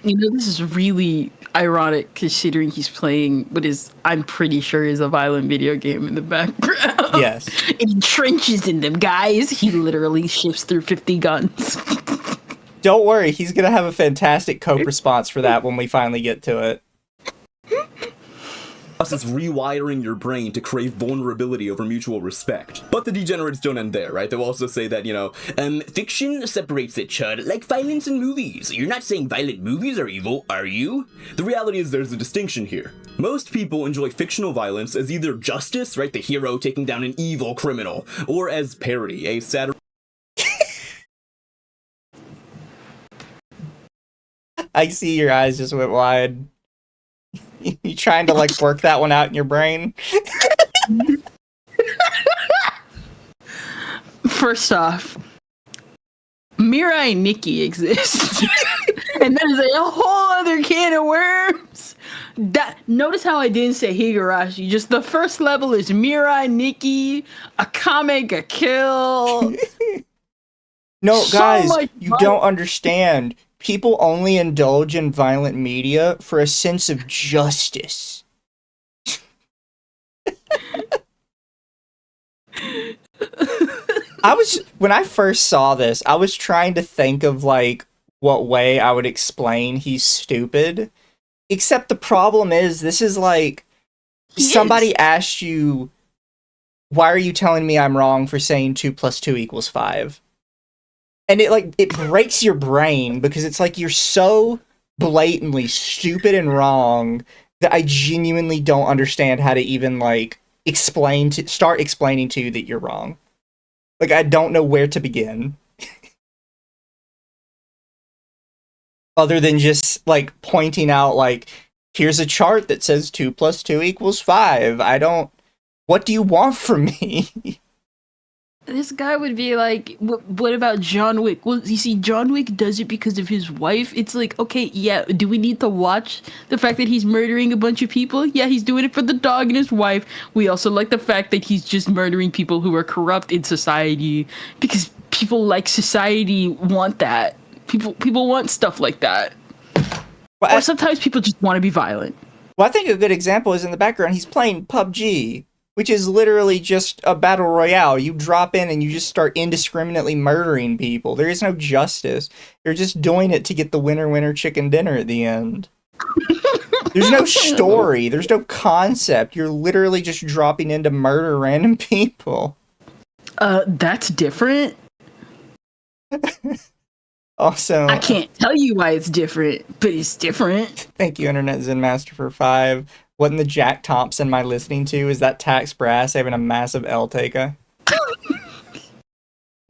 This is really ironic considering he's playing what is, I'm pretty sure, is a violent video game in the background. Yes. It entrenches in them, guys. He literally shifts through 50 guns. Don't worry, he's gonna have a fantastic cope response for that when we finally get to it. is rewiring your brain to crave vulnerability over mutual respect. But the degenerates don't end there, right? They'll also say that, fiction separates it, Chud, like violence in movies. You're not saying violent movies are evil, are you? The reality is there's a distinction here. Most people enjoy fictional violence as either justice, right, the hero taking down an evil criminal, or as parody, a satire. I see your eyes just went wide. You trying to like work that one out in your brain? First off, Mirai Nikki exists. And that is a whole other can of worms. Notice how I didn't say Higurashi. Just the first level is Mirai Nikki, Akame ga Kill. No, So guys, much you fun. don't understand. People only indulge in violent media for a sense of justice. When I first saw this, I was trying to think of like what way I would explain he's stupid. Except the problem is, this is like somebody asked you, why are you telling me I'm wrong for saying 2 + 2 = 5? And it breaks your brain because it's like you're so blatantly stupid and wrong that I genuinely don't understand how to even like start explaining to you that you're wrong. Like, I don't know where to begin. Other than just like pointing out like, here's a chart that says 2 + 2 = 5. What do you want from me? This guy would be like, what about John Wick? Well, you see, John Wick does it because of his wife. It's like, okay, yeah, do we need to watch the fact that he's murdering a bunch of people? Yeah, he's doing it for the dog and his wife. We also like the fact that he's just murdering people who are corrupt in society because people like society want that. People want stuff like that. Well, Or sometimes people just want to be violent. Well, I think a good example is in the background, he's playing PUBG, which is literally just a battle royale. You drop in and you just start indiscriminately murdering people. There is no justice. You're just doing it to get the winner chicken dinner at the end. There's no story. There's no concept. You're literally just dropping in to murder random people. That's different. Also, I can't tell you why it's different, but it's different. Thank you, Internet Zen Master, for 5. Wasn't the Jack Thompson am I listening to? Is that Tax Brass having a massive L taker?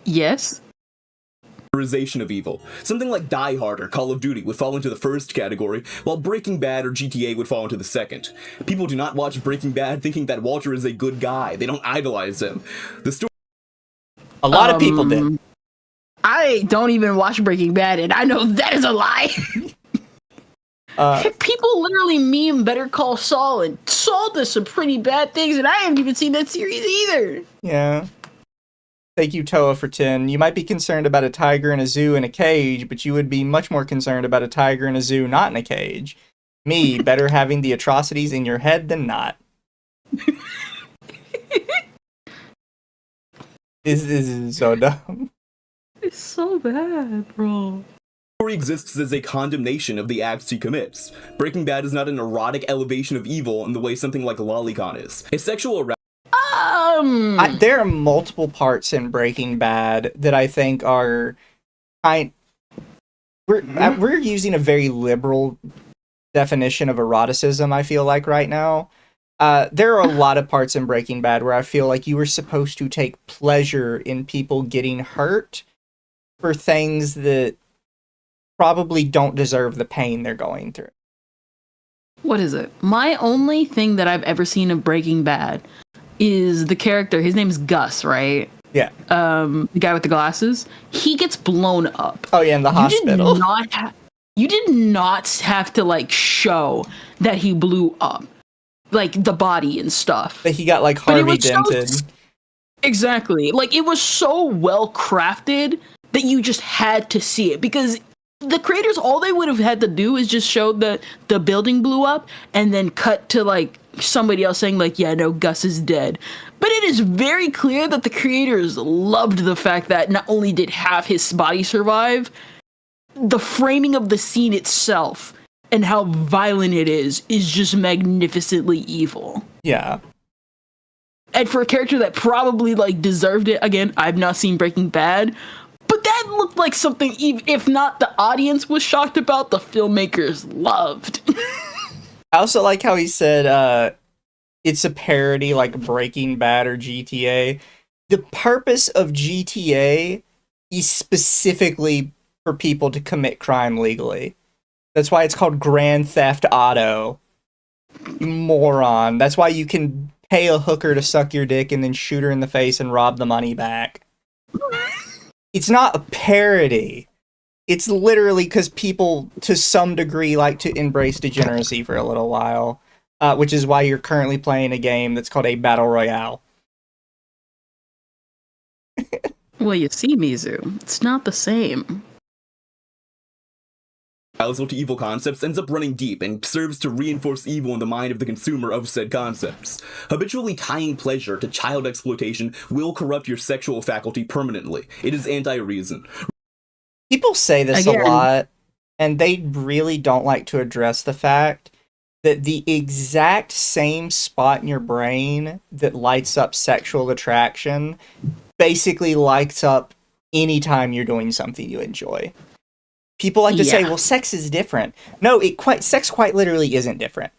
Yes. Of evil. Something like Die Hard or Call of Duty would fall into the first category, while Breaking Bad or GTA would fall into the second. People do not watch Breaking Bad thinking that Walter is a good guy. They don't idolize him. The story. A lot of people did. I don't even watch Breaking Bad, and I know that is a lie. People literally meme Better Call Saul, and Saul does some pretty bad things, and I haven't even seen that series either. Yeah. Thank you, Toa, for 10. You might be concerned about a tiger in a zoo in a cage, but you would be much more concerned about a tiger in a zoo not in a cage. Me, better having the atrocities in your head than not. This is so dumb. It's so bad, bro. Story exists as a condemnation of the acts he commits. Breaking Bad is not an erotic elevation of evil in the way something like Lolicon is. A sexual there are multiple parts in Breaking Bad that I think are we're using a very liberal definition of eroticism, I feel like, right now. There are a lot of parts in Breaking Bad where I feel like you were supposed to take pleasure in people getting hurt for things that probably don't deserve the pain they're going through. What is it? My only thing that I've ever seen of Breaking Bad is the character. His name's Gus, right? Yeah. The guy with the glasses. He gets blown up. Oh yeah, in the hospital. You did not have to like show that he blew up, like the body and stuff. That he got like Harvey dented. Exactly. Like it was so well crafted that you just had to see it, because the creators, all they would have had to do is just show that the building blew up and then cut to like somebody else saying like, yeah, no, Gus is dead. But it is very clear that the creators loved the fact that not only did half his body survive, the framing of the scene itself and how violent it is just magnificently evil. Yeah. And for a character that probably like deserved it, again, I've not seen Breaking Bad, but that looked like something, if not the audience was shocked about, the filmmakers loved. I also like how he said it's a parody like Breaking Bad or GTA. The purpose of GTA is specifically for people to commit crime legally. That's why it's called Grand Theft Auto. You moron. That's why you can pay a hooker to suck your dick and then shoot her in the face and rob the money back. It's not a parody. It's literally because people, to some degree, like to embrace degeneracy for a little while, which is why you're currently playing a game that's called a Battle Royale. Well, you see, Mizu, it's not the same. Arousal to evil concepts ends up running deep and serves to reinforce evil in the mind of the consumer of said concepts. Habitually tying pleasure to child exploitation will corrupt your sexual faculty permanently. It is anti-reason. People say this a lot, and they really don't like to address the fact that the exact same spot in your brain that lights up sexual attraction basically lights up anytime you're doing something you enjoy. People like to say, well, sex is different. No, sex quite literally isn't different.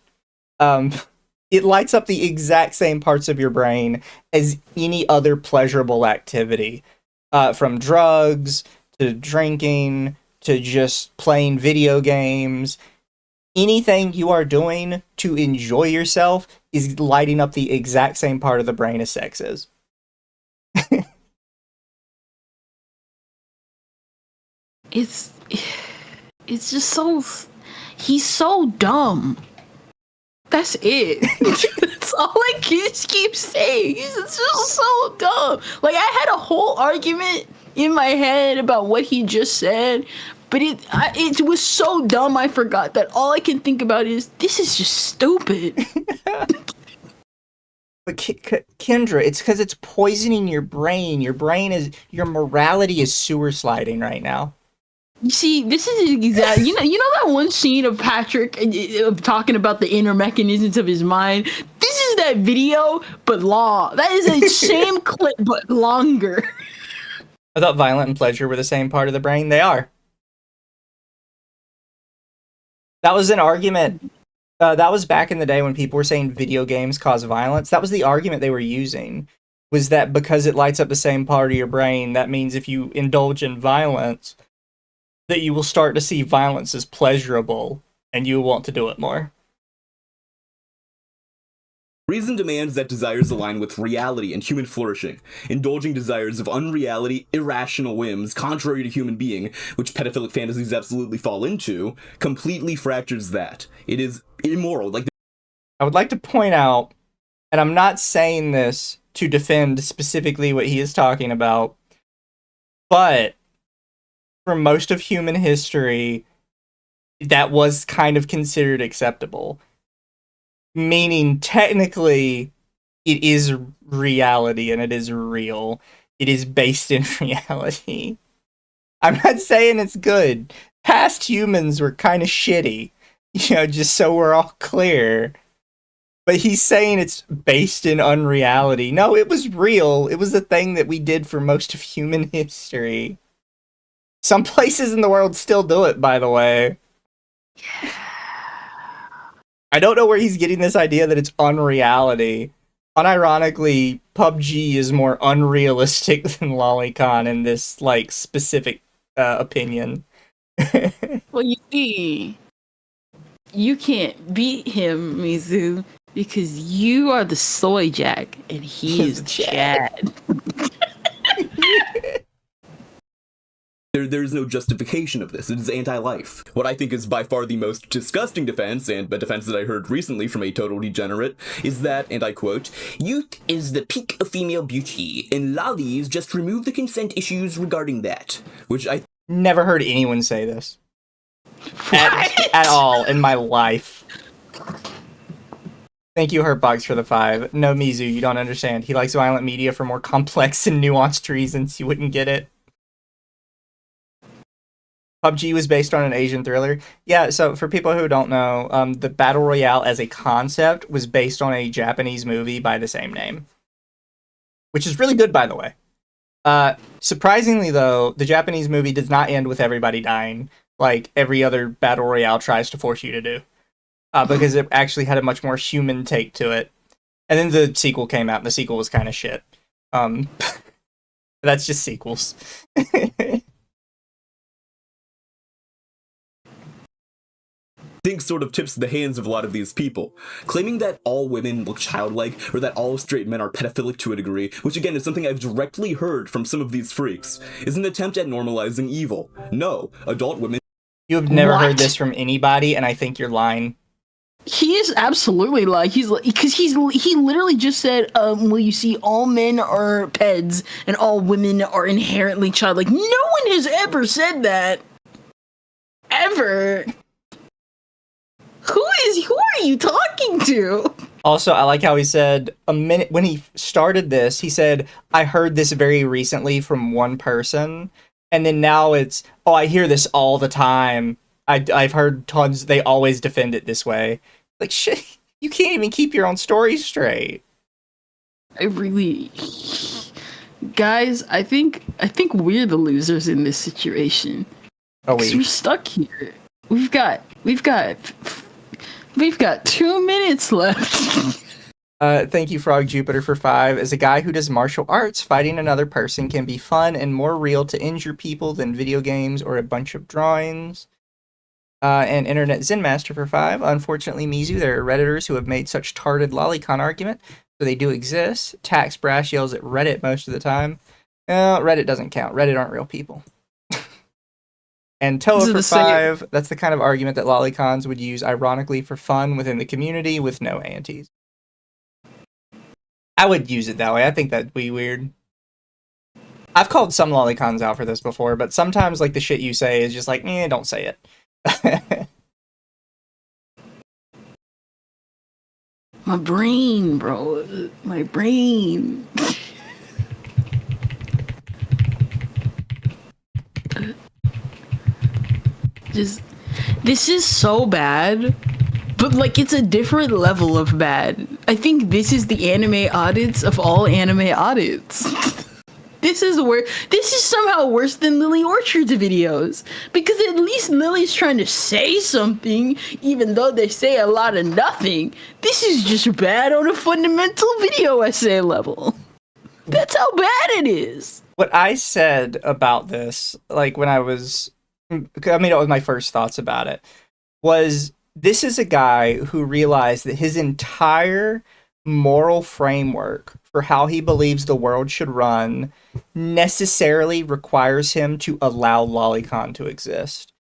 It lights up the exact same parts of your brain as any other pleasurable activity. From drugs, to drinking, to just playing video games. Anything you are doing to enjoy yourself is lighting up the exact same part of the brain as sex is. It's just so... He's so dumb. That's it. That's all I just keep saying. He's just so dumb. Like, I had a whole argument in my head about what he just said, but it was so dumb I forgot that. All I can think about is, this is just stupid. But Kendra, it's because it's poisoning your brain. Your morality is sewer sliding right now. You see, this is exactly, you know that one scene of Patrick talking about the inner mechanisms of his mind? This is that video, but that is the same clip, but longer. I thought violent and pleasure were the same part of the brain. They are. That was an argument. That was back in the day when people were saying video games cause violence. That was the argument they were using, was that because it lights up the same part of your brain, that means if you indulge in violence, that you will start to see violence as pleasurable, and you will want to do it more. Reason demands that desires align with reality and human flourishing. Indulging desires of unreality, irrational whims, contrary to human being, which pedophilic fantasies absolutely fall into, completely fractures that. It is immoral. I would like to point out, and I'm not saying this to defend specifically what he is talking about, but for most of human history, that was kind of considered acceptable. Meaning, technically, it is reality and it is real. It is based in reality. I'm not saying it's good. Past humans were kind of shitty, just so we're all clear. But he's saying it's based in unreality. No, it was real. It was a thing that we did for most of human history. Some places in the world still do it, by the way. I don't know where he's getting this idea that it's unreality. Unironically, PUBG is more unrealistic than Lolicon in this, specific opinion. Well, you see, you can't beat him, Mizu, because you are the soy jack, and he is Chad. There is no justification of this. It is anti-life. What I think is by far the most disgusting defense, and a defense that I heard recently from a total degenerate, is that, and I quote, "Youth is the peak of female beauty, and lollies just remove the consent issues regarding that." Which I never heard anyone say this. At all in my life. Thank you, Hurtbox, for the 5. No, Mizu, you don't understand. He likes violent media for more complex and nuanced reasons. You wouldn't get it. PUBG was based on an Asian thriller. Yeah, so for people who don't know, the Battle Royale as a concept was based on a Japanese movie by the same name. Which is really good, by the way. Surprisingly, though, the Japanese movie does not end with everybody dying, like every other Battle Royale tries to force you to do. Because it actually had a much more human take to it. And then the sequel came out, and the sequel was kind of shit. That's just sequels. think sort of tips the hands of a lot of these people. Claiming that all women look childlike, or that all straight men are pedophilic to a degree, which again is something I've directly heard from some of these freaks, is an attempt at normalizing evil. No, adult women... You have never heard this from anybody, and I think you're lying. He is absolutely like, he literally just said, well, you see, all men are peds and all women are inherently childlike. No one has ever said that. Ever. Who are you talking to? Also, I like how he said, when he started this, he said, I heard this very recently from one person, and then now it's, oh, I hear this all the time. I've heard tons, they always defend it this way. Like, shit, you can't even keep your own story straight. Guys, I think we're the losers in this situation. Oh, we're stuck here. We've got 2 minutes left. Thank you, Frog Jupiter, for 5. As a guy who does martial arts, fighting another person can be fun and more real to injure people than video games or a bunch of drawings. And Internet Zen Master for 5. Unfortunately, Mizu, there are Redditors who have made such tarded lolicon argument, so they do exist. Tax Brash yells at Reddit most of the time. Reddit doesn't count. Reddit aren't real people. And Toa for 5. That's the kind of argument that lolicons would use ironically for fun within the community with no antis. I would use it that way. I think that'd be weird. I've called some lolicons out for this before, but sometimes like the shit you say is just like, don't say it. My brain, bro. My brain. Just, this is so bad, but like it's a different level of bad. I think this is the anime audits of all anime audits. This is somehow worse than Lily Orchard's videos, because at least Lily's trying to say something, even though they say a lot of nothing. This is just bad on a fundamental video essay level. That's how bad it is. What I said about this, like when it was my first thoughts about it, was this is a guy who realized that his entire moral framework for how he believes the world should run necessarily requires him to allow lolicon to exist.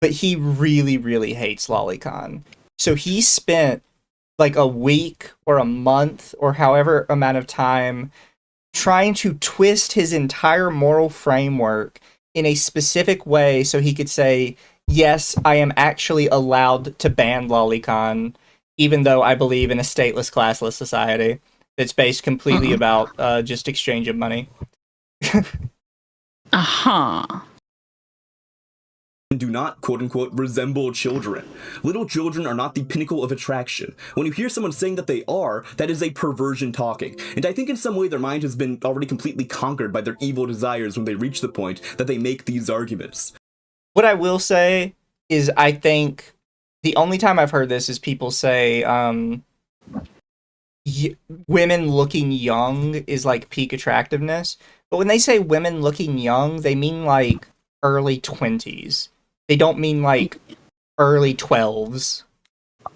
But he really, really hates lolicon. So he spent like a week or a month or however amount of time trying to twist his entire moral framework in a specific way so he could say, yes, I am actually allowed to ban lolicon, even though I believe in a stateless, classless society that's based completely about just exchange of money. Do not, quote-unquote, resemble children. Little children are not the pinnacle of attraction. When you hear someone saying that they are, that is a perversion talking. And I think in some way their mind has been already completely conquered by their evil desires when they reach the point that they make these arguments. What I will say is I think the only time I've heard this is people say women looking young is like peak attractiveness. But when they say women looking young, they mean like early 20s. They don't mean like early 12s.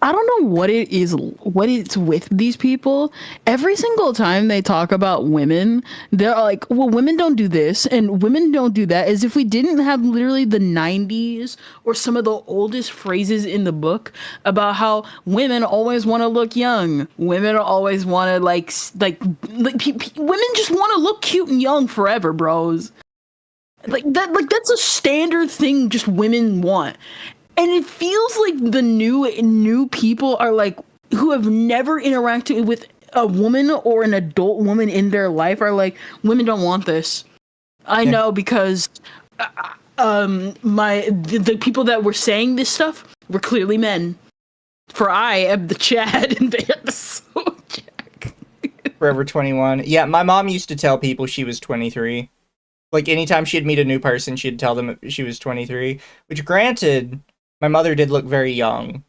I don't know what it's with these people. Every single time they talk about women, they're like, well, women don't do this and women don't do that, as if we didn't have literally the 90s or some of the oldest phrases in the book about how women always want to look young. Women always want to like women just want to look cute and young forever, bros. That's a standard thing just women want. And it feels like the new people are like, who have never interacted with a woman or an adult woman in their life, are like, women don't want this. I know, because the people that were saying this stuff were clearly men. For I am the Chad and they are the Sojak. Forever 21. Yeah, my mom used to tell people she was 23. Like anytime she'd meet a new person, she'd tell them she was 23. Which, granted, my mother did look very young,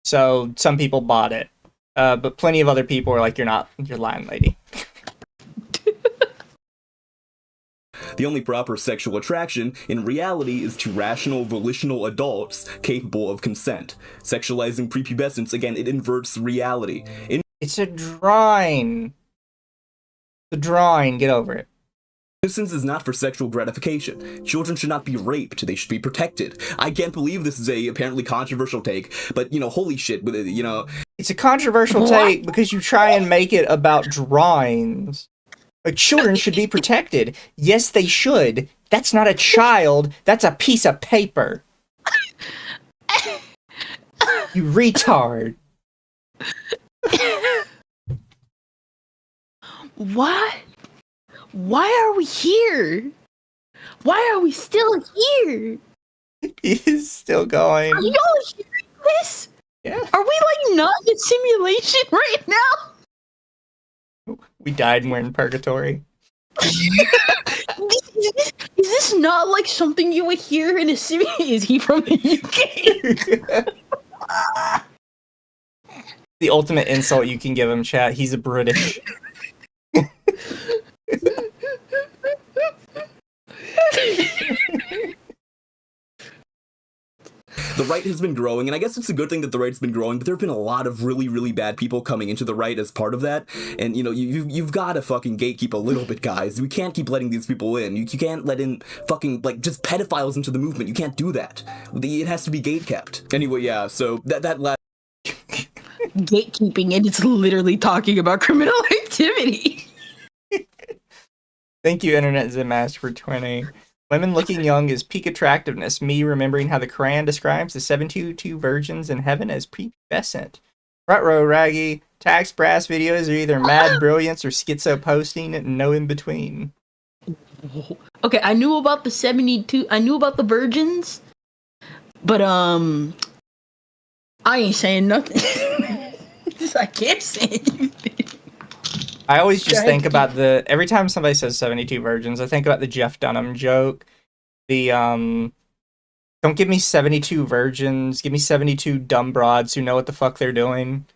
so some people bought it. But plenty of other people were like, you're lying, lady. The only proper sexual attraction, in reality, is to rational, volitional adults capable of consent. Sexualizing prepubescence, again, it inverts reality. It's a drawing. The drawing, get over it. Innocence is not for sexual gratification. Children should not be raped. They should be protected. I can't believe this is a apparently controversial take, but, holy shit, It's a controversial take because you try and make it about drawings. Like, children should be protected. Yes, they should. That's not a child. That's a piece of paper. You retard. What? Why are we here? Why are we still here? He's still going. Are y'all hearing this? Yeah. Are we like not in a simulation right now? We died and we're in purgatory. Is this not like something you would hear in a simulation? Is he from the UK? The ultimate insult you can give him, chat. He's a British. The right has been growing, and I guess it's a good thing that the right's been growing, but there have been a lot of really, really bad people coming into the right as part of that, and, you've got to fucking gatekeep a little bit, guys. We can't keep letting these people in. You can't let in fucking, just pedophiles into the movement. You can't do that. It has to be gatekept. Anyway, yeah, so that last... Gatekeeping, and it's literally talking about criminal activity. Thank you, Internet Zenmaster, for 20. Women looking young is peak attractiveness. Me remembering how the Quran describes the 72 virgins in heaven as prepubescent. Front row, Raggy. Tax brass videos are either mad brilliance or schizo posting, and no in between. Okay, I knew about the 72. I knew about the virgins, but I ain't saying nothing. I can't say anything. I always just think about every time somebody says 72 virgins, I think about the Jeff Dunham joke. The don't give me 72 virgins, give me 72 dumb broads who know what the fuck they're doing.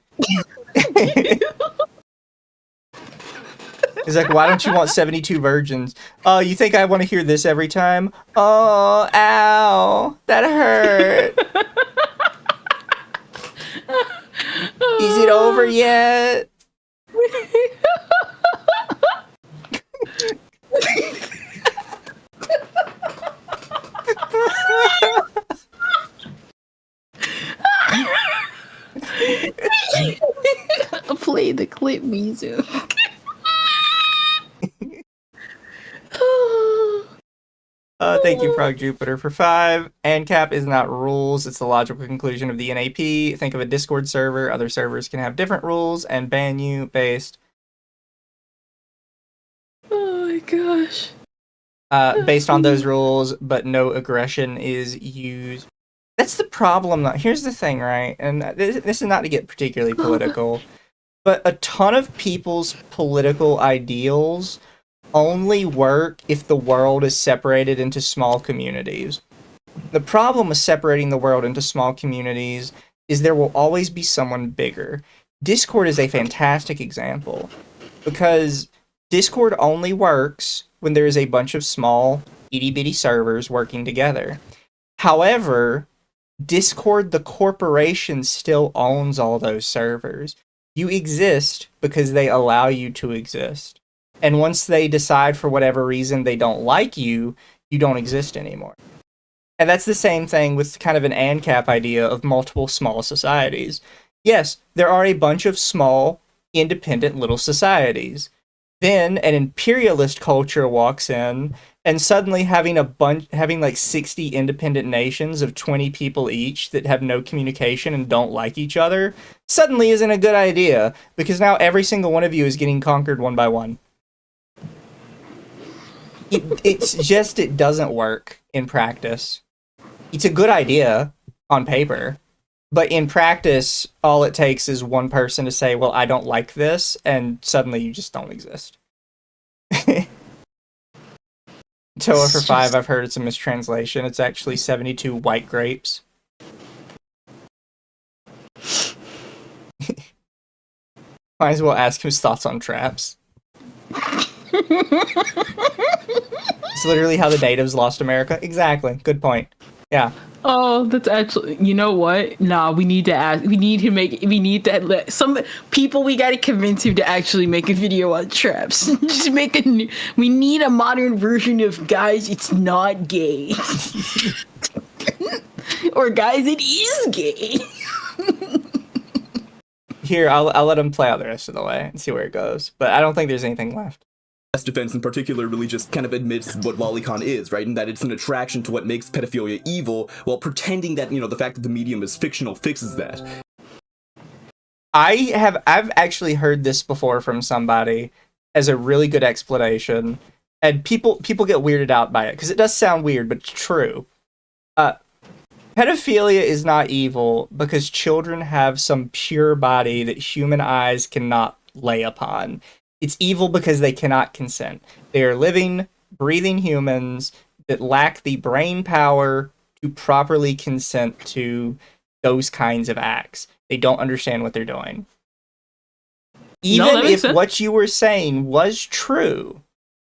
He's like, why don't you want 72 virgins? Oh, you think I want to hear this every time? Oh, ow, that hurt. Is it over yet? Play the clip, Mizu. Thank you, Frog Jupiter, for 5. ANCAP is not rules, it's the logical conclusion of the NAP. Think of a Discord server. Other servers can have different rules and ban you based... Oh my gosh. Based on those rules, but no aggression is used. That's the problem, though. Here's the thing, right? And this is not to get particularly political, but a ton of people's political ideals only work if the world is separated into small communities. The problem with separating the world into small communities is there will always be someone bigger. Discord is a fantastic example, because Discord only works when there is a bunch of small, itty-bitty servers working together. However, Discord, the corporation, still owns all those servers. You exist because they allow you to exist. And once they decide for whatever reason they don't like you, you don't exist anymore. And that's the same thing with kind of an ANCAP idea of multiple small societies. Yes, there are a bunch of small, independent little societies. Then an imperialist culture walks in, and suddenly having like 60 independent nations of 20 people each that have no communication and don't like each other suddenly isn't a good idea, because now every single one of you is getting conquered one by one. It doesn't work in practice. It's a good idea on paper, but in practice, all it takes is one person to say, well, I don't like this, and suddenly you just don't exist. Toa for 5, I've heard it's a mistranslation. It's actually 72 white grapes. Might as well ask his thoughts on traps. It's literally how the natives lost America. Exactly. Good point. Yeah. Oh, that's actually, you know what? Nah, we need to let some people, we gotta convince him to actually make a video on traps. Just make we need a modern version of guys, it's not gay. Or guys, it is gay. Here, I'll let him play out the rest of the way and see where it goes. But I don't think there's anything left. Defense in particular really just kind of admits what lolicon is, right? And that it's an attraction to what makes pedophilia evil, while pretending that, you know, the fact that the medium is fictional fixes that. I've actually heard this before from somebody as a really good explanation, and people get weirded out by it, because it does sound weird, but it's true. Pedophilia is not evil because children have some pure body that human eyes cannot lay upon. It's evil because they cannot consent. They are living, breathing humans that lack the brain power to properly consent to those kinds of acts. They don't understand what they're doing. Even if what you were saying was true,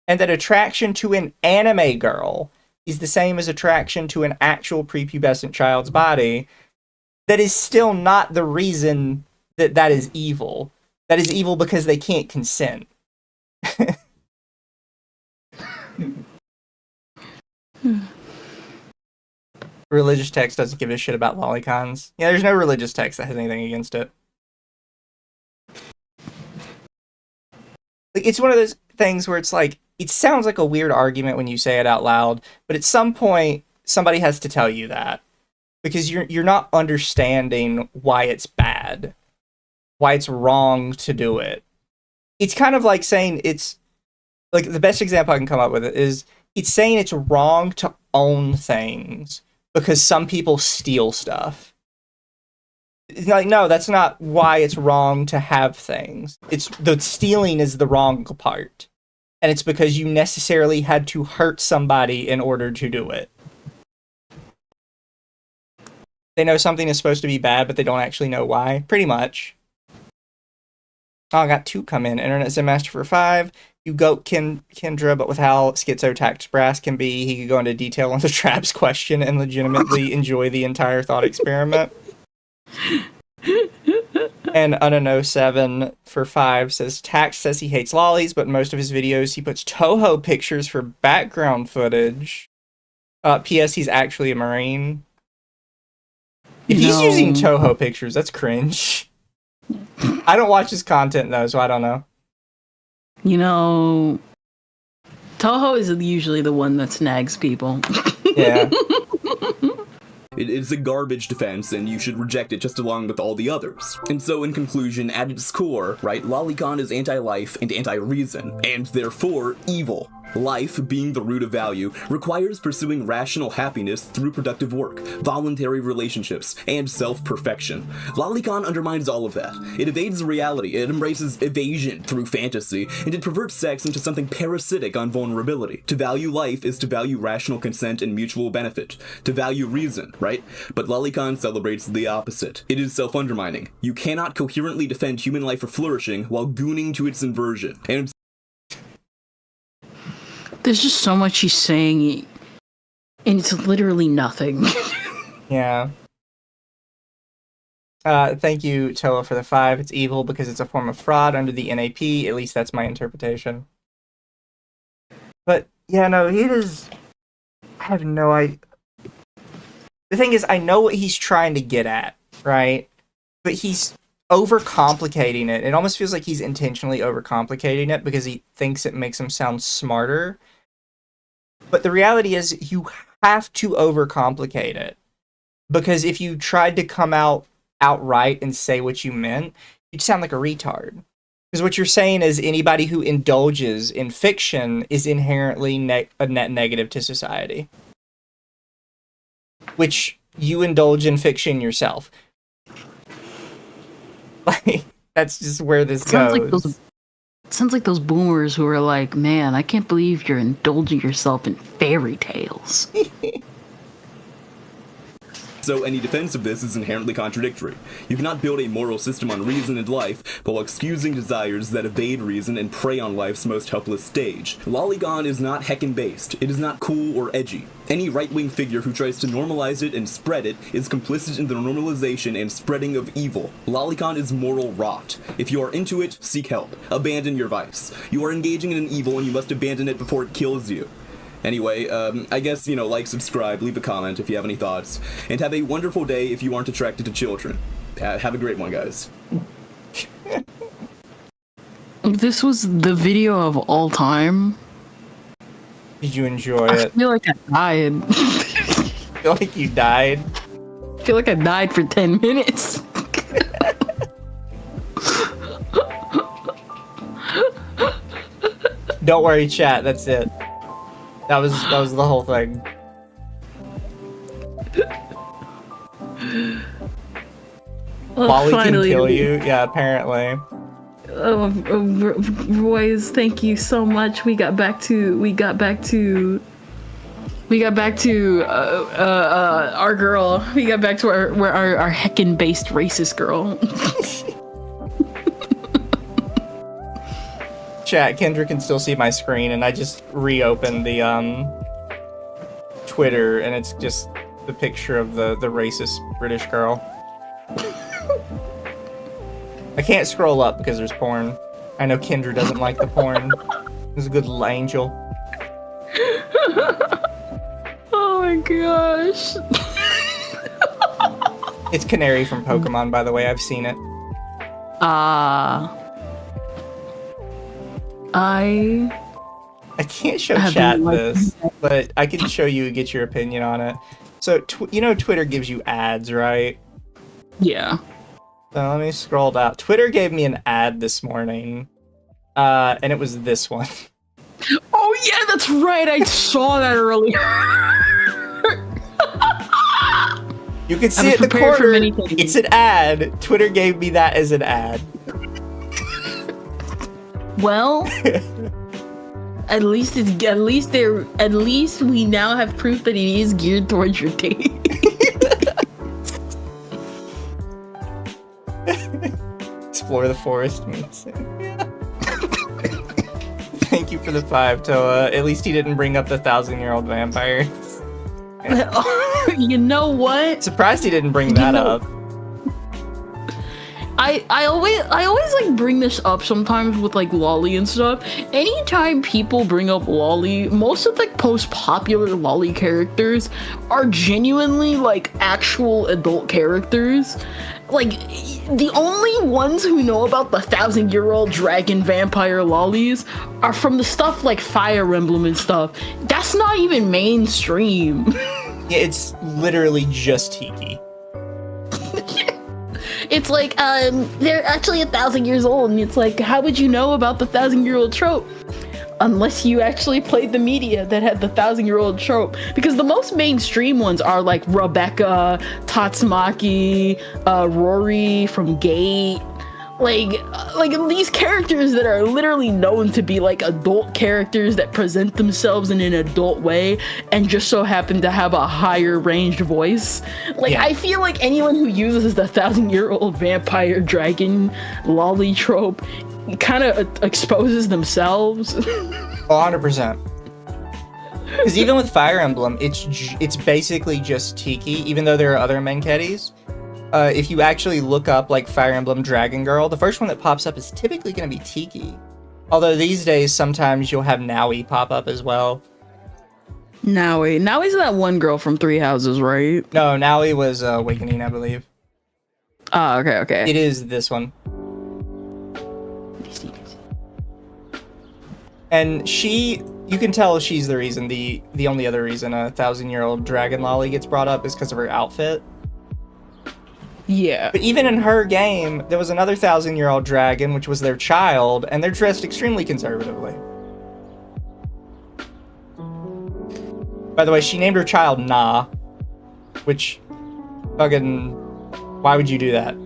and that attraction to an anime girl is the same as attraction to an actual prepubescent child's body, that is still not the reason that that is evil. That is evil because they can't consent. Religious text doesn't give a shit about lolicons. Yeah, there's no religious text that has anything against it. Like, it's one of those things where it's like, it sounds like a weird argument when you say it out loud, but at some point somebody has to tell you that, because you're not understanding why it's bad, why it's wrong to do it. It's kind of like saying it's like, the best example I can come up with it is it's saying it's wrong to own things because some people steal stuff. It's like, no, that's not why it's wrong to have things. It's the stealing is the wrong part. And it's because you necessarily had to hurt somebody in order to do it. They know something is supposed to be bad, but they don't actually know why. Pretty much. Oh, I got 2 come in. Internet Zen Master for 5. You goat Kendra, but with how schizo-tact Brass can be, he could go into detail on the traps question and legitimately enjoy the entire thought experiment. And Unknown07 for 5 says, Tax says he hates lollies, but in most of his videos he puts Toho pictures for background footage. P.S. He's actually a Marine. If he's using Toho pictures, that's cringe. I don't watch his content though, so I don't know. You know, Toho is usually the one that snags people. Yeah. It's a garbage defense, and you should reject it just along with all the others. And so, in conclusion, at its core, right, Lolicon is anti-life and anti-reason, and therefore evil. Life, being the root of value, requires pursuing rational happiness through productive work, voluntary relationships, and self-perfection. Lolicon undermines all of that. It evades reality, it embraces evasion through fantasy, and it perverts sex into something parasitic on vulnerability. To value life is to value rational consent and mutual benefit. To value reason, right? But Lolicon celebrates the opposite. It is self-undermining. You cannot coherently defend human life for flourishing while gooning to its inversion. And there's just so much he's saying, and it's literally nothing. Yeah. Thank you, Toa, for the 5. It's evil because it's a form of fraud under the NAP. At least that's my interpretation. But, yeah, no, he is... I have no idea. The thing is, I know what he's trying to get at, right? But he's overcomplicating it. It almost feels like he's intentionally overcomplicating it because he thinks it makes him sound smarter. But the reality is, you have to overcomplicate it. Because if you tried to come out outright and say what you meant, you'd sound like a retard. Because what you're saying is anybody who indulges in fiction is inherently a net negative to society. Which you indulge in fiction yourself. Like, that's just where this goes. Sounds like those boomers who are like, man, I can't believe you're indulging yourself in fairy tales. So any defense of this is inherently contradictory. You cannot build a moral system on reason and life while excusing desires that evade reason and prey on life's most helpless stage. Lolicon is not heckin'-based. It is not cool or edgy. Any right-wing figure who tries to normalize it and spread it is complicit in the normalization and spreading of evil. Lolicon is moral rot. If you are into it, seek help. Abandon your vice. You are engaging in an evil and you must abandon it before it kills you. Anyway, I guess, like, subscribe, leave a comment if you have any thoughts, and have a wonderful day if you aren't attracted to children. Have a great one, guys. This was the video of all time. Did you enjoy it? I feel like I died. I feel like you died? I feel like I died for 10 minutes. Don't worry, chat, that's it. That was the whole thing. Wally can kill you? Yeah, apparently. Royce, thank you so much. We got back to our girl. We got back to our heckin' based racist girl. Chat, Kendra can still see my screen, and I just reopened the Twitter, and it's just the picture of the racist British girl. I can't scroll up because there's porn. I know Kendra doesn't like the porn. It's a good little angel. Oh my gosh. It's Canary from Pokemon, by the way. I've seen it. I can't show I have chat been like- this, but I can show you and get your opinion on it. So, you know Twitter gives you ads, right? Yeah. So let me scroll down. Twitter gave me an ad this morning, and it was this one. Oh yeah, that's right. I saw that earlier. You can I see was it in the prepared for corner. many things. It's an ad. Twitter gave me that as an ad. Well, at least we now have proof that it is geared towards your taste. Explore the forest means. Thank you for the 5, Toa. At least he didn't bring up the 1,000-year-old vampires. You know what? Surprised he didn't bring that up. I always like bring this up sometimes with like lolly and stuff. Anytime people bring up lolly, most of like most popular lolly characters are genuinely like actual adult characters. Like the only ones who know about the 1,000-year-old dragon vampire lollies are from the stuff like Fire Emblem and stuff. That's not even mainstream. Yeah, it's literally just Tiki. It's like, they're actually 1,000 years old, and it's like, how would you know about the 1,000-year-old trope? Unless you actually played the media that had the 1,000-year-old trope. Because the most mainstream ones are like Rebecca, Tatsumaki, Rory from Gate. Like these characters that are literally known to be like adult characters that present themselves in an adult way and just so happen to have a higher ranged voice. Like, Yeah. I feel like anyone who uses the 1,000-year-old vampire dragon lolly trope kind of exposes themselves. 100%. Because even with Fire Emblem, it's basically just Tiki, even though there are other Menkettis. If you actually look up like Fire Emblem Dragon Girl, the first one that pops up is typically going to be Tiki. Although these days, sometimes you'll have Naui pop up as well. Naui's that one girl from Three Houses, right? No, Naui was Awakening, I believe. Ah, okay. It is this one. And you can tell she's the reason, the only other reason a 1,000-year-old dragon lolly gets brought up is because of her outfit. Yeah. But even in her game, there was another 1,000-year-old dragon, which was their child, and they're dressed extremely conservatively. By the way, she named her child Na, which fucking, why would you do that?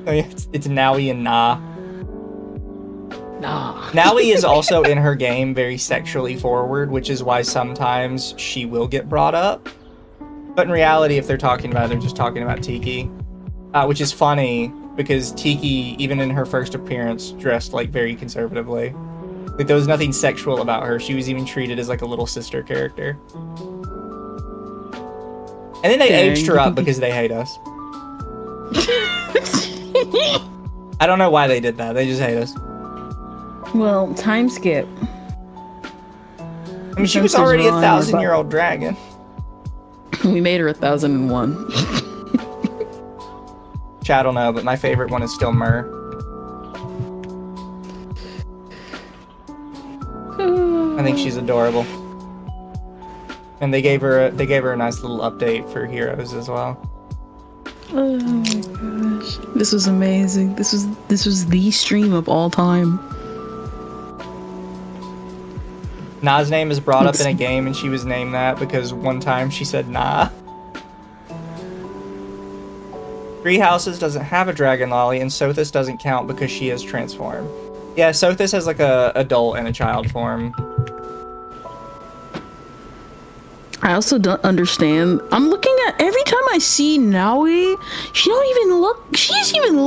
I mean, it's Naui and Na. Nah. Naui is also in her game very sexually forward, which is why sometimes she will get brought up. But in reality, if they're talking about it, they're just talking about Tiki. Which is funny, because Tiki, even in her first appearance, dressed like very conservatively. Like there was nothing sexual about her. She was even treated as like a little sister character. And then they aged her up because they hate us. I don't know why they did that. They just hate us. Well, time skip. I mean, she was already a 1,000-year-old dragon. We made her 1,001. Chat don't know, but my favorite one is still Myrrh. I think she's adorable. And they gave her a nice little update for Heroes as well. Oh my gosh. This was amazing. This was the stream of all time. Na's name is brought up in a game, and she was named that because one time she said nah. Three Houses doesn't have a dragon lolly, and Sothis doesn't count because she is transformed. Yeah, Sothis has like a adult and a child form. I also don't understand. I'm looking at every time I see Naui, she doesn't even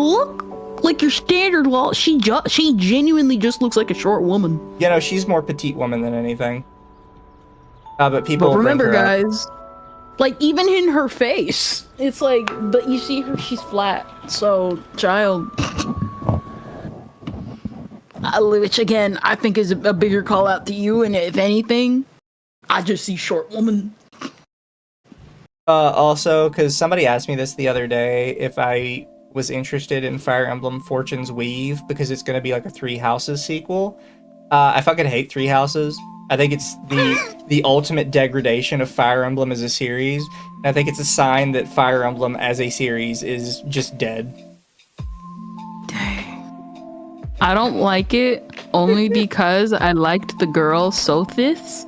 look like your standard law. She genuinely just looks like a short woman. You know, she's more petite woman than anything. But people But remember, bring her up. guys, like even in her face, it's like, but you see her, she's flat. So, child. Which again, I think is a bigger call out to you. And if anything, I just see short woman. Also, because somebody asked me this the other day, if I was interested in Fire Emblem Fortune's Weave because it's going to be like a Three Houses sequel. I fucking hate Three Houses. I think it's the ultimate degradation of Fire Emblem as a series. And I think it's a sign that Fire Emblem as a series is just dead. I don't like it only because I liked the girl Sothis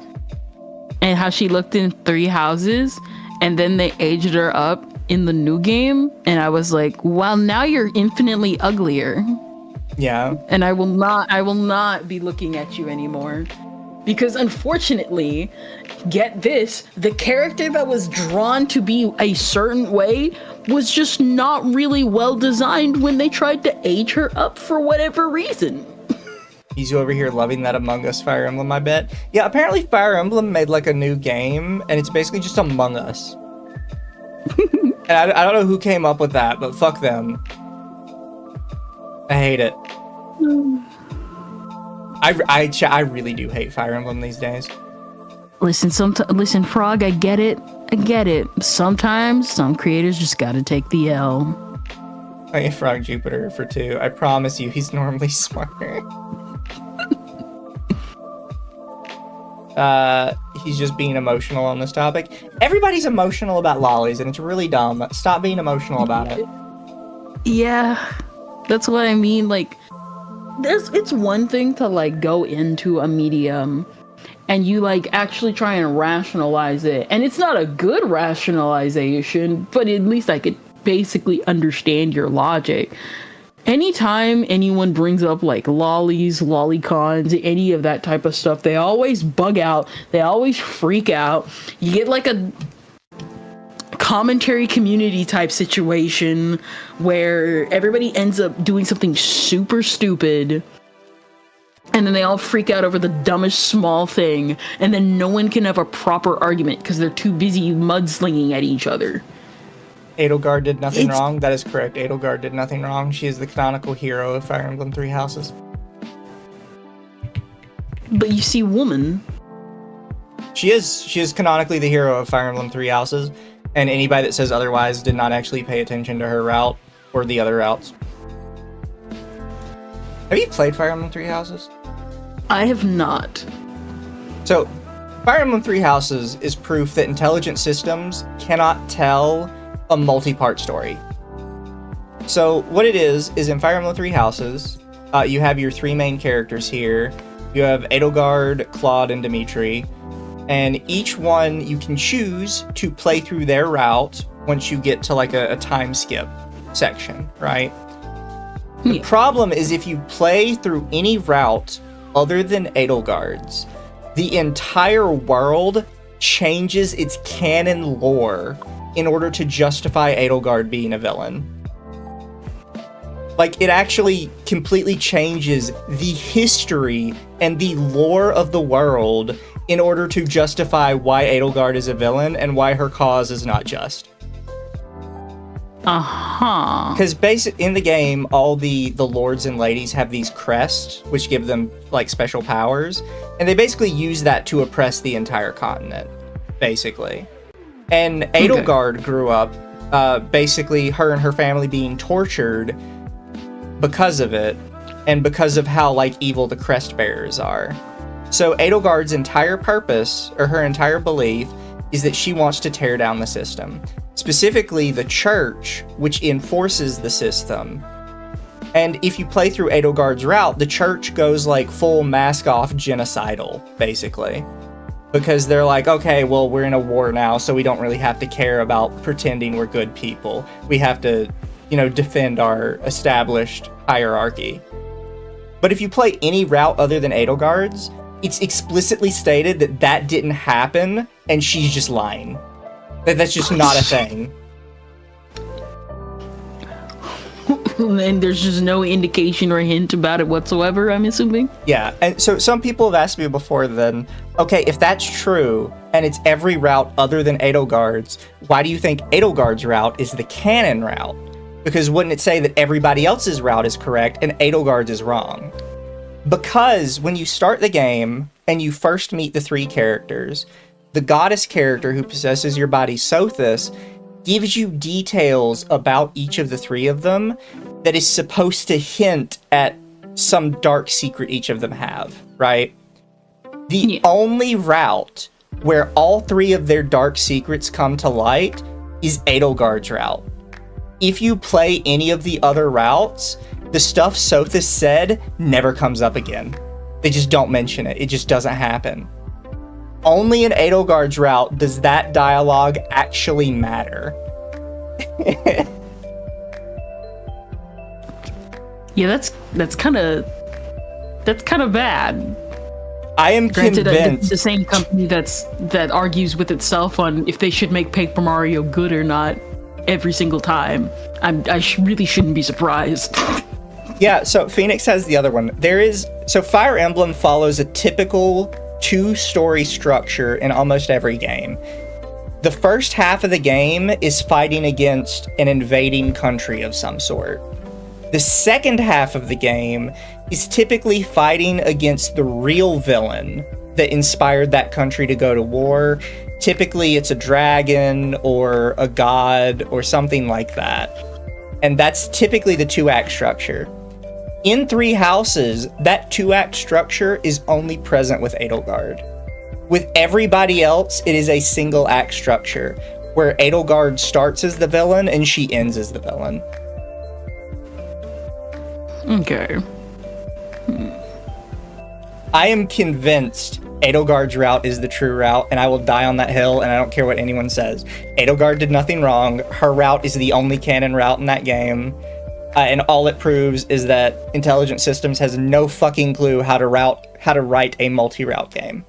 and how she looked in Three Houses, and then they aged her up in the new game, and I was like, well, now you're infinitely uglier. Yeah. And I will not be looking at you anymore. Because unfortunately, get this, the character that was drawn to be a certain way was just not really well designed when they tried to age her up for whatever reason. He's over here loving that Among Us Fire Emblem, I bet. Yeah, apparently Fire Emblem made like a new game, and it's basically just Among Us. And I don't know who came up with that, but fuck them. I hate it. I really do hate Fire Emblem these days. Listen, Frog, I get it. Sometimes some creators just gotta take the L. I hate Frog Jupiter for 2. I promise you, he's normally smarter. He's just being emotional on this topic. Everybody's emotional about lollies, and it's really dumb. Stop being emotional about it. Yeah, that's what I mean. Like, it's one thing to like go into a medium and you like actually try and rationalize it, and it's not a good rationalization, but at least I could basically understand your logic. Anytime anyone brings up like lollies, lolicons, any of that type of stuff, they always bug out, they always freak out. You get like a commentary community type situation where everybody ends up doing something super stupid, and then they all freak out over the dumbest small thing, and then no one can have a proper argument because they're too busy mudslinging at each other. Edelgard did nothing wrong. That is correct. Edelgard did nothing wrong. She is the canonical hero of Fire Emblem Three Houses. But you see, woman. She is canonically the hero of Fire Emblem Three Houses, and anybody that says otherwise did not actually pay attention to her route or the other routes. Have you played Fire Emblem Three Houses? I have not. So, Fire Emblem Three Houses is proof that intelligent systems cannot tell a multi-part story. So what it is in Fire Emblem Three Houses, you have your 3 main characters here. You have Edelgard, Claude, and Dimitri, and each one you can choose to play through their route once you get to like a time skip section, right? The problem is if you play through any route other than Edelgard's, the entire world changes its canon lore in order to justify Edelgard being a villain. Like, it actually completely changes the history and the lore of the world in order to justify why Edelgard is a villain and why her cause is not just. Uh-huh. Because in the game, all the lords and ladies have these crests, which give them, like, special powers, and they basically use that to oppress the entire continent, basically. And Edelgard grew up, basically her and her family being tortured because of it, and because of how, like, evil the crest bearers are. So Edelgard's entire purpose, or her entire belief, is that she wants to tear down the system. Specifically, the church, which enforces the system. And if you play through Edelgard's route, the church goes, like, full mask-off genocidal, basically. Because they're like, okay, well, we're in a war now, so we don't really have to care about pretending we're good people. We have to, defend our established hierarchy. But if you play any route other than Edelgard's, it's explicitly stated that that didn't happen, and she's just lying. That's just not a thing. And there's just no indication or hint about it whatsoever, I'm assuming? Yeah, and so some people have asked me before then, okay, if that's true, and it's every route other than Edelgard's, why do you think Edelgard's route is the canon route? Because wouldn't it say that everybody else's route is correct and Edelgard's is wrong? Because when you start the game and you first meet the 3 characters, the goddess character who possesses your body, Sothis, gives you details about each of the three of them that is supposed to hint at some dark secret each of them have, right? The only route where all three of their dark secrets come to light is Edelgard's route. If you play any of the other routes, the stuff Sothis said never comes up again. They just don't mention it. It just doesn't happen. Only in Edelgard's route does that dialogue actually matter. Yeah, that's kind of bad. I am Granted, convinced the same company that argues with itself on if they should make Paper Mario good or not every single time. I really shouldn't be surprised. Yeah, so Phoenix has the other one. So Fire Emblem follows a typical 2-story structure in almost every game. The first half of the game is fighting against an invading country of some sort. The second half of the game is typically fighting against the real villain that inspired that country to go to war. Typically, it's a dragon or a god or something like that. And that's typically the 2-act structure. In Three Houses, that 2-act structure is only present with Edelgard. With everybody else, it is a single-act structure, where Edelgard starts as the villain and she ends as the villain. Okay. I am convinced Edelgard's route is the true route, and I will die on that hill, and I don't care what anyone says. Edelgard did nothing wrong. Her route is the only canon route in that game. And all it proves is that Intelligent Systems has no fucking clue how to write a multi-route game.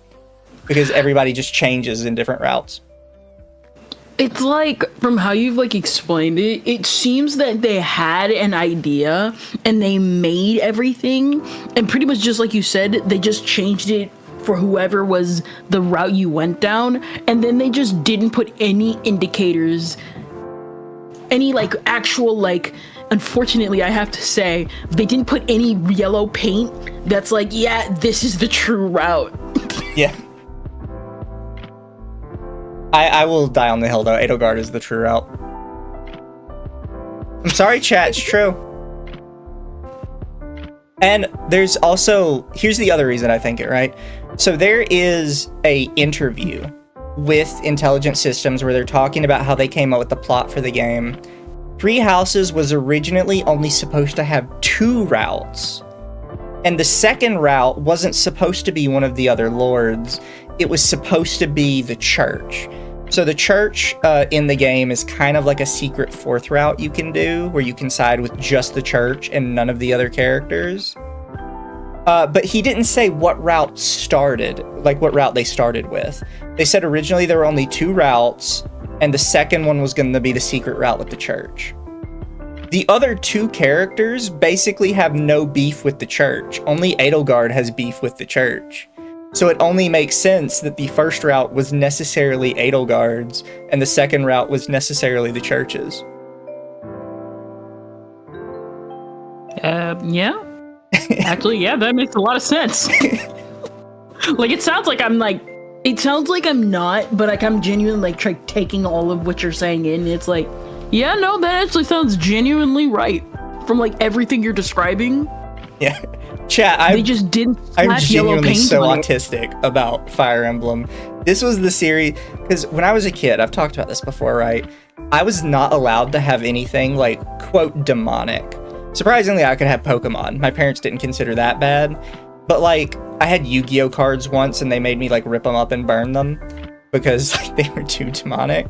Because everybody just changes in different routes. It's like, from how you've explained it, it seems that they had an idea and they made everything, and pretty much just like you said, they just changed it for whoever was the route you went down, and then they just didn't put any indicators, any actual unfortunately, I have to say, they didn't put any yellow paint that's yeah, this is the true route. Yeah. I will die on the hill, though. Edelgard is the true route. I'm sorry, chat. It's true. And there's also... Here's the other reason I think it, right? So there is a interview with Intelligent Systems where they're talking about how they came up with the plot for the game. Three Houses was originally only supposed to have 2 routes. And the second route wasn't supposed to be one of the other lords. It was supposed to be the church. So the church in the game is kind of like a secret 4th route you can do, where you can side with just the church and none of the other characters. But he didn't say what route what route they started with. They said originally there were only 2 routes, and the second one was going to be the secret route with the church. The other 2 characters basically have no beef with the church. Only Edelgard has beef with the church. So it only makes sense that the first route was necessarily Edelgard's, and the second route was necessarily the church's. Yeah. Actually, yeah, that makes a lot of sense. It sounds like it sounds like I'm not, but I'm genuinely taking all of what you're saying in. It's yeah, no, that actually sounds genuinely right. From everything you're describing. Yeah. Chat, they just didn't I'm genuinely so on autistic about Fire Emblem. This was the series, because when I was a kid, I've talked about this before, right? I was not allowed to have anything quote, demonic. Surprisingly, I could have Pokemon. My parents didn't consider that bad. But I had Yu-Gi-Oh cards once, and they made me rip them up and burn them because they were too demonic.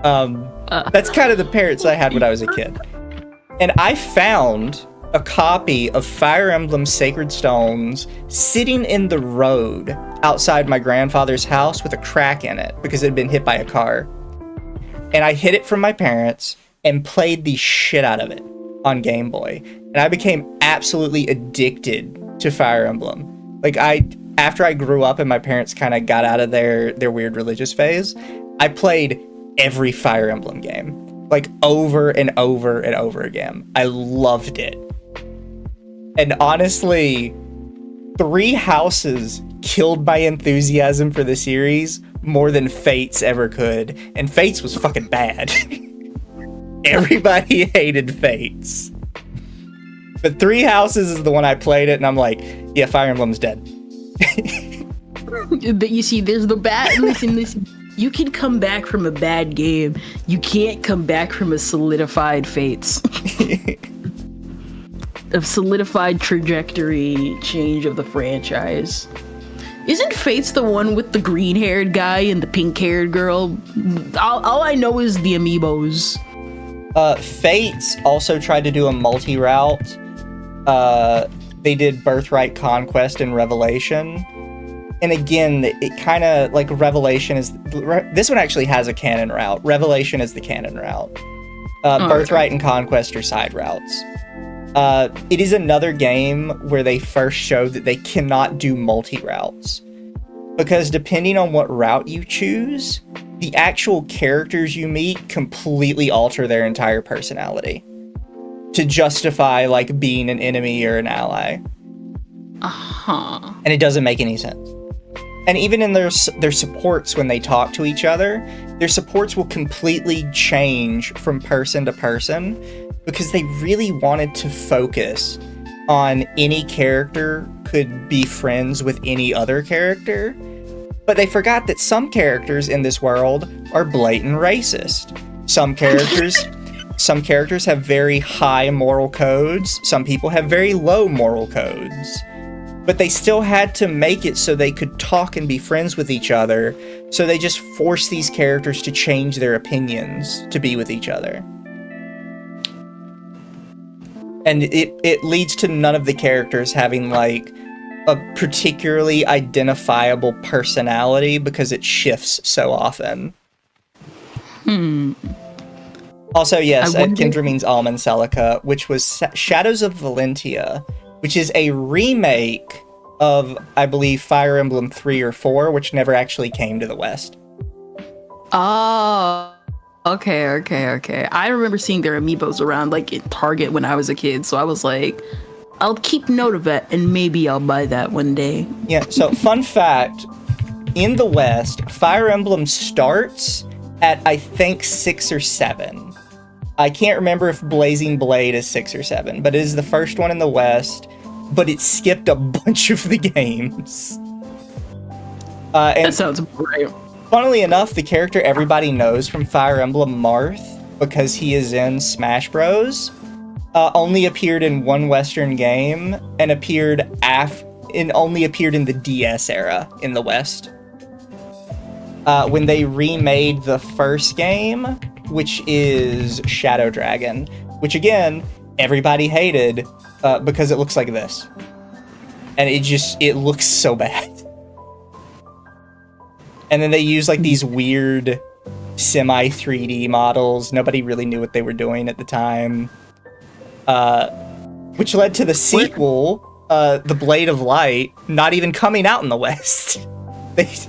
That's kind of the parents I had when I was a kid. And I found a copy of Fire Emblem Sacred Stones sitting in the road outside my grandfather's house with a crack in it because it had been hit by a car. And I hid it from my parents and played the shit out of it on Game Boy. And I became absolutely addicted to Fire Emblem. After I grew up and my parents kind of got out of their weird religious phase, I played every Fire Emblem game. Over and over and over again. I loved it. And honestly, Three Houses killed my enthusiasm for the series more than Fates ever could, and Fates was fucking bad. Everybody hated Fates. But Three Houses is the one I played it, and I'm like, yeah, Fire Emblem's dead. But you see, there's the bad. Listen. You can come back from a bad game. You can't come back from a solidified Fates. A solidified trajectory change of the franchise. Isn't Fates the one with the green-haired guy and the pink-haired girl? All I know is the amiibos. Fates also tried to do a multi-route. They did Birthright, Conquest, and Revelation. And again, it kind of, like, Revelation is... This one actually has a canon route. Revelation is the canon route. Birthright and Conquest are side routes. It is another game where they first showed that they cannot do multi-routes. Because depending on what route you choose, the actual characters you meet completely alter their entire personality to justify, like, being an enemy or an ally. Uh-huh. And it doesn't make any sense. And even in their supports, when they talk to each other, their supports will completely change from person to person because they really wanted to focus on any character could be friends with any other character. But they forgot that some characters in this world are blatant racist. Some characters have very high moral codes. Some people have very low moral codes. But they still had to make it so they could talk and be friends with each other. So they just forced these characters to change their opinions to be with each other. And it leads to none of the characters having, like, a particularly identifiable personality because it shifts so often. Also, yes, Kendra means Almond Celica, which was Shadows of Valentia, which is a remake of, I believe, Fire Emblem 3 or 4, which never actually came to the West. Oh, okay. I remember seeing their amiibos around, like, in Target when I was a kid, so I was like, I'll keep note of it, and maybe I'll buy that one day. Yeah, so fun fact, in the West, Fire Emblem starts at, I think, 6 or 7. I can't remember if Blazing Blade is 6 or 7, but it is the first one in the West, but it skipped a bunch of the games. And that sounds right. Funnily enough, the character everybody knows from Fire Emblem, Marth, because he is in Smash Bros., only appeared in one Western game and only appeared in the DS era in the West. When they remade the first game, which is Shadow Dragon, which again, everybody hated because it looks like this. And it looks so bad. And then they use, like, these weird semi-3D models. Nobody really knew what they were doing at the time. Which led to the sequel, The Blade of Light, not even coming out in the West. Which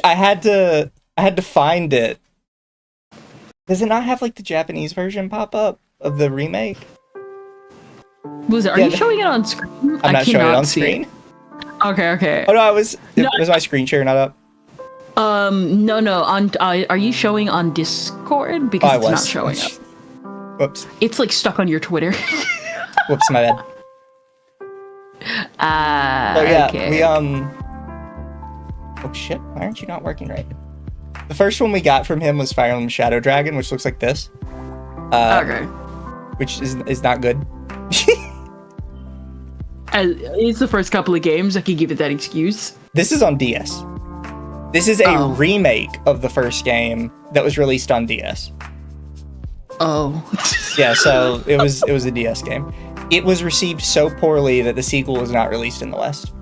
I had to find it. Does it not have, like, the Japanese version pop up of the remake? Are you showing it on screen? I'm not showing it on screen. Okay. Oh no, was my screen share not up? No. Are you showing on Discord? Because it's not showing up. Whoops. It's, like, stuck on your Twitter. Whoops, my bad. So yeah, okay. we Oh shit, why aren't you not working right? The first one we got from him was Fire Emblem Shadow Dragon, which looks like this. Okay. Which is not good. It's the first couple of games. I could give it that excuse. This is on DS. This is a remake of the first game that was released on DS. Oh. Yeah, so it was a DS game. It was received so poorly that the sequel was not released in the West.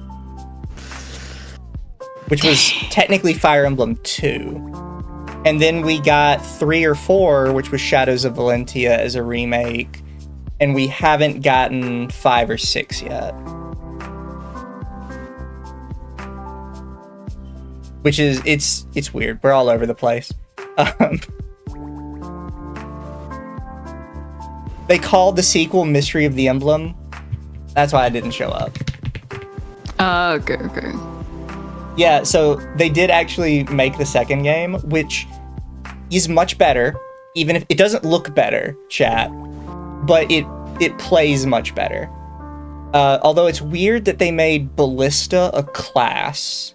Which was technically Fire Emblem 2. And then we got 3 or 4, which was Shadows of Valentia as a remake. And we haven't gotten 5 or 6 yet. Which is, it's weird. We're all over the place. They called the sequel Mystery of the Emblem. That's why I didn't show up. Okay. Yeah, so they did actually make the second game, which is much better, even if it doesn't look better, chat, but it plays much better. Although it's weird that they made Ballista a class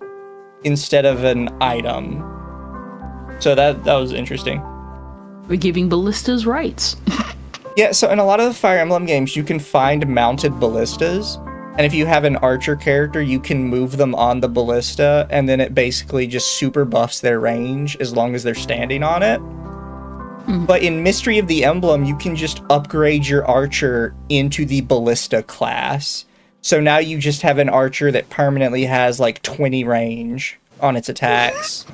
instead of an item. So that was interesting. We're giving ballistas rights. Yeah, so in a lot of the Fire Emblem games, you can find mounted ballistas. And if you have an archer character, you can move them on the ballista, and then it basically just super buffs their range as long as they're standing on it. But in Mystery of the Emblem, you can just upgrade your archer into the ballista class. So now you just have an archer that permanently has like 20 range on its attacks.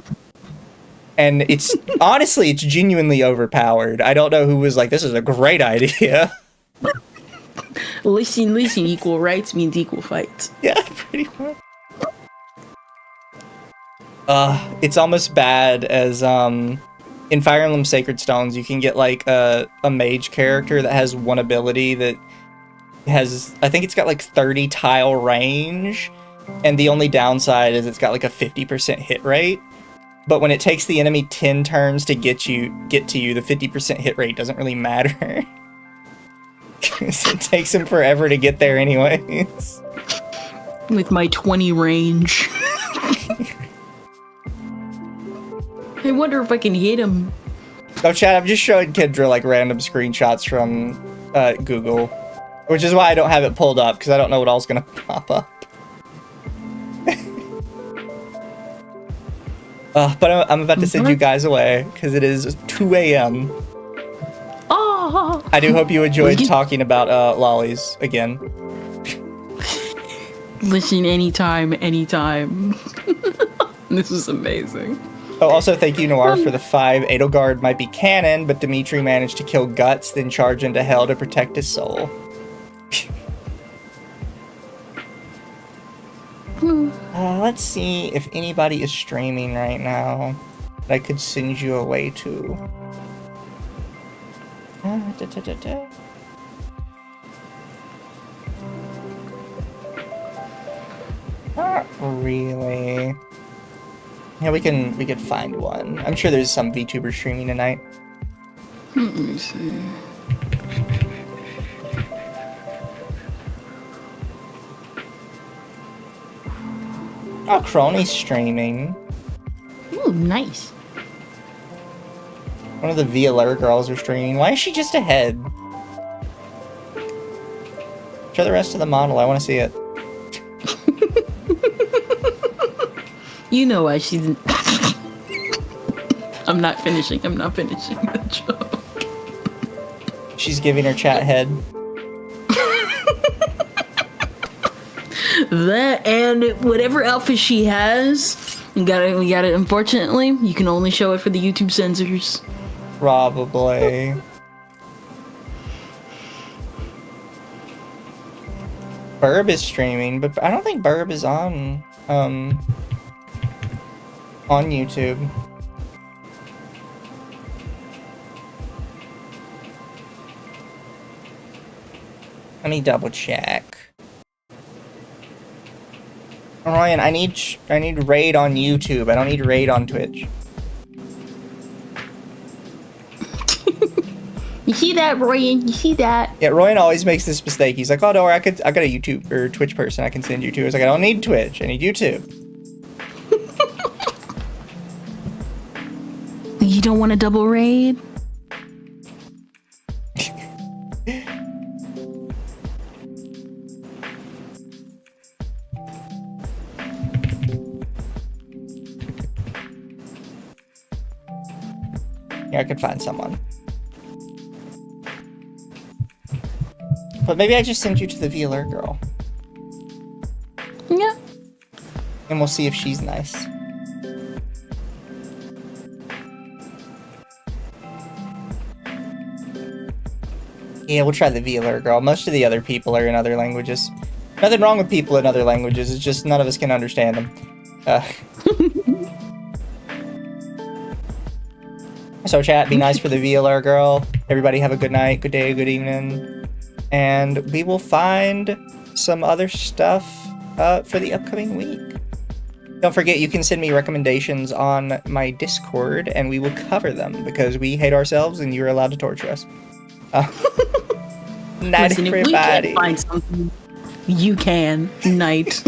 And it's, honestly, it's genuinely overpowered. I don't know who was like, this is a great idea. Listen, equal rights means equal fights. Yeah, pretty much. It's almost bad as, in Fire Emblem Sacred Stones, you can get, like, a mage character that has one ability that has, I think it's got, like, 30 tile range, and the only downside is it's got, like, a 50% hit rate. But when it takes the enemy 10 turns to get to you, the 50% hit rate doesn't really matter. It takes him forever to get there anyways. With my 20 range. I wonder if I can hit him. Oh, chat, I'm just showing Kendra, like, random screenshots from Google. Which is why I don't have it pulled up, because I don't know what all's gonna pop up. But I'm about to send you guys away, because it is 2 a.m. Oh! I do hope you enjoyed talking about lollies again. Listen, anytime. This is amazing. Oh, also thank you, Noir, for the 5. Edelgard might be canon, but Dimitri managed to kill Guts, then charge into hell to protect his soul. Let's see if anybody is streaming right now that I could send you away to. Not really. Yeah, we could find one. I'm sure there's some VTuber streaming tonight. Let me see. Oh, Crony's streaming. Ooh, nice. One of the VLR girls are streaming. Why is she just ahead? Show the rest of the model. I want to see it. You know why she's... I'm not finishing the joke. She's giving her chat head. That and whatever outfit she has, we got it. Unfortunately, you can only show it for the YouTube censors. Probably. Burb is streaming, but I don't think Burb is on YouTube. Let me double check. Ryan, I need raid on YouTube. I don't need raid on Twitch. You see that, Ryan? You see that? Yeah, Ryan always makes this mistake. He's like, "Oh, no, I got a YouTube or Twitch person I can send you to." I was like, "I don't need Twitch. I need YouTube." You don't want a double raid? Yeah, I could find someone. But maybe I just send you to the VLR girl. Yeah. And we'll see if she's nice. Yeah, we'll try the VLR girl. Most of the other people are in other languages. Nothing wrong with people in other languages, it's just none of us can understand them. So chat, be nice for the VLR girl. Everybody have a good night, good day, good evening. And we will find some other stuff for the upcoming week. Don't forget, you can send me recommendations on my Discord, and we will cover them, because we hate ourselves, and you're allowed to torture us. Night, Listen, if we everybody. can't find something, you can. Night.